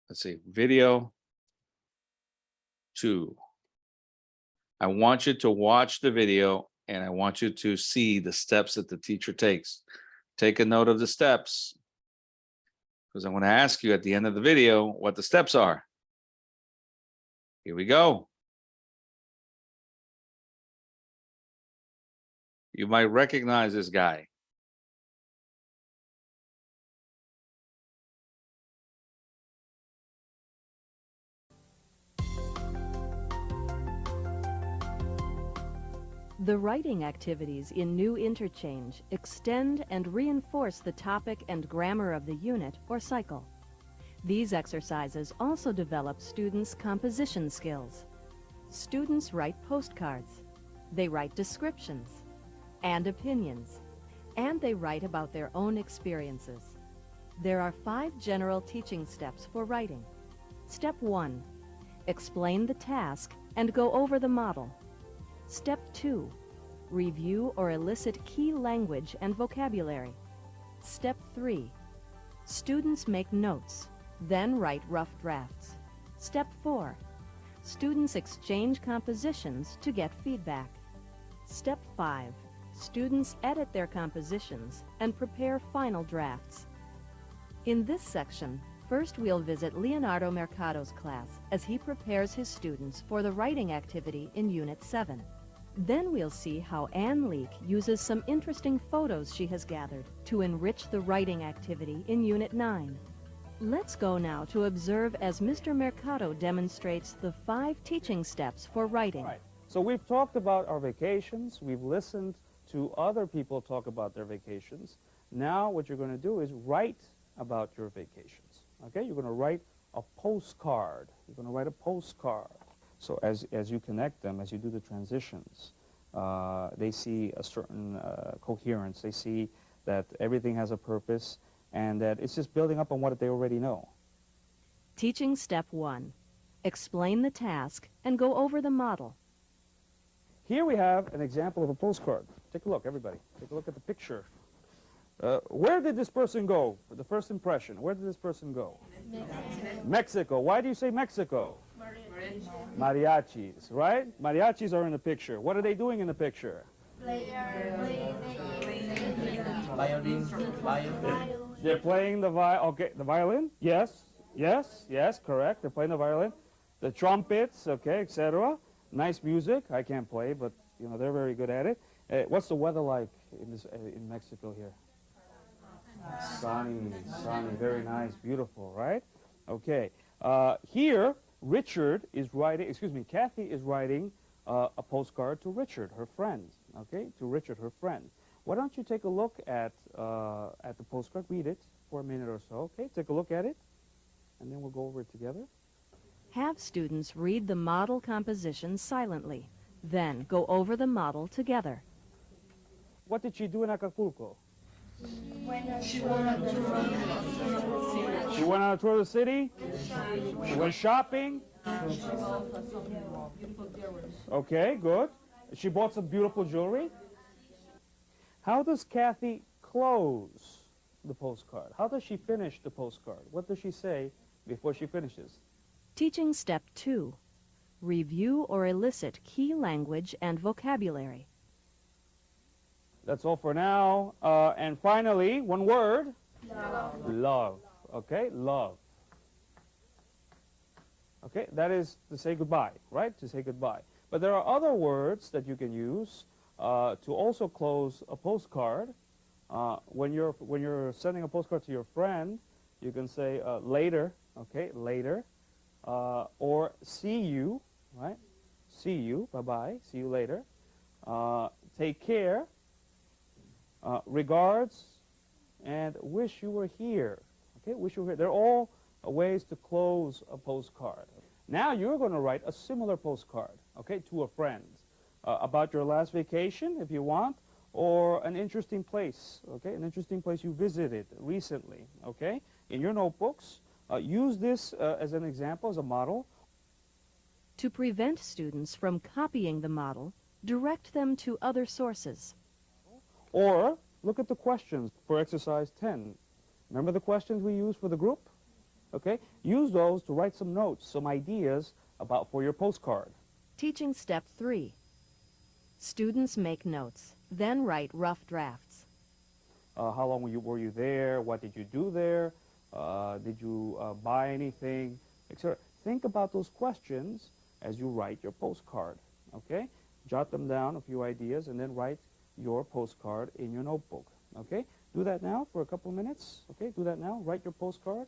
let's see, video 2. I want you to watch the video and I want you to see the steps that the teacher takes. Take a note of the steps because I'm going to ask you at the end of the video what the steps are. Here we go. You might recognize this guy. The writing activities in New Interchange extend and reinforce the topic and grammar of the unit or cycle. These exercises also develop students' composition skills. Students write postcards, they write descriptions and opinions, and they write about their own experiences. There are 5 general teaching steps for writing. Step 1, explain the task and go over the model. Step 2, review or elicit key language and vocabulary. Step 3, students make notes, then write rough drafts. Step 4, students exchange compositions to get feedback. Step 5, students edit their compositions and prepare final drafts. In this section, first we'll visit Leonardo Mercado's class as he prepares his students for the writing activity in Unit 7. Then we'll see how Anne Leek uses some interesting photos she has gathered to enrich the writing activity in Unit 9. Let's go now to observe as Mr. Mercado demonstrates the 5 teaching steps for writing. Right. So we've talked about our vacations. We've listened to other people talk about their vacations. Now what you're going to do is write about your vacations. Okay? You're going to write a postcard. You're going to write a postcard. So as you connect them, as you do the transitions, they see a certain coherence. They see that everything has a purpose and that it's just building up on what they already know. Teaching step 1. Explain the task and go over the model. Here we have an example of a postcard. Take a look, everybody. Take a look at the picture. Where did this person go? For the first impression, where did this person go? Mexico. Why do you say Mexico? Mariachis, right? Mariachis are in the picture. What are they doing in the picture? They're playing the the violin? Yes, yes, yes, correct. They're playing the violin. The trumpets, okay, etc. Nice music. I can't play, but you know they're very good at it. What's the weather like in Mexico here? Sunny, sunny, very nice, beautiful, right? Okay. Here Kathy is writing a postcard to Richard, her friend, okay, to Richard, her friend. Why don't you take a look at the postcard, read it for a minute or so, okay? Take a look at it, and then we'll go over it together. Have students read the model composition silently. Then go over the model together. What did she do in Acapulco? She went on a tour of the city? She went shopping? Okay, good. She bought some beautiful jewelry? How does Kathy close the postcard? How does she finish the postcard? What does she say before she finishes? Teaching Step 2. Review or elicit key language and vocabulary. That's all for now. And finally, one word. Love. Love. Okay, love. Okay, that is to say goodbye, right? To say goodbye. But there are other words that you can use to also close a postcard. When you're sending a postcard to your friend, you can say later, okay, later, or see you, right? See you, bye-bye, see you later. Take care, regards, and wish you were here. Okay, wish you were here. They're all ways to close a postcard. Now you're going to write a similar postcard, okay, to a friend about your last vacation, if you want, or an interesting place, okay, an interesting place you visited recently, okay, in your notebooks. Use this as an example, as a model. To prevent students from copying the model, direct them to other sources. Or look at the questions for exercise 10. Remember the questions we used for the group? Okay, use those to write some notes, some ideas for your postcard. Teaching Step 3. Students make notes, then write rough drafts. How long were you there? What did you do there? Did you buy anything, etc.? Think about those questions as you write your postcard, okay? Jot them down, a few ideas, and then write your postcard in your notebook, okay? Do that now for a couple of minutes, okay? Do that now. Write your postcard.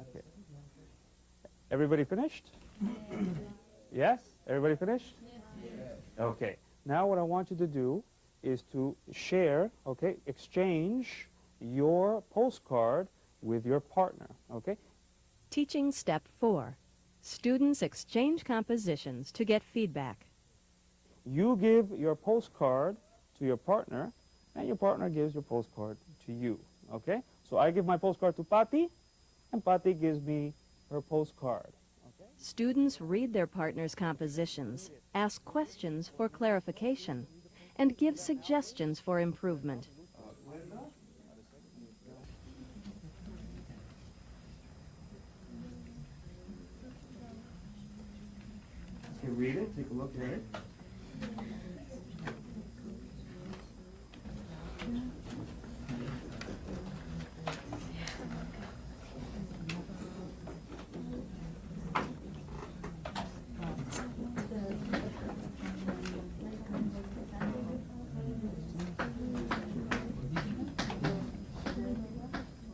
Okay. Everybody finished? Yes? Everybody finished? Okay. Now what I want you to do is to share, okay, exchange your postcard with your partner, okay? Teaching Step 4. Students exchange compositions to get feedback. You give your postcard to your partner, and your partner gives your postcard to you, okay? So I give my postcard to Patty, and Patty gives me her postcard. Okay? Students read their partner's compositions, ask questions for clarification, and give suggestions for improvement. Okay, read it, take a look at it.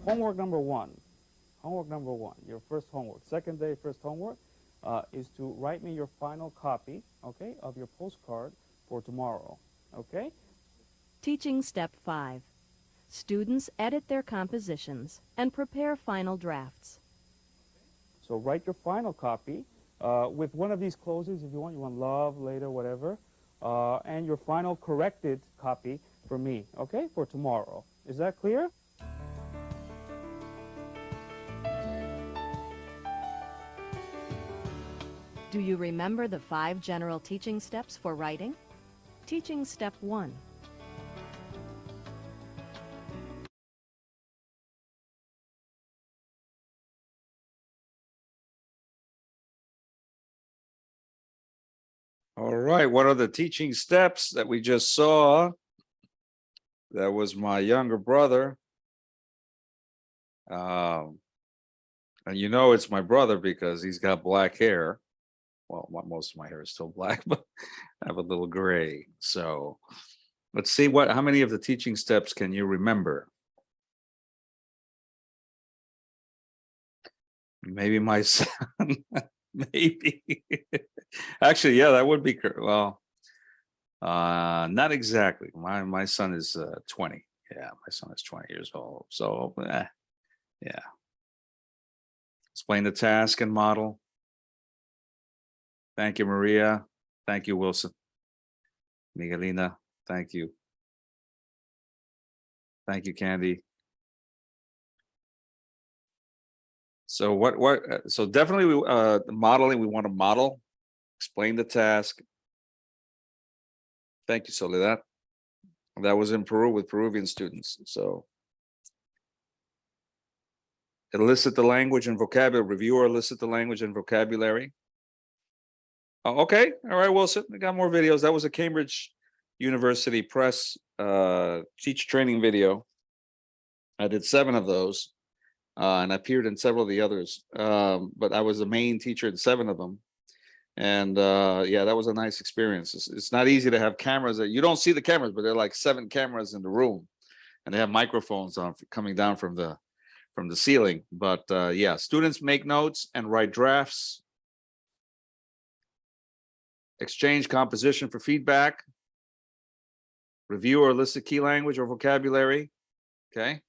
Homework number one. Homework number one, your first homework. Second day, first homework is to write me your final copy, okay, of your postcard for tomorrow, okay? Teaching Step 5. Students edit their compositions and prepare final drafts. So write your final copy with one of these closes if you want. You want love, later, whatever. And your final corrected copy for me, okay, for tomorrow. Is that clear? Do you remember the 5 general teaching steps for writing? Teaching Step 1. All right. right, what are the teaching steps that we just saw? That was my younger brother. And you know it's my brother because he's got black hair. Well, most of my hair is still black, but I have a little gray. So let's see how many of the teaching steps can you remember? Maybe my son, maybe. Actually, yeah, that would be, well, not exactly. My son is 20. Yeah, my son is 20 years old. So, yeah. Explain the task and model. Thank you, Maria. Thank you, Wilson. Miguelina, thank you. Thank you, Candy. So so definitely modeling, we want to model, explain the task. Thank you, Soledad. That was in Peru with Peruvian students. So elicit the language and vocabulary, review or elicit the language and vocabulary. Oh, okay, all right, Wilson, I got more videos. That was a Cambridge University Press teacher training video. I did 7 of those. And I appeared in several of the others, but I was the main teacher in 7 of them. And yeah, that was a nice experience. It's not easy to have cameras that you don't see the cameras, but there are like 7 cameras in the room, and they have microphones on coming down from the ceiling. But yeah, students make notes and write drafts. Exchange composition for feedback. Review or elicit key language or vocabulary. Okay.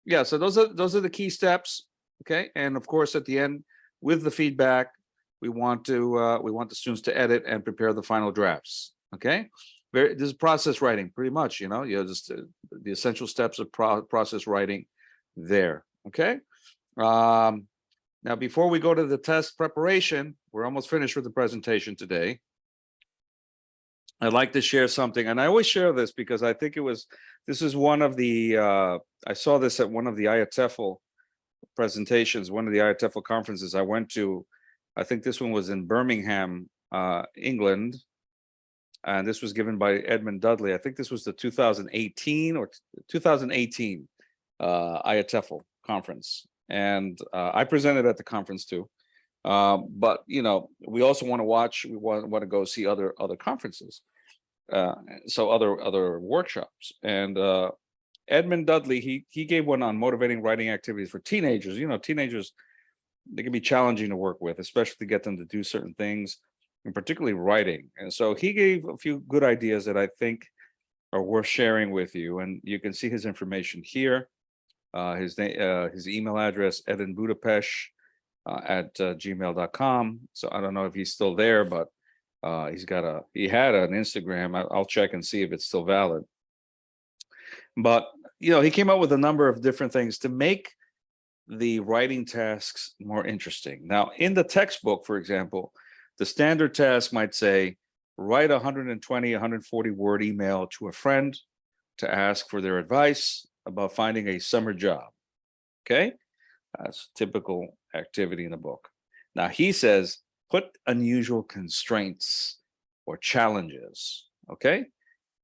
Yeah, so those are the key steps. Okay, and of course at the end with the feedback, we want the students to edit and prepare the final drafts. Okay, this is process writing, pretty much. You know, just the essential steps of process writing there. Okay. Now before we go to the test preparation, we're almost finished with the presentation today. I'd like to share something, and I always share this because I think this is one of the, I saw this at one of the IATEFL presentations, one of the IATEFL conferences I went to. I think this one was in Birmingham, England, and this was given by Edmund Dudley. I think this was the 2018 or 2018 IATEFL conference, and I presented at the conference too. But you know, we also want to go see other conferences, so other workshops. And Edmund Dudley, he gave one on motivating writing activities for teenagers. You know, teenagers, they can be challenging to work with, especially to get them to do certain things, and particularly writing. And so he gave a few good ideas that I think are worth sharing with you. And you can see his information here. His email address, edinbudapest at gmail.com. So I don't know if he's still there, but he had an Instagram. I'll check and see if it's still valid. But you know, he came up with a number of different things to make the writing tasks more interesting. Now, in the textbook, for example, the standard task might say, write 120, 140 word email to a friend to ask for their advice about finding a summer job. Okay, that's typical activity in the book. Now he says, put unusual constraints or challenges. Okay,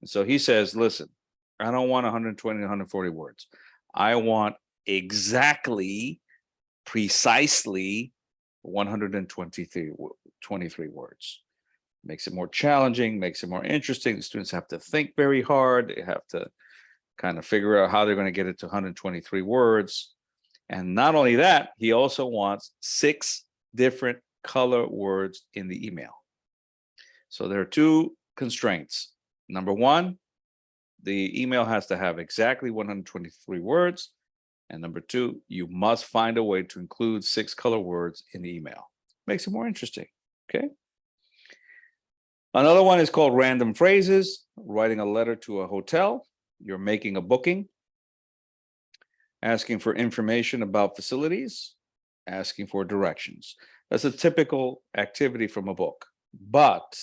and so he says, listen, I don't want 120, 140 words. I want exactly, precisely 123 words. Makes it more challenging, makes it more interesting. The students have to think very hard. They have to kind of figure out how they're going to get it to 123 words. And not only that, he also wants 6 different color words in the email. So there are 2 constraints. Number 1, the email has to have exactly 123 words. And number 2, you must find a way to include 6 color words in the email. Makes it more interesting. Okay. Another one is called random phrases, writing a letter to a hotel. You're making a booking, asking for information about facilities, asking for directions. That's a typical activity from a book. But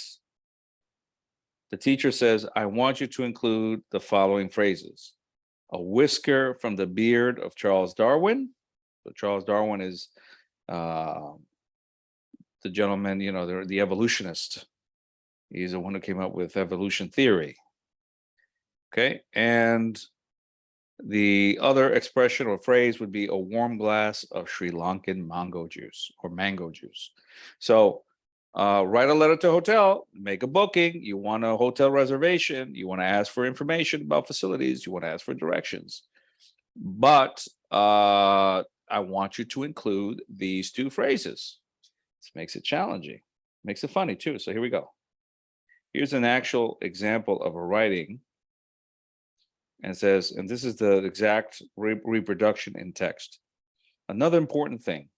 the teacher says, I want you to include the following phrases. A whisker from the beard of Charles Darwin. So Charles Darwin is the gentleman, you know, the evolutionist. He's the one who came up with evolution theory. Okay, and the other expression or phrase would be a warm glass of Sri Lankan mango juice or mango juice. So write a letter to a hotel, make a booking. You want a hotel reservation. You want to ask for information about facilities. You want to ask for directions. But I want you to include these two phrases. This makes it challenging, makes it funny too. So here we go. Here's an actual example of a writing. And it says, and this is the exact reproduction in text. Another important thing,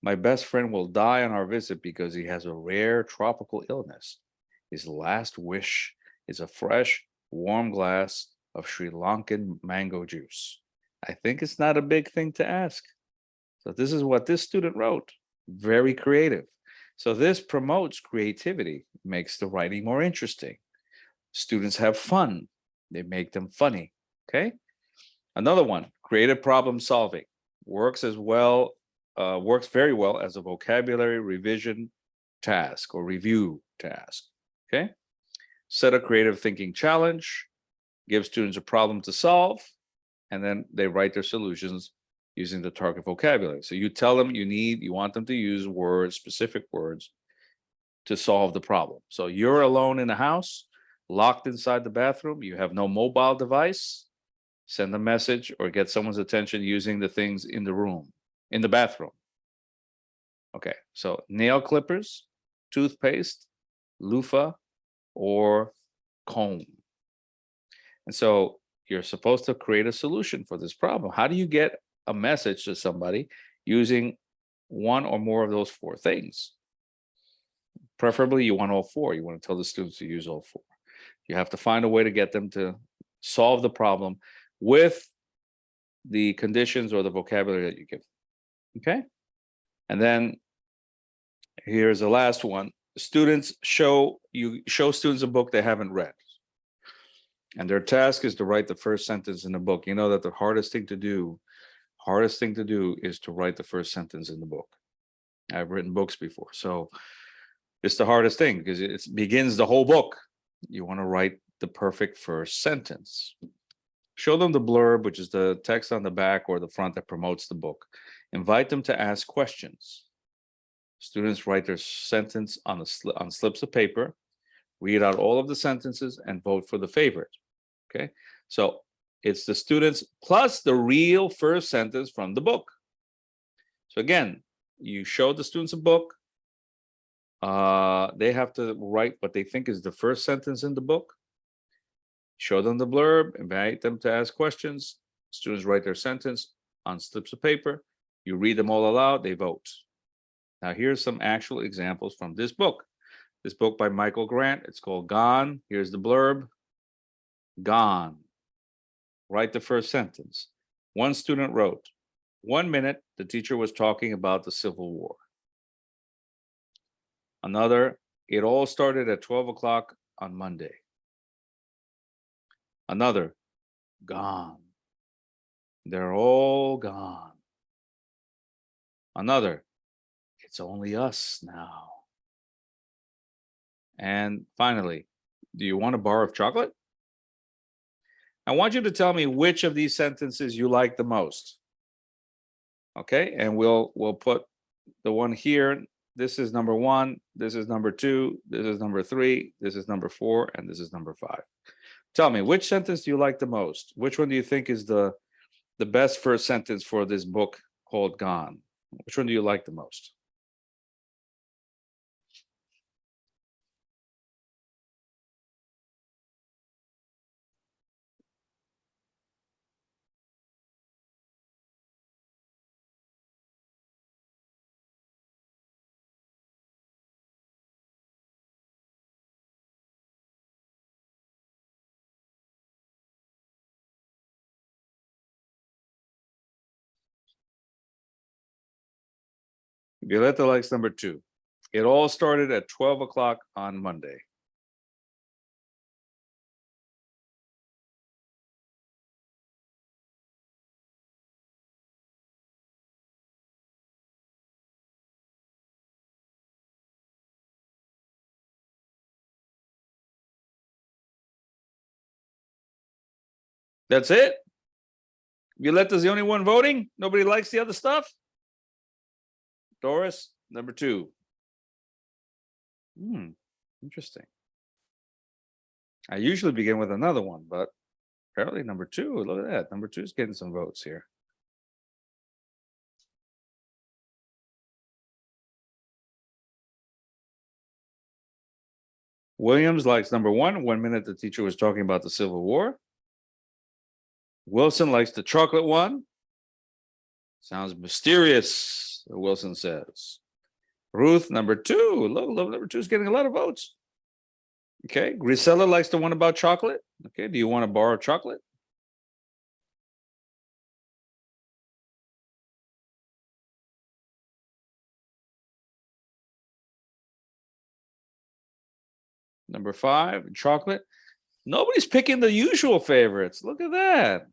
my best friend will die on our visit because he has a rare tropical illness. His last wish is a fresh, warm glass of Sri Lankan mango juice. I think it's not a big thing to ask. So this is what this student wrote. Very creative. So this promotes creativity, makes the writing more interesting. Students have fun. They make them funny. Okay. Another one, creative problem solving, works very well as a vocabulary revision task or review task. Okay. Set a creative thinking challenge, give students a problem to solve, and then they write their solutions using the target vocabulary. So you tell them you want them to use words, specific words to solve the problem. So you're alone in the house, locked inside the bathroom, you have no mobile device, send a message or get someone's attention using the things in the room, in the bathroom. Okay, so nail clippers, toothpaste, loofah, or comb. And so you're supposed to create a solution for this problem. How do you get a message to somebody using one or more of those four things? Preferably you want all four. You want to tell the students to use all four. You have to find a way to get them to solve the problem with the conditions or the vocabulary that you give. Okay. And then here's the last one. Students show students a book they haven't read. And their task is to write the first sentence in the book. You know that the hardest thing to do is to write the first sentence in the book. I've written books before. So it's the hardest thing because it begins the whole book. You want to write the perfect first sentence. Show them the blurb, which is the text on the back or the front that promotes the book. Invite them to ask questions. Students write their sentence on slips of paper, read out all of the sentences, and vote for the favorite. Okay, so it's the students plus the real first sentence from the book. So again, you show the students a book. They have to write what they think is the first sentence in the book. Show them the blurb, invite them to ask questions. Students write their sentence on slips of paper. You read them all aloud, they vote. Now here's some actual examples from this book. This book by Michael Grant, it's called Gone. Here's the blurb. Gone. Write the first sentence. One student wrote, 1 minute, the teacher was talking about the Civil War. Another, it all started at 12 o'clock on Monday. Another, gone. They're all gone. Another, it's only us now. And finally, do you want a bar of chocolate? I want you to tell me which of these sentences you like the most. Okay, and we'll put the one here. This is number 1, this is number 2, this is number 3, this is number 4, and this is number 5. Tell me, which sentence do you like the most? Which one do you think is the best first sentence for this book called Gone? Which one do you like the most? Violeta likes number 2. It all started at 12 o'clock on Monday. That's it? Violetta's the only one voting? Nobody likes the other stuff? Doris, number 2. Interesting. I usually begin with another one, but apparently number 2, look at that. Number 2 is getting some votes here. Williams likes number 1. 1 minute the teacher was talking about the Civil War. Wilson likes the chocolate one. Sounds mysterious, Wilson says. Ruth, number 2. Look, number 2 is getting a lot of votes. Okay, Grisella likes the one about chocolate. Okay, do you want to borrow chocolate? Number 5, chocolate. Nobody's picking the usual favorites. Look at that.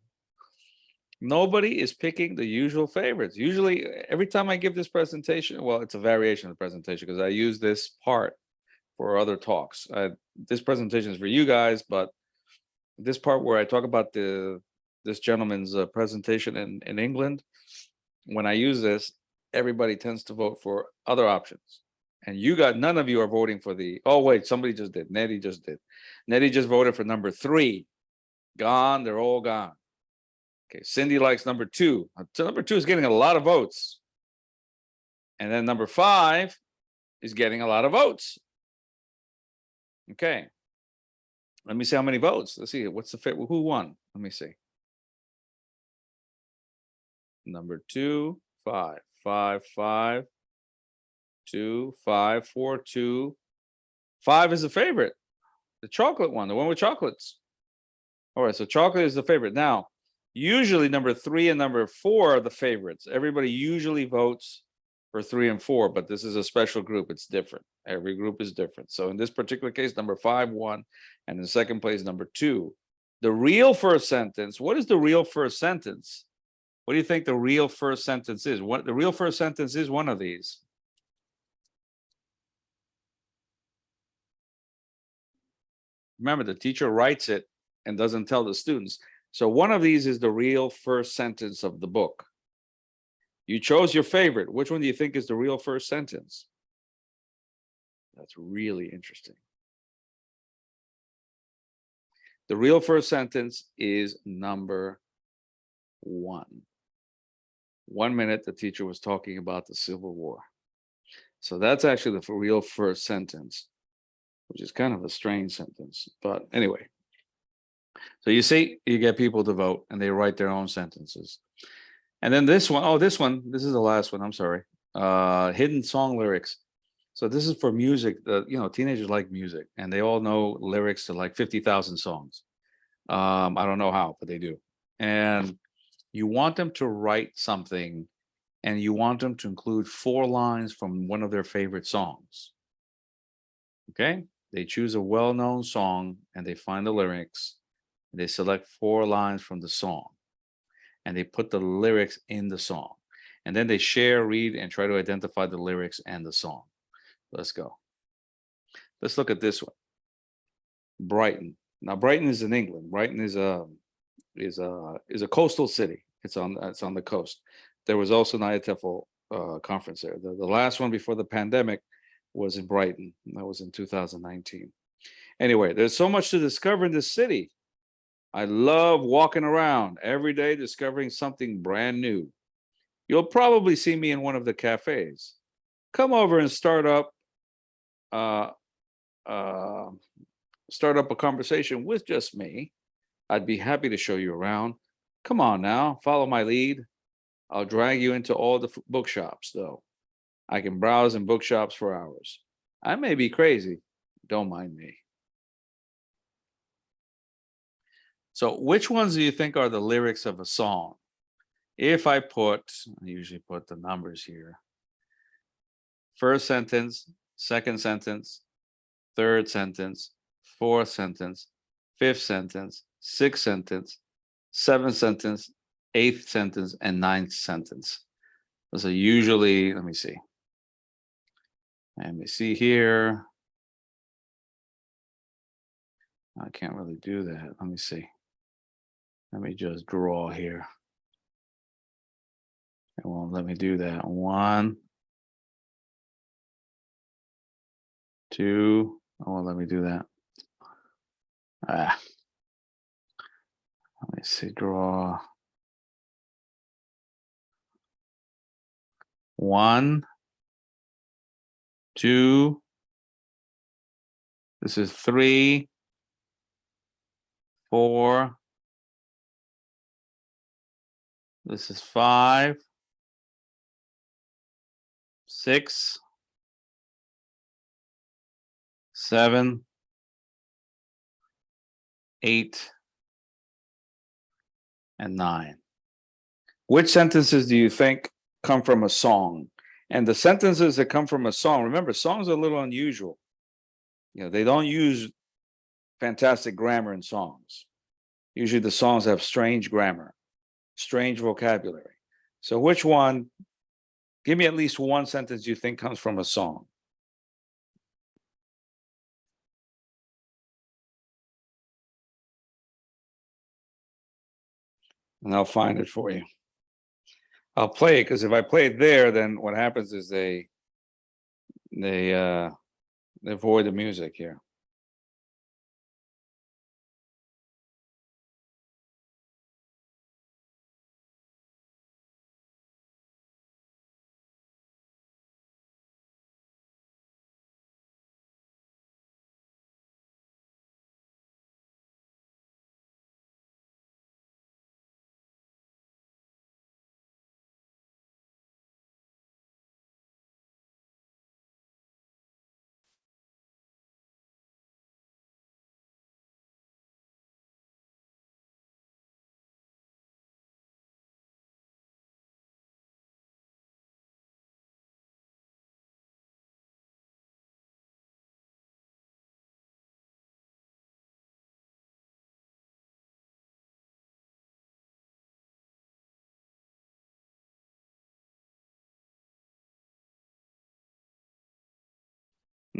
Nobody is picking the usual favorites. Usually, every time I give this presentation, well, it's a variation of the presentation because I use this part for other talks. This presentation is for you guys, but this part where I talk about this gentleman's presentation in England, when I use this, everybody tends to vote for other options. And none of you are voting for oh wait, somebody just did. Nettie just did. Nettie just voted for number 3. Gone, they're all gone. Okay, Cindy likes number 2. So number 2 is getting a lot of votes. And then number 5 is getting a lot of votes. Okay. Let me see how many votes. Let's see. What's the fit? Who won? Let me see. Number 2, 5, 5, 5, 2, 5, 4, 2. 5 is the favorite. The chocolate one, the one with chocolates. All right, so chocolate is the favorite. Now, usually number 3 and number 4 are the favorites. Everybody usually votes for 3 and 4, but this is a special group. It's different. Every group is different. So in this particular case, number 5 won, and in second place, number 2. The real first sentence. What is the real first sentence? What do you think the real first sentence is? What the real first sentence is? One of these. Remember, the teacher writes it and doesn't tell the students. So one of these is the real first sentence of the book. You chose your favorite. Which one do you think is the real first sentence? That's really interesting. The real first sentence is number 1. 1 minute the teacher was talking about the Civil War. So that's actually the real first sentence, which is kind of a strange sentence. But anyway, so you see, you get people to vote and they write their own sentences. And then this one, this is the last one, I'm sorry. Hidden song lyrics. So this is for music. Teenagers like music and they all know lyrics to like 50,000 songs. I don't know how, but they do. And you want them to write something and you want them to include 4 lines from one of their favorite songs. Okay? They choose a well-known song and they find the lyrics. And they select 4 lines from the song and they put the lyrics in the song. And then they share, read, and try to identify the lyrics and the song. Let's go. Let's look at this one. Brighton. Now, Brighton is in England. Brighton is a coastal city. It's on the coast. There was also an IATF conference there. The last one before the pandemic was in Brighton. That was in 2019. Anyway, there's so much to discover in this city. I love walking around every day, discovering something brand new. You'll probably see me in one of the cafes. Come over and start up a conversation with just me. I'd be happy to show you around. Come on now, follow my lead. I'll drag you into all the bookshops, though. I can browse in bookshops for hours. I may be crazy. Don't mind me. So which ones do you think are the lyrics of a song? If I usually put the numbers here. First sentence, second sentence, third sentence, fourth sentence, fifth sentence, sixth sentence, seventh sentence, eighth sentence, and ninth sentence. Those are usually, let me see. Let me see here. I can't really do that. Let me see. Let me just draw here. It won't let me do that. 1, 2. It won't let me do that. Let me see. Draw 1, 2. This is 3, 4. This is 5, 6, 7, 8, and 9. Which sentences do you think come from a song? And the sentences that come from a song, remember, songs are a little unusual. You know, they don't use fantastic grammar in songs. Usually the songs have strange grammar, strange vocabulary. So which one, give me at least one sentence you think comes from a song. And I'll find it for you. I'll play it, because if I play it there, then what happens is they avoid the music here.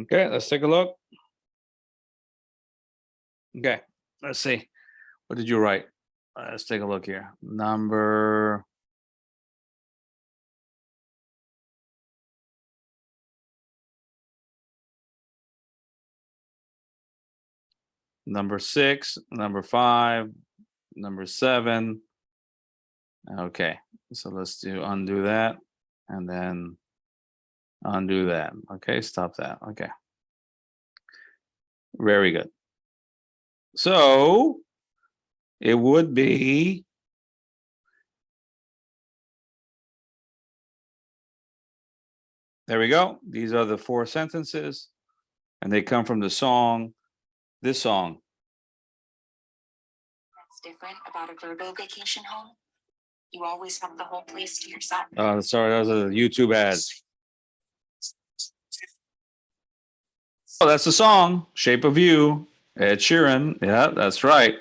Okay, let's take a look. Okay, let's see. What did you write? Let's take a look here. Number number 6, number 5, number 7. Okay, so let's undo that and then undo that. Okay, stop that. Okay. Very good. So it would be there we go. These are the 4 sentences, and they come from the song, this song. That's different about a Virgo vacation home. You always have the whole place to yourself. Sorry, that was a YouTube ad. Oh, that's the song, Shape of You, Ed Sheeran. Yeah, that's right.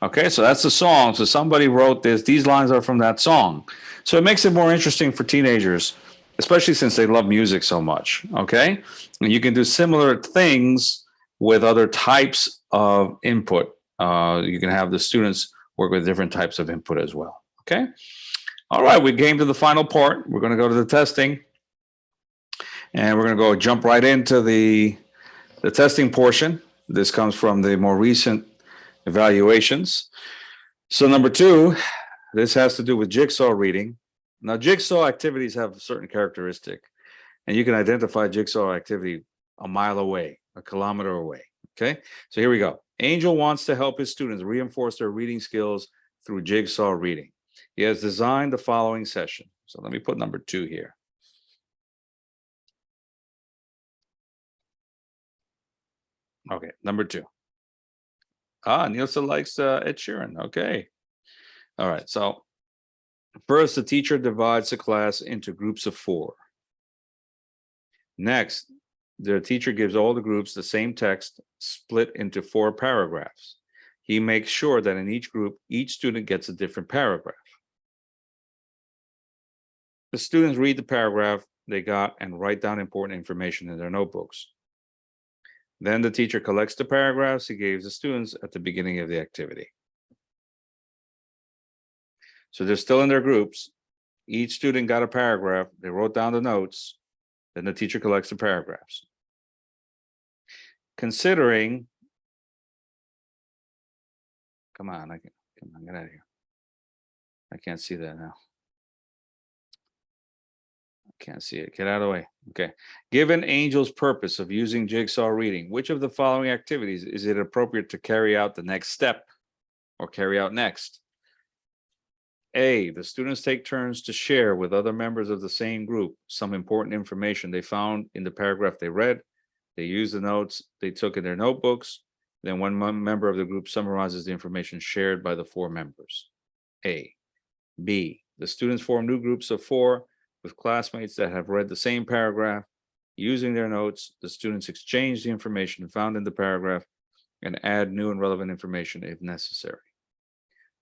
Okay, so that's the song. So somebody wrote this. These lines are from that song. So it makes it more interesting for teenagers, especially since they love music so much. Okay, and you can do similar things with other types of input. You can have the students work with different types of input as well. Okay. All right, we came to the final part. We're going to go to the testing, and we're going to go jump right into the testing portion. This comes from the more recent evaluations. So number 2, this has to do with jigsaw reading. Now, jigsaw activities have a certain characteristic, and you can identify jigsaw activity a mile away, a kilometer away. Okay, so here we go. Angel wants to help his students reinforce their reading skills through jigsaw reading. He has designed the following session. So let me put number 2 here. Okay, number 2. Nielsen likes Ed Sheeran. Okay. All right. So first, the teacher divides the class into groups of 4. Next, the teacher gives all the groups the same text split into 4 paragraphs. He makes sure that in each group, each student gets a different paragraph. The students read the paragraph they got and write down important information in their notebooks. Then the teacher collects the paragraphs he gave the students at the beginning of the activity. So they're still in their groups. Each student got a paragraph. They wrote down the notes. Then the teacher collects the paragraphs. Considering, come on, get out of here. I can't see that now. I can't see it. Get out of the way. Okay. Given Angel's purpose of using jigsaw reading, which of the following activities is it appropriate to carry out the next step or carry out next? A, the students take turns to share with other members of the same group some important information they found in the paragraph they read. They use the notes they took in their notebooks. Then one member of the group summarizes the information shared by the 4 members. A. B, the students form new groups of 4 with classmates that have read the same paragraph. Using their notes, the students exchange the information found in the paragraph and add new and relevant information if necessary.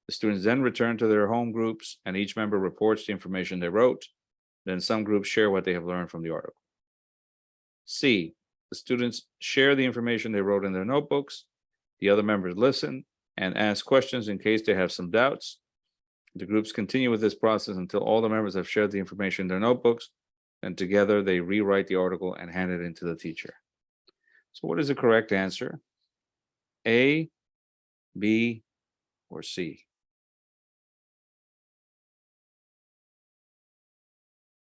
The students then return to their home groups and each member reports the information they wrote. Then some groups share what they have learned from the article. C, the students share the information they wrote in their notebooks. The other members listen and ask questions in case they have some doubts. The groups continue with this process until all the members have shared the information in their notebooks, and together they rewrite the article and hand it in to the teacher. So what is the correct answer? A, B, or C?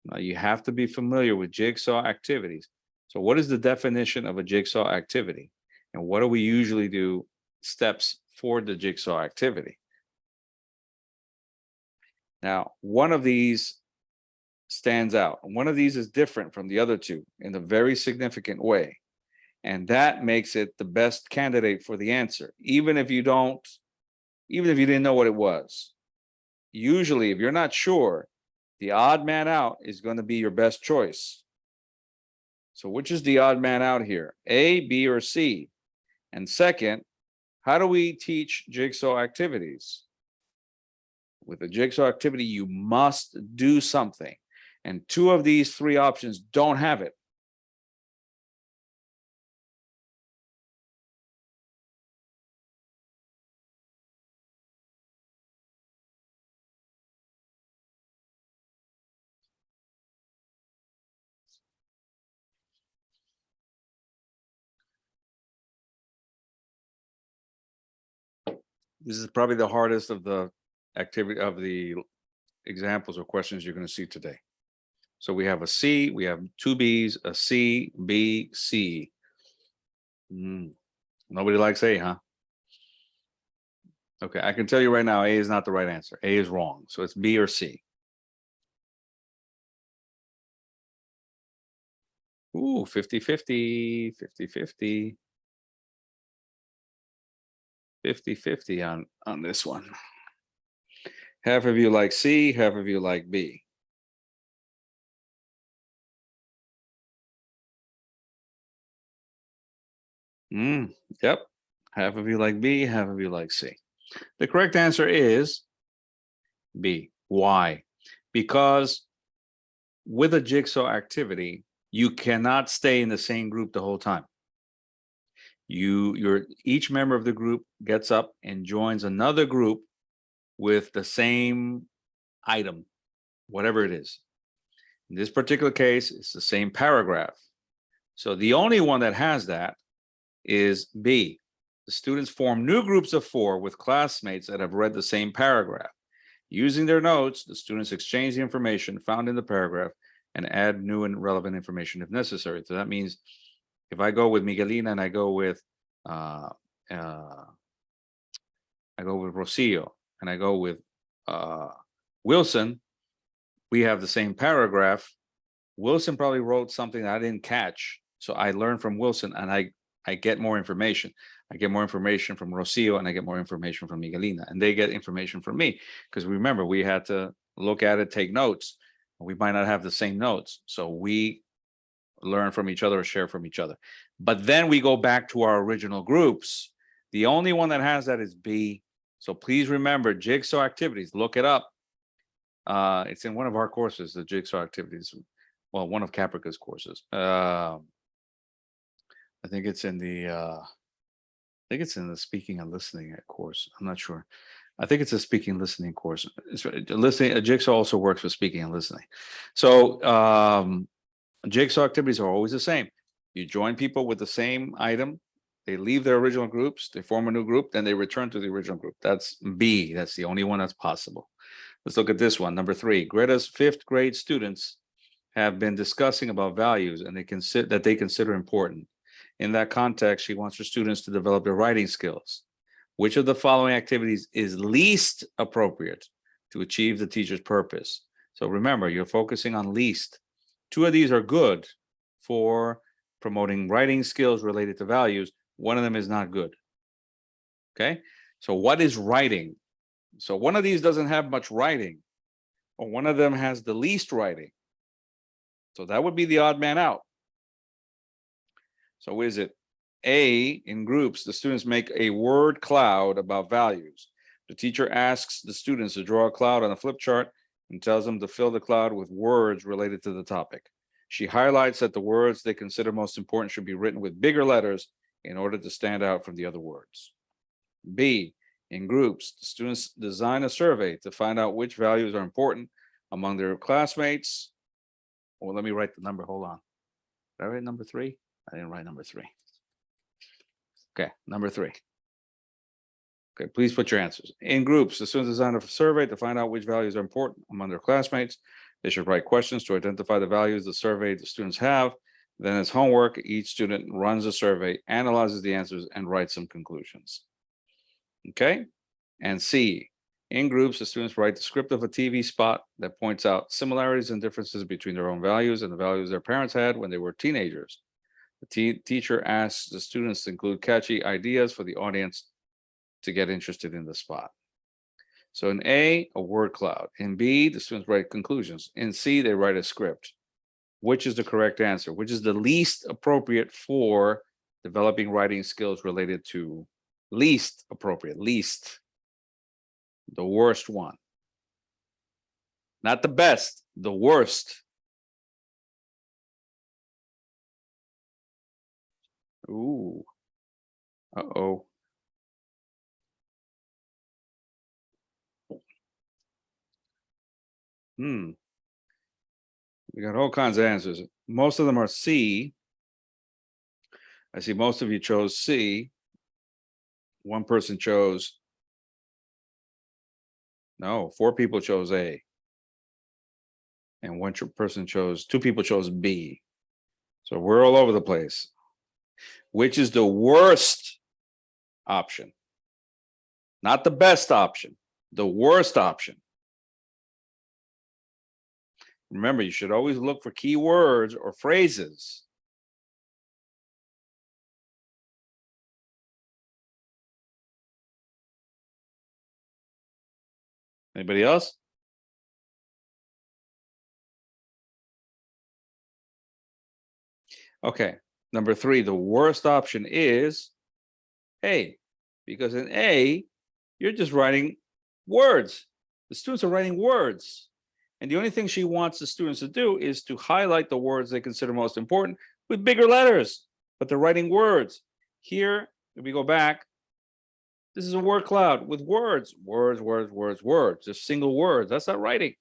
Now you have to be familiar with jigsaw activities. So what is the definition of a jigsaw activity? And what do we usually do steps for the jigsaw activity? Now, one of these stands out. One of these is different from the other 2 in a very significant way. And that makes it the best candidate for the answer, even if you didn't know what it was. Usually, if you're not sure, the odd man out is going to be your best choice. So which is the odd man out here? A, B, or C? And second, how do we teach jigsaw activities? With a jigsaw activity, you must do something. And 2 of these 3 options don't have it. This is probably the hardest of the activity of the examples or questions you're going to see today. So we have a C, we have 2 B's, a C, B, C. Nobody likes A, huh? Okay, I can tell you right now, A is not the right answer. A is wrong. So it's B or C. Ooh, 50-50, 50-50. 50-50 on this one. Half of you like C, half of you like B. Yep. Half of you like B, half of you like C. The correct answer is B. Why? Because with a jigsaw activity, you cannot stay in the same group the whole time. Each member of the group gets up and joins another group with the same item, whatever it is. In this particular case, it's the same paragraph. So the only one that has that is B. The students form new groups of 4 with classmates that have read the same paragraph. Using their notes, the students exchange the information found in the paragraph and add new and relevant information if necessary. So that means if I go with Miguelina and I go with Rocio and I go with Wilson, we have the same paragraph. Wilson probably wrote something that I didn't catch. So I learned from Wilson and I get more information. I get more information from Rocio and I get more information from Miguelina, and they get information from me. Because remember, we had to look at it, take notes. We might not have the same notes. So we learn from each other or share from each other. But then we go back to our original groups. The only one that has that is B. So please remember, jigsaw activities, look it up. It's in one of our courses, the jigsaw activities. Well, one of Caprica's courses. I think it's in the speaking and listening course. I'm not sure. I think it's a speaking listening course. It's listening. Jigsaw also works for speaking and listening. So jigsaw activities are always the same. You join people with the same item. They leave their original groups. They form a new group. Then they return to the original group. That's B. That's the only one that's possible. Let's look at this one. Number 3. Greta's 5th grade students have been discussing about values and they consider important. In that context, she wants her students to develop their writing skills. Which of the following activities is least appropriate to achieve the teacher's purpose? So remember, you're focusing on least. 2 of these are good for promoting writing skills related to values. 1 of them is not good. Okay, so what is writing? So 1 of these doesn't have much writing, or 1 of them has the least writing. So that would be the odd man out. So is it A, in groups, the students make a word cloud about values. The teacher asks the students to draw a cloud on a flip chart and tells them to fill the cloud with words related to the topic. She highlights that the words they consider most important should be written with bigger letters in order to stand out from the other words. B, in groups, the students design a survey to find out which values are important among their classmates. Well, let me write the number. Hold on. Did I write number 3? I didn't write number 3. Okay, number 3. Okay, please put your answers. In groups, the students design a survey to find out which values are important among their classmates. They should write questions to identify the values the survey the students have. Then as homework, each student runs a survey, analyzes the answers, and writes some conclusions. Okay, and C, in groups, the students write the script of a TV spot that points out similarities and differences between their own values and the values their parents had when they were teenagers. The teacher asks the students to include catchy ideas for the audience to get interested in the spot. So in A, a word cloud. In B, the students write conclusions. In C, they write a script. Which is the correct answer? Which is the least appropriate for developing writing skills related to least appropriate, least, the worst one. Not the best, the worst. Ooh. Uh-oh. We got all kinds of answers. Most of them are C. I see most of you chose C. 1 person chose. No, 4 people chose A. And 1 person chose, 2 people chose B. So we're all over the place. Which is the worst option? Not the best option, the worst option. Remember, you should always look for key words or phrases. Anybody else? Okay, number 3, the worst option is A, because in A, you're just writing words. The students are writing words. And the only thing she wants the students to do is to highlight the words they consider most important with bigger letters, but they're writing words. Here, if we go back, this is a word cloud with words, words, just single words. That's not writing.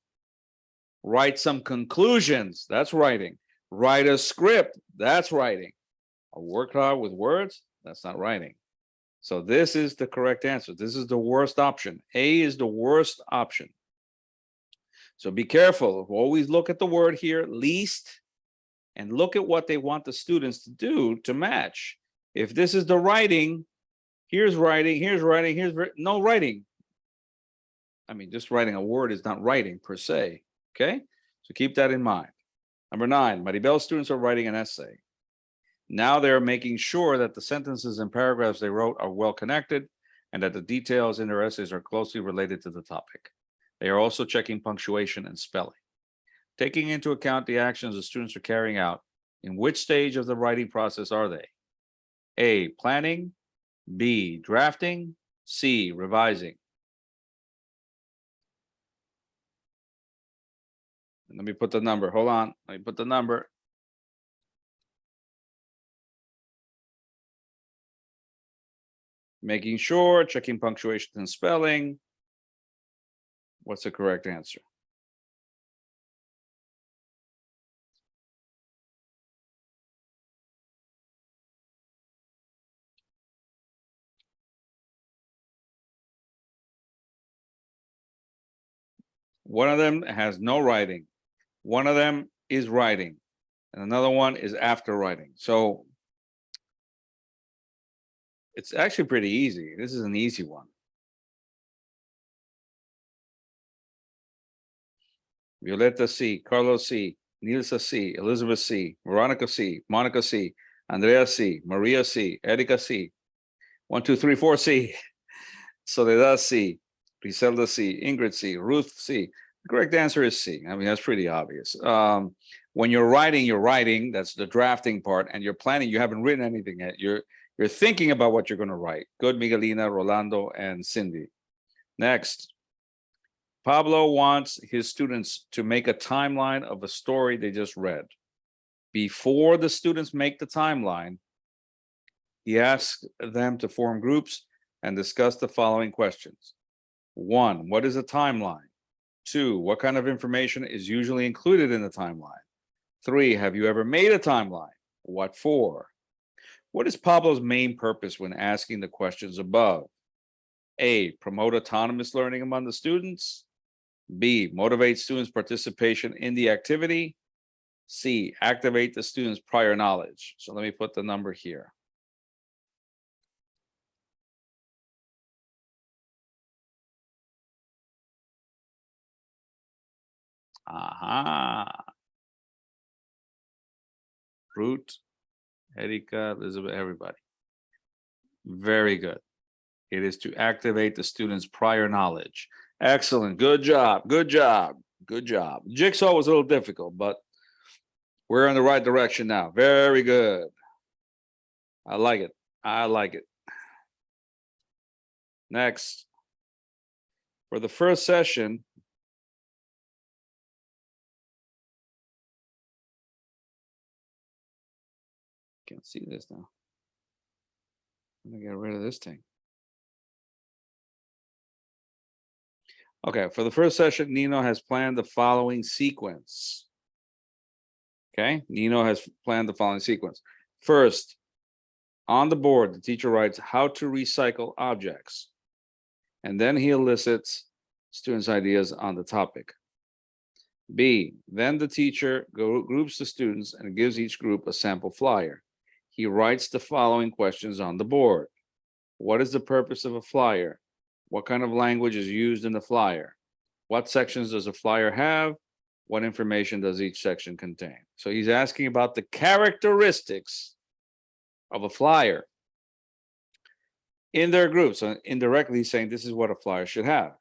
Write some conclusions. That's writing. Write a script. That's writing. A word cloud with words. That's not writing. So this is the correct answer. This is the worst option. A is the worst option. So be careful. Always look at the word here, least, and look at what they want the students to do to match. If this is the writing, here's writing, here's writing, here's no writing. I mean, just writing a word is not writing per se. Okay, so keep that in mind. Number 9, Maribel's students are writing an essay. Now they're making sure that the sentences and paragraphs they wrote are well connected and that the details in their essays are closely related to the topic. They are also checking punctuation and spelling. Taking into account the actions the students are carrying out, in which stage of the writing process are they? A, planning, B, drafting, C, revising. Let me put the number. Hold on. Let me put the number. Making sure, checking punctuation and spelling. What's the correct answer? One of them has no writing. One of them is writing. And another one is after writing. So it's actually pretty easy. This is an easy one. Violeta C, Carlos C, Nilsa C, Elizabeth C, Veronica C, Monica C, Andrea C, Maria C, Erika C. 1, 2, 3, 4 C. Soledad C, Griselda C, Ingrid C, Ruth C. The correct answer is C. I mean, that's pretty obvious. When you're writing, that's the drafting part, and you're planning, you haven't written anything yet. You're thinking about what you're going to write. Good, Miguelina, Rolando, and Cindy. Next. Pablo wants his students to make a timeline of a story they just read. Before the students make the timeline, he asks them to form groups and discuss the following questions. 1, what is a timeline? 2, what kind of information is usually included in the timeline? 3, have you ever made a timeline? What for? What is Pablo's main purpose when asking the questions above? A, promote autonomous learning among the students. B, motivate students' participation in the activity. C, activate the students' prior knowledge. So let me put the number here. Aha. Ruth, Erika, Elizabeth, everybody. Very good. It is to activate the students' prior knowledge. Excellent. Good job. Good job. Good job. Jigsaw was a little difficult, but we're in the right direction now. Very good. I like it. I like it. Next. For the first session, can't see this now. I'm gonna get rid of this thing. Okay, for the first session, Nino has planned the following sequence. Okay, Nino has planned the following sequence. First, on the board, the teacher writes how to recycle objects. And then he elicits students' ideas on the topic. B, then the teacher groups the students and gives each group a sample flyer. He writes the following questions on the board. What is the purpose of a flyer? What kind of language is used in the flyer? What sections does a flyer have? What information does each section contain? So he's asking about the characteristics of a flyer in their groups. So indirectly, he's saying this is what a flyer should have.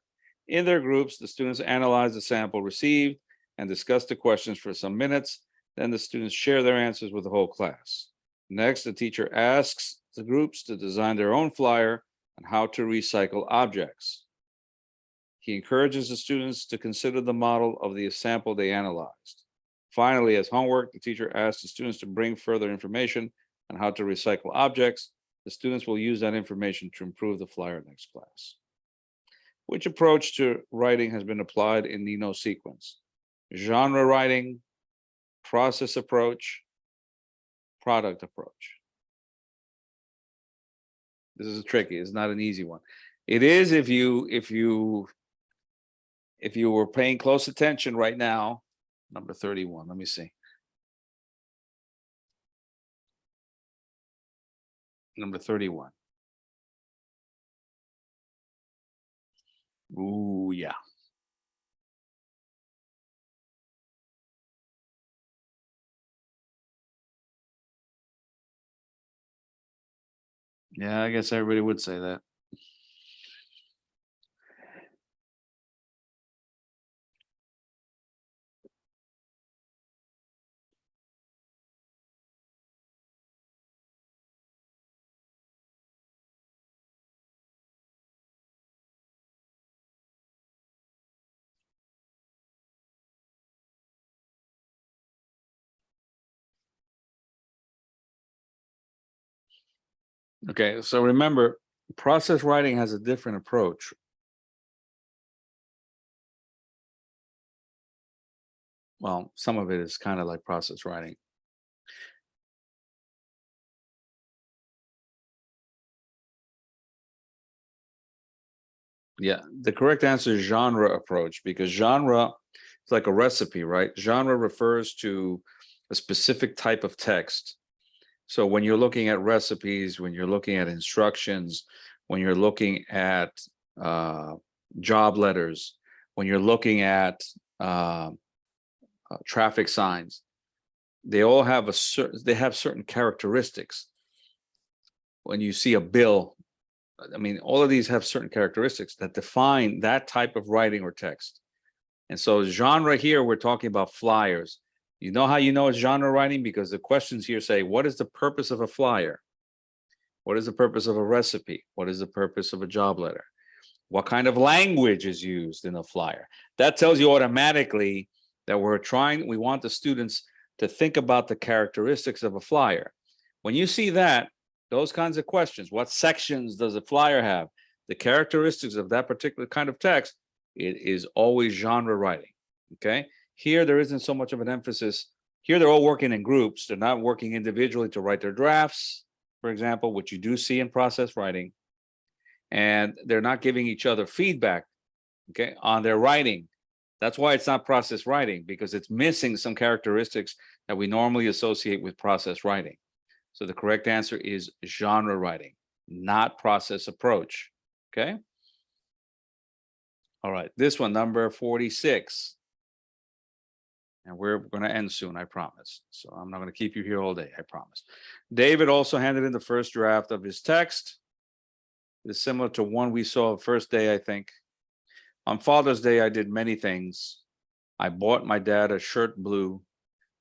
In their groups, the students analyze the sample received and discuss the questions for some minutes. Then the students share their answers with the whole class. Next, the teacher asks the groups to design their own flyer on how to recycle objects. He encourages the students to consider the model of the sample they analyzed. Finally, as homework, the teacher asks the students to bring further information on how to recycle objects. The students will use that information to improve the flyer next class. Which approach to writing has been applied in Nino's sequence? Genre writing, process approach, product approach. This is tricky. It's not an easy one. It is if you were paying close attention right now. Number 31. Let me see. Number 31. Ooh, yeah. Yeah, I guess everybody would say that. Okay, so remember, process writing has a different approach. well, some of it is kind of like process writing. Yeah, the correct answer is genre approach, because genre is like a recipe, right? Genre refers to a specific type of text. So when you're looking at recipes, when you're looking at instructions, when you're looking at job letters, when you're looking at traffic signs, they all have certain characteristics. When you see a bill, I mean, all of these have certain characteristics that define that type of writing or text. And so genre here, we're talking about flyers. You know how you know it's genre writing? Because the questions here say, what is the purpose of a flyer? What is the purpose of a recipe? What is the purpose of a job letter? What kind of language is used in a flyer? That tells you automatically that we want the students to think about the characteristics of a flyer. When you see that, those kinds of questions, what sections does a flyer have? The characteristics of that particular kind of text, it is always genre writing, okay? Here, there isn't so much of an emphasis. Here, they're all working in groups. They're not working individually to write their drafts, for example, which you do see in process writing. And they're not giving each other feedback, okay, on their writing. That's why it's not process writing, because it's missing some characteristics that we normally associate with process writing. So the correct answer is genre writing, not process approach, okay? All right, this one, number 46. And we're going to end soon, I promise. So I'm not going to keep you here all day, I promise. David also handed in the first draft of his text. It's similar to one we saw the first day, I think. On Father's Day, I did many things. I bought my dad a shirt blue.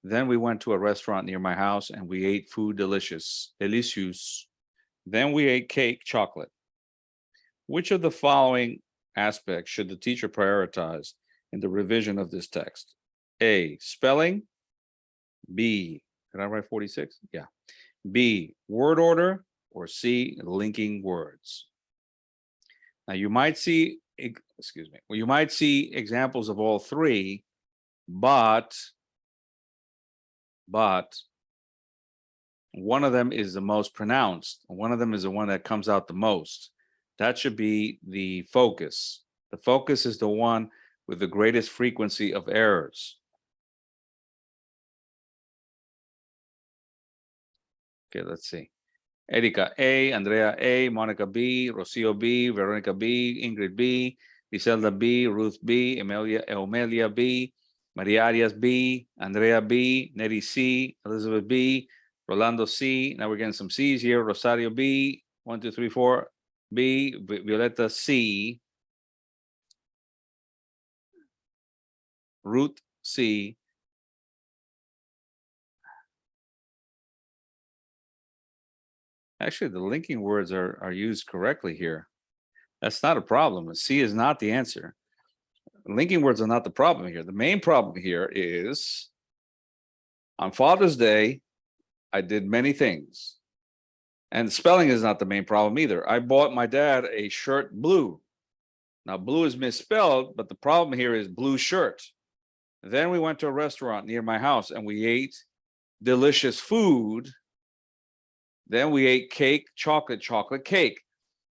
Then we went to a restaurant near my house and we ate food delicious. Then we ate cake, chocolate. Which of the following aspects should the teacher prioritize in the revision of this text? A, spelling. B, did I write 46? Yeah. B, word order. Or C, linking words. Now you might see, well, you might see examples of all three, but one of them is the most pronounced. One of them is the one that comes out the most. That should be the focus. The focus is the one with the greatest frequency of errors. Okay, let's see. Erika A, Andrea A, Monica B, Rocio B, Veronica B, Ingrid B, Griselda B, Ruth B, Emelia B, Maria Arias B, Andrea B, Nettie C, Elizabeth B, Rolando C. Now we're getting some C's here. Rosario B, 1, 2, 3, 4, B, Violeta C, Ruth C. Actually, the linking words are used correctly here. That's not a problem. C is not the answer. Linking words are not the problem here. The main problem here is on Father's Day, I did many things. And spelling is not the main problem either. I bought my dad a shirt blue. Now, blue is misspelled, but the problem here is blue shirt. Then we went to a restaurant near my house and we ate delicious food. Then we ate cake, chocolate cake.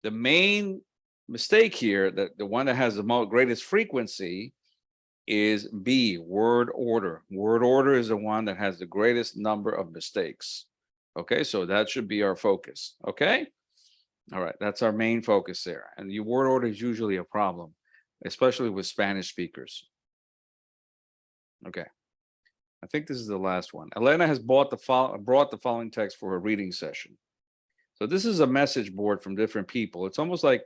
The main mistake here, the one that has the greatest frequency, is B, word order. Word order is the one that has the greatest number of mistakes. Okay, so that should be our focus. Okay, all right, that's our main focus there. And the word order is usually a problem, especially with Spanish speakers. Okay, I think this is the last one. Elena has brought the following text for a reading session. So this is a message board from different people. It's almost like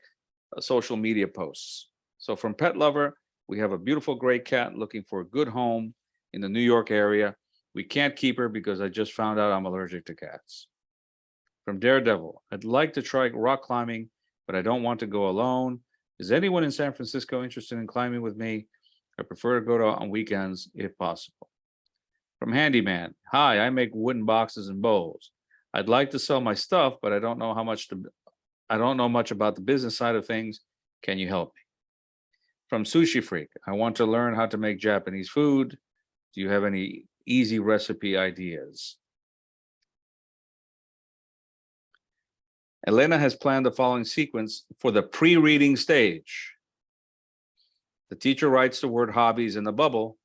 social media posts. So from Pet Lover, we have a beautiful gray cat looking for a good home in the New York area. We can't keep her because I just found out I'm allergic to cats. From Daredevil, I'd like to try rock climbing, but I don't want to go alone. Is anyone in San Francisco interested in climbing with me? I prefer to go on weekends if possible. From Handyman, hi, I make wooden boxes and bowls. I'd like to sell my stuff, but I don't know much about the business side of things. Can you help me? From Sushi Freak, I want to learn how to make Japanese food. Do you have any easy recipe ideas? Elena has planned the following sequence for the pre-reading stage. The teacher writes the word hobbies in the bubble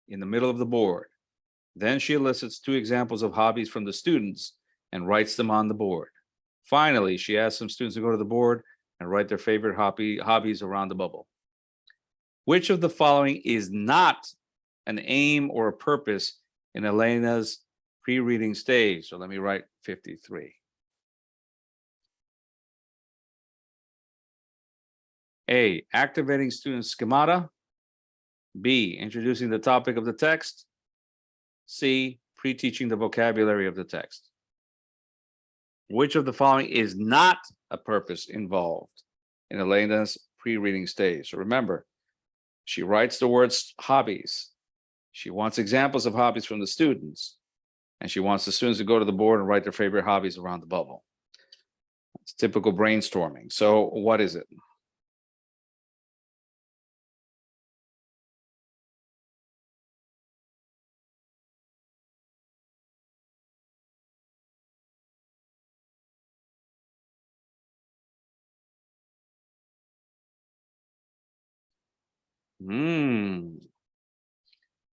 in the middle of the board. Then she elicits 2 examples of hobbies from the students and writes them on the board. Finally, she asks some students to go to the board and write their favorite hobbies around the bubble. Which of the following is not an aim or a purpose in Elena's pre-reading stage? So let me write 53. A, activating student schemata. B, introducing the topic of the text. C, pre-teaching the vocabulary of the text. Which of the following is not a purpose involved in Elena's pre-reading stage? So remember, she writes the words hobbies. She wants examples of hobbies from the students, and she wants the students to go to the board and write their favorite hobbies around the bubble. It's typical brainstorming. So what is it?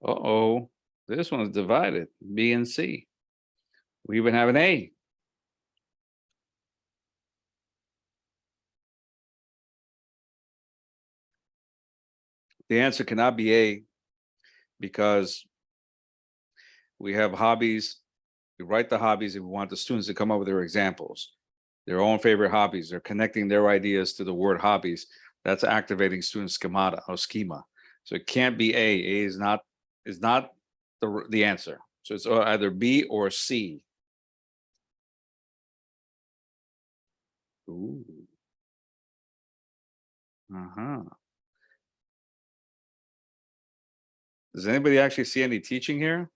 Uh-oh. This one's divided, B and C. We even have an A. The answer cannot be A because we have hobbies. We write the hobbies and we want the students to come up with their examples, their own favorite hobbies. They're connecting their ideas to the word hobbies. That's activating student schemata or schema. So it can't be A. A is not the answer. So it's either B or C. Ooh. Does anybody actually see any teaching here?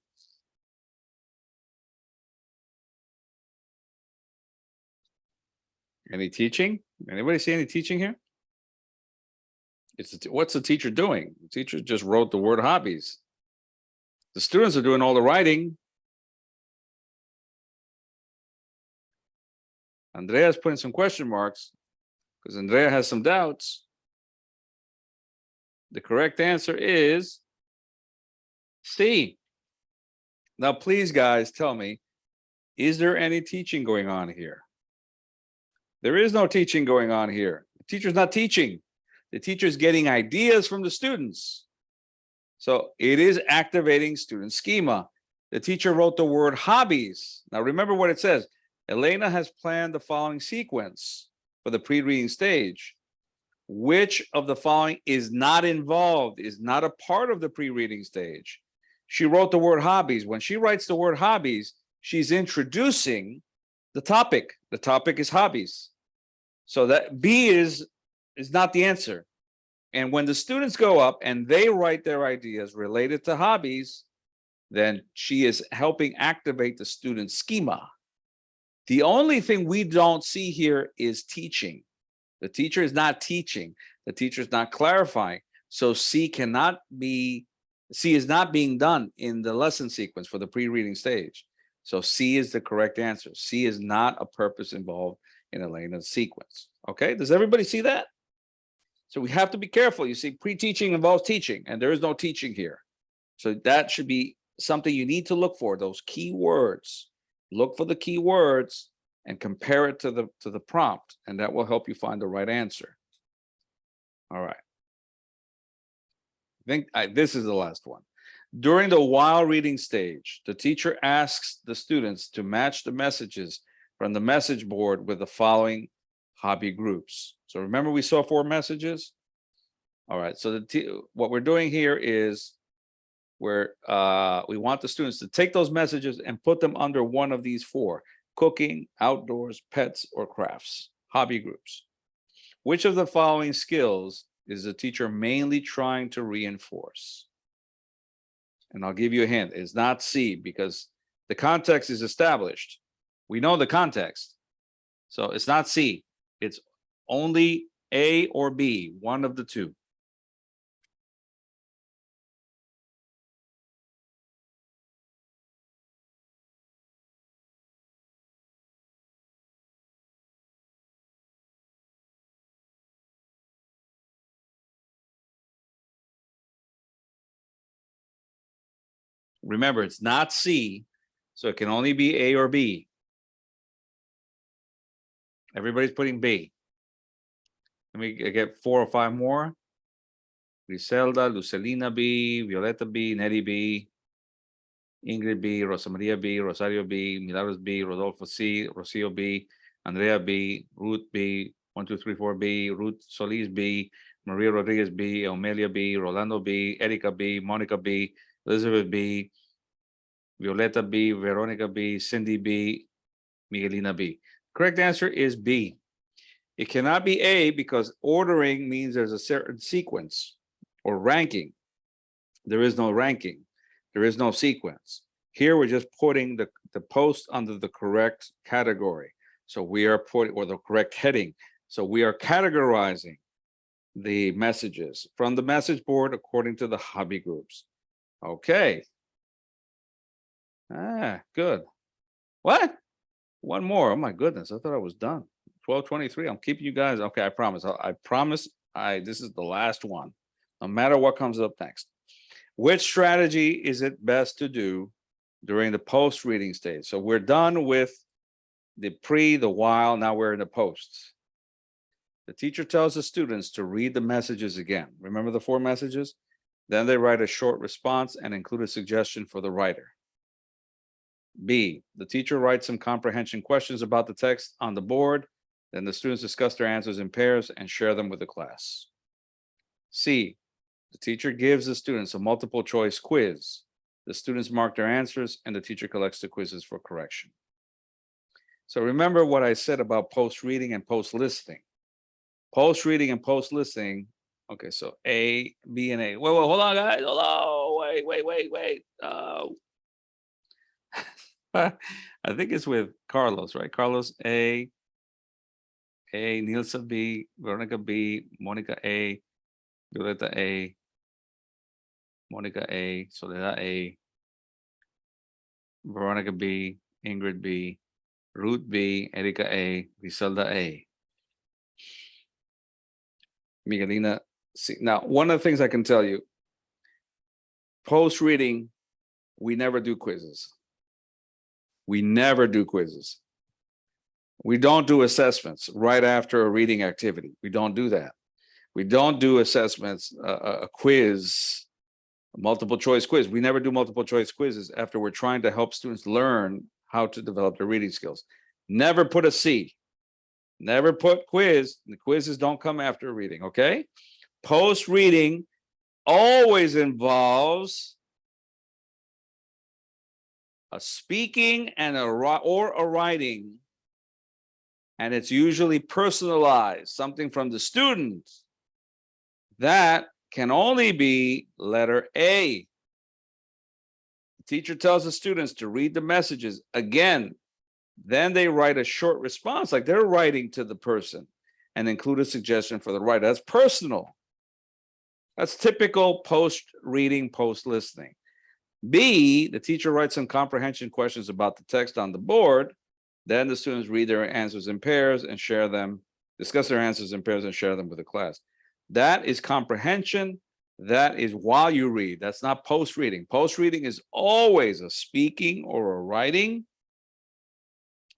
Any teaching? Anybody see any teaching here? What's the teacher doing? The teacher just wrote the word hobbies. The students are doing all the writing. Andrea's putting some question marks because Andrea has some doubts. The correct answer is C. Now, please, guys, tell me, is there any teaching going on here? There is no teaching going on here. The teacher's not teaching. The teacher's getting ideas from the students. So it is activating student schema. The teacher wrote the word hobbies. Now, remember what it says. Elena has planned the following sequence for the pre-reading stage. Which of the following is not involved, is not a part of the pre-reading stage? She wrote the word hobbies. When she writes the word hobbies, she's introducing the topic. The topic is hobbies. So that B is not the answer. And when the students go up and they write their ideas related to hobbies, then she is helping activate the student schema. The only thing we don't see here is teaching. The teacher is not teaching. The teacher is not clarifying. So C is not being done in the lesson sequence for the pre-reading stage. So C is the correct answer. C is not a purpose involved in Elena's sequence. Okay, does everybody see that? So we have to be careful. You see, pre-teaching involves teaching, and there is no teaching here. So that should be something you need to look for, those key words. Look for the key words and compare it to the prompt, and that will help you find the right answer. All right. I think this is the last one. During the while reading stage, the teacher asks the students to match the messages from the message board with the following hobby groups. So remember we saw 4 messages? All right, so what we're doing here is we want the students to take those messages and put them under one of these 4: cooking, outdoors, pets, or crafts, hobby groups. Which of the following skills is the teacher mainly trying to reinforce? And I'll give you a hint. It's not C because the context is established. We know the context. So it's not C. It's only A or B, one of the 2. Remember, it's not C, so it can only be A or B. Everybody's putting B. Let me get 4 or 5 more. Griselda, Lucelina B, Violeta B, Nettie B, Ingrid B, Rosa Maria B, Rosario B, Milagros B, Rodolfo C, Rocio B, Andrea B, Ruth B, 1, 2, 3, 4 B, Ruth Solis B, Maria Rodriguez B, Omelia B, Rolando B, Erika B, Monica B, Elizabeth B, Violeta B, Veronica B, Cindy B, Miguelina B. Correct answer is B. It cannot be A because ordering means there's a certain sequence or ranking. There is no ranking. There is no sequence. Here we're just putting the post under the correct category. So we are putting, or the correct heading. So we are categorizing the messages from the message board according to the hobby groups. Okay. Good. What? One more. Oh my goodness. I thought I was done. 12:23. I'm keeping you guys. Okay, I promise. I promise. This is the last one. No matter what comes up next. Which strategy is it best to do during the post reading stage? So we're done with the pre, the while. Now we're in the post. The teacher tells the students to read the messages again. Remember the 4 messages? Then they write a short response and include a suggestion for the writer. B, the teacher writes some comprehension questions about the text on the board. Then the students discuss their answers in pairs and share them with the class. C, the teacher gives the students a multiple choice quiz. The students mark their answers and the teacher collects the quizzes for correction. So remember what I said about post reading and post listening. Post reading and post listening. Okay, so A, B, and A. Wait, hold on, guys. Hold on. Wait. I think it's with Carlos, right? Carlos A, Nilsa B, Veronica B, Monica A, Violeta A, Monica A, Soledad A, Veronica B, Ingrid B, Ruth B, Erika A, Griselda A, Miguelina C. Now, one of the things I can tell you, post reading, we never do quizzes. We never do quizzes. We don't do assessments right after a reading activity. We don't do that. We don't do assessments, a quiz, a multiple choice quiz. We never do multiple choice quizzes after we're trying to help students learn how to develop their reading skills. Never put a C. Never put quiz. The quizzes don't come after reading, okay? Post reading always involves a speaking and a writing, and it's usually personalized, something from the student. That can only be letter A. The teacher tells the students to read the messages again. Then they write a short response, like they're writing to the person, and include a suggestion for the writer. That's personal. That's typical post-reading, post-listening. B, the teacher writes some comprehension questions about the text on the board. Then the students read their answers in pairs and share them, discuss their answers in pairs and share them with the class. That is comprehension. That is while you read. That's not post-reading. Post-reading is always a speaking or a writing.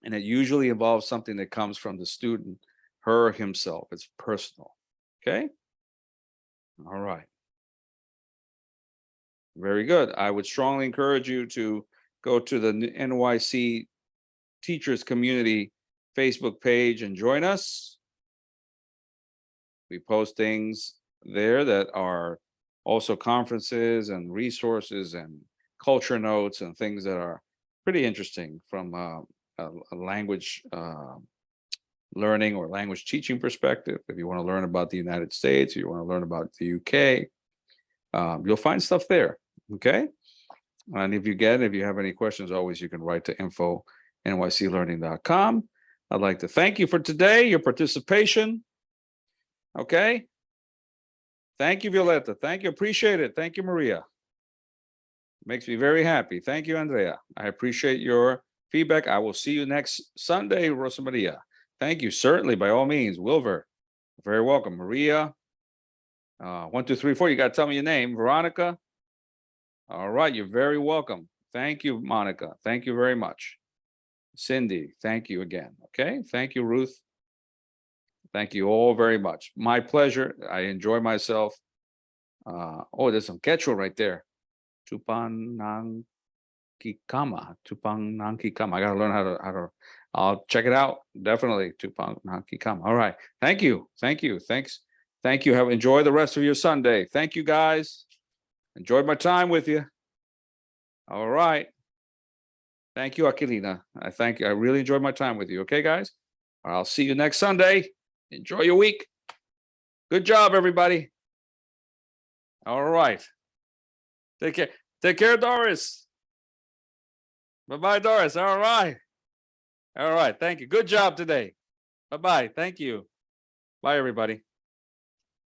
And it usually involves something that comes from the student, her, himself. It's personal. Okay? All right. Very good. I would strongly encourage you to go to the NYC Teachers Community Facebook page and join us. We post things there that are also conferences and resources and culture notes and things that are pretty interesting from a language learning or language teaching perspective. If you want to learn about the United States, or you want to learn about the UK, you'll find stuff there. Okay. And if you have any questions, always you can write to info@nyclearning.com. I'd like to thank you for today, your participation. Okay. Thank you, Violeta. Thank you. Appreciate it. Thank you, Maria. Makes me very happy. Thank you, Andrea. I appreciate your feedback. I will see you next Sunday, Rosa Maria. Thank you. Certainly, by all means. Wilver, very welcome. Maria, 1, 2, 3, 4. You got to tell me your name. Veronica, All right, you're very welcome. Thank you, Monica. Thank you very much. Cindy, thank you again. Okay, thank you, Ruth. Thank you all very much. My pleasure. I enjoy myself. Oh, there's some Quechua right there. Tupanangkikama. Tupanangkikama. I gotta learn how to. I'll check it out. Definitely. Tupanangkikama. All right. Thank you. Thank you. Thanks. Thank you. Have enjoy the rest of your Sunday. Thank you, guys. Enjoyed my time with you. All right. Thank you, Aquilina. I thank you. I really enjoyed my time with you. Okay, guys. I'll see you next Sunday. Enjoy your week. Good job, everybody. All right. Take care. Take care, Doris. Bye-bye, Doris. All right. All right. Thank you. Good job today. Bye-bye. Thank you. Bye, everybody.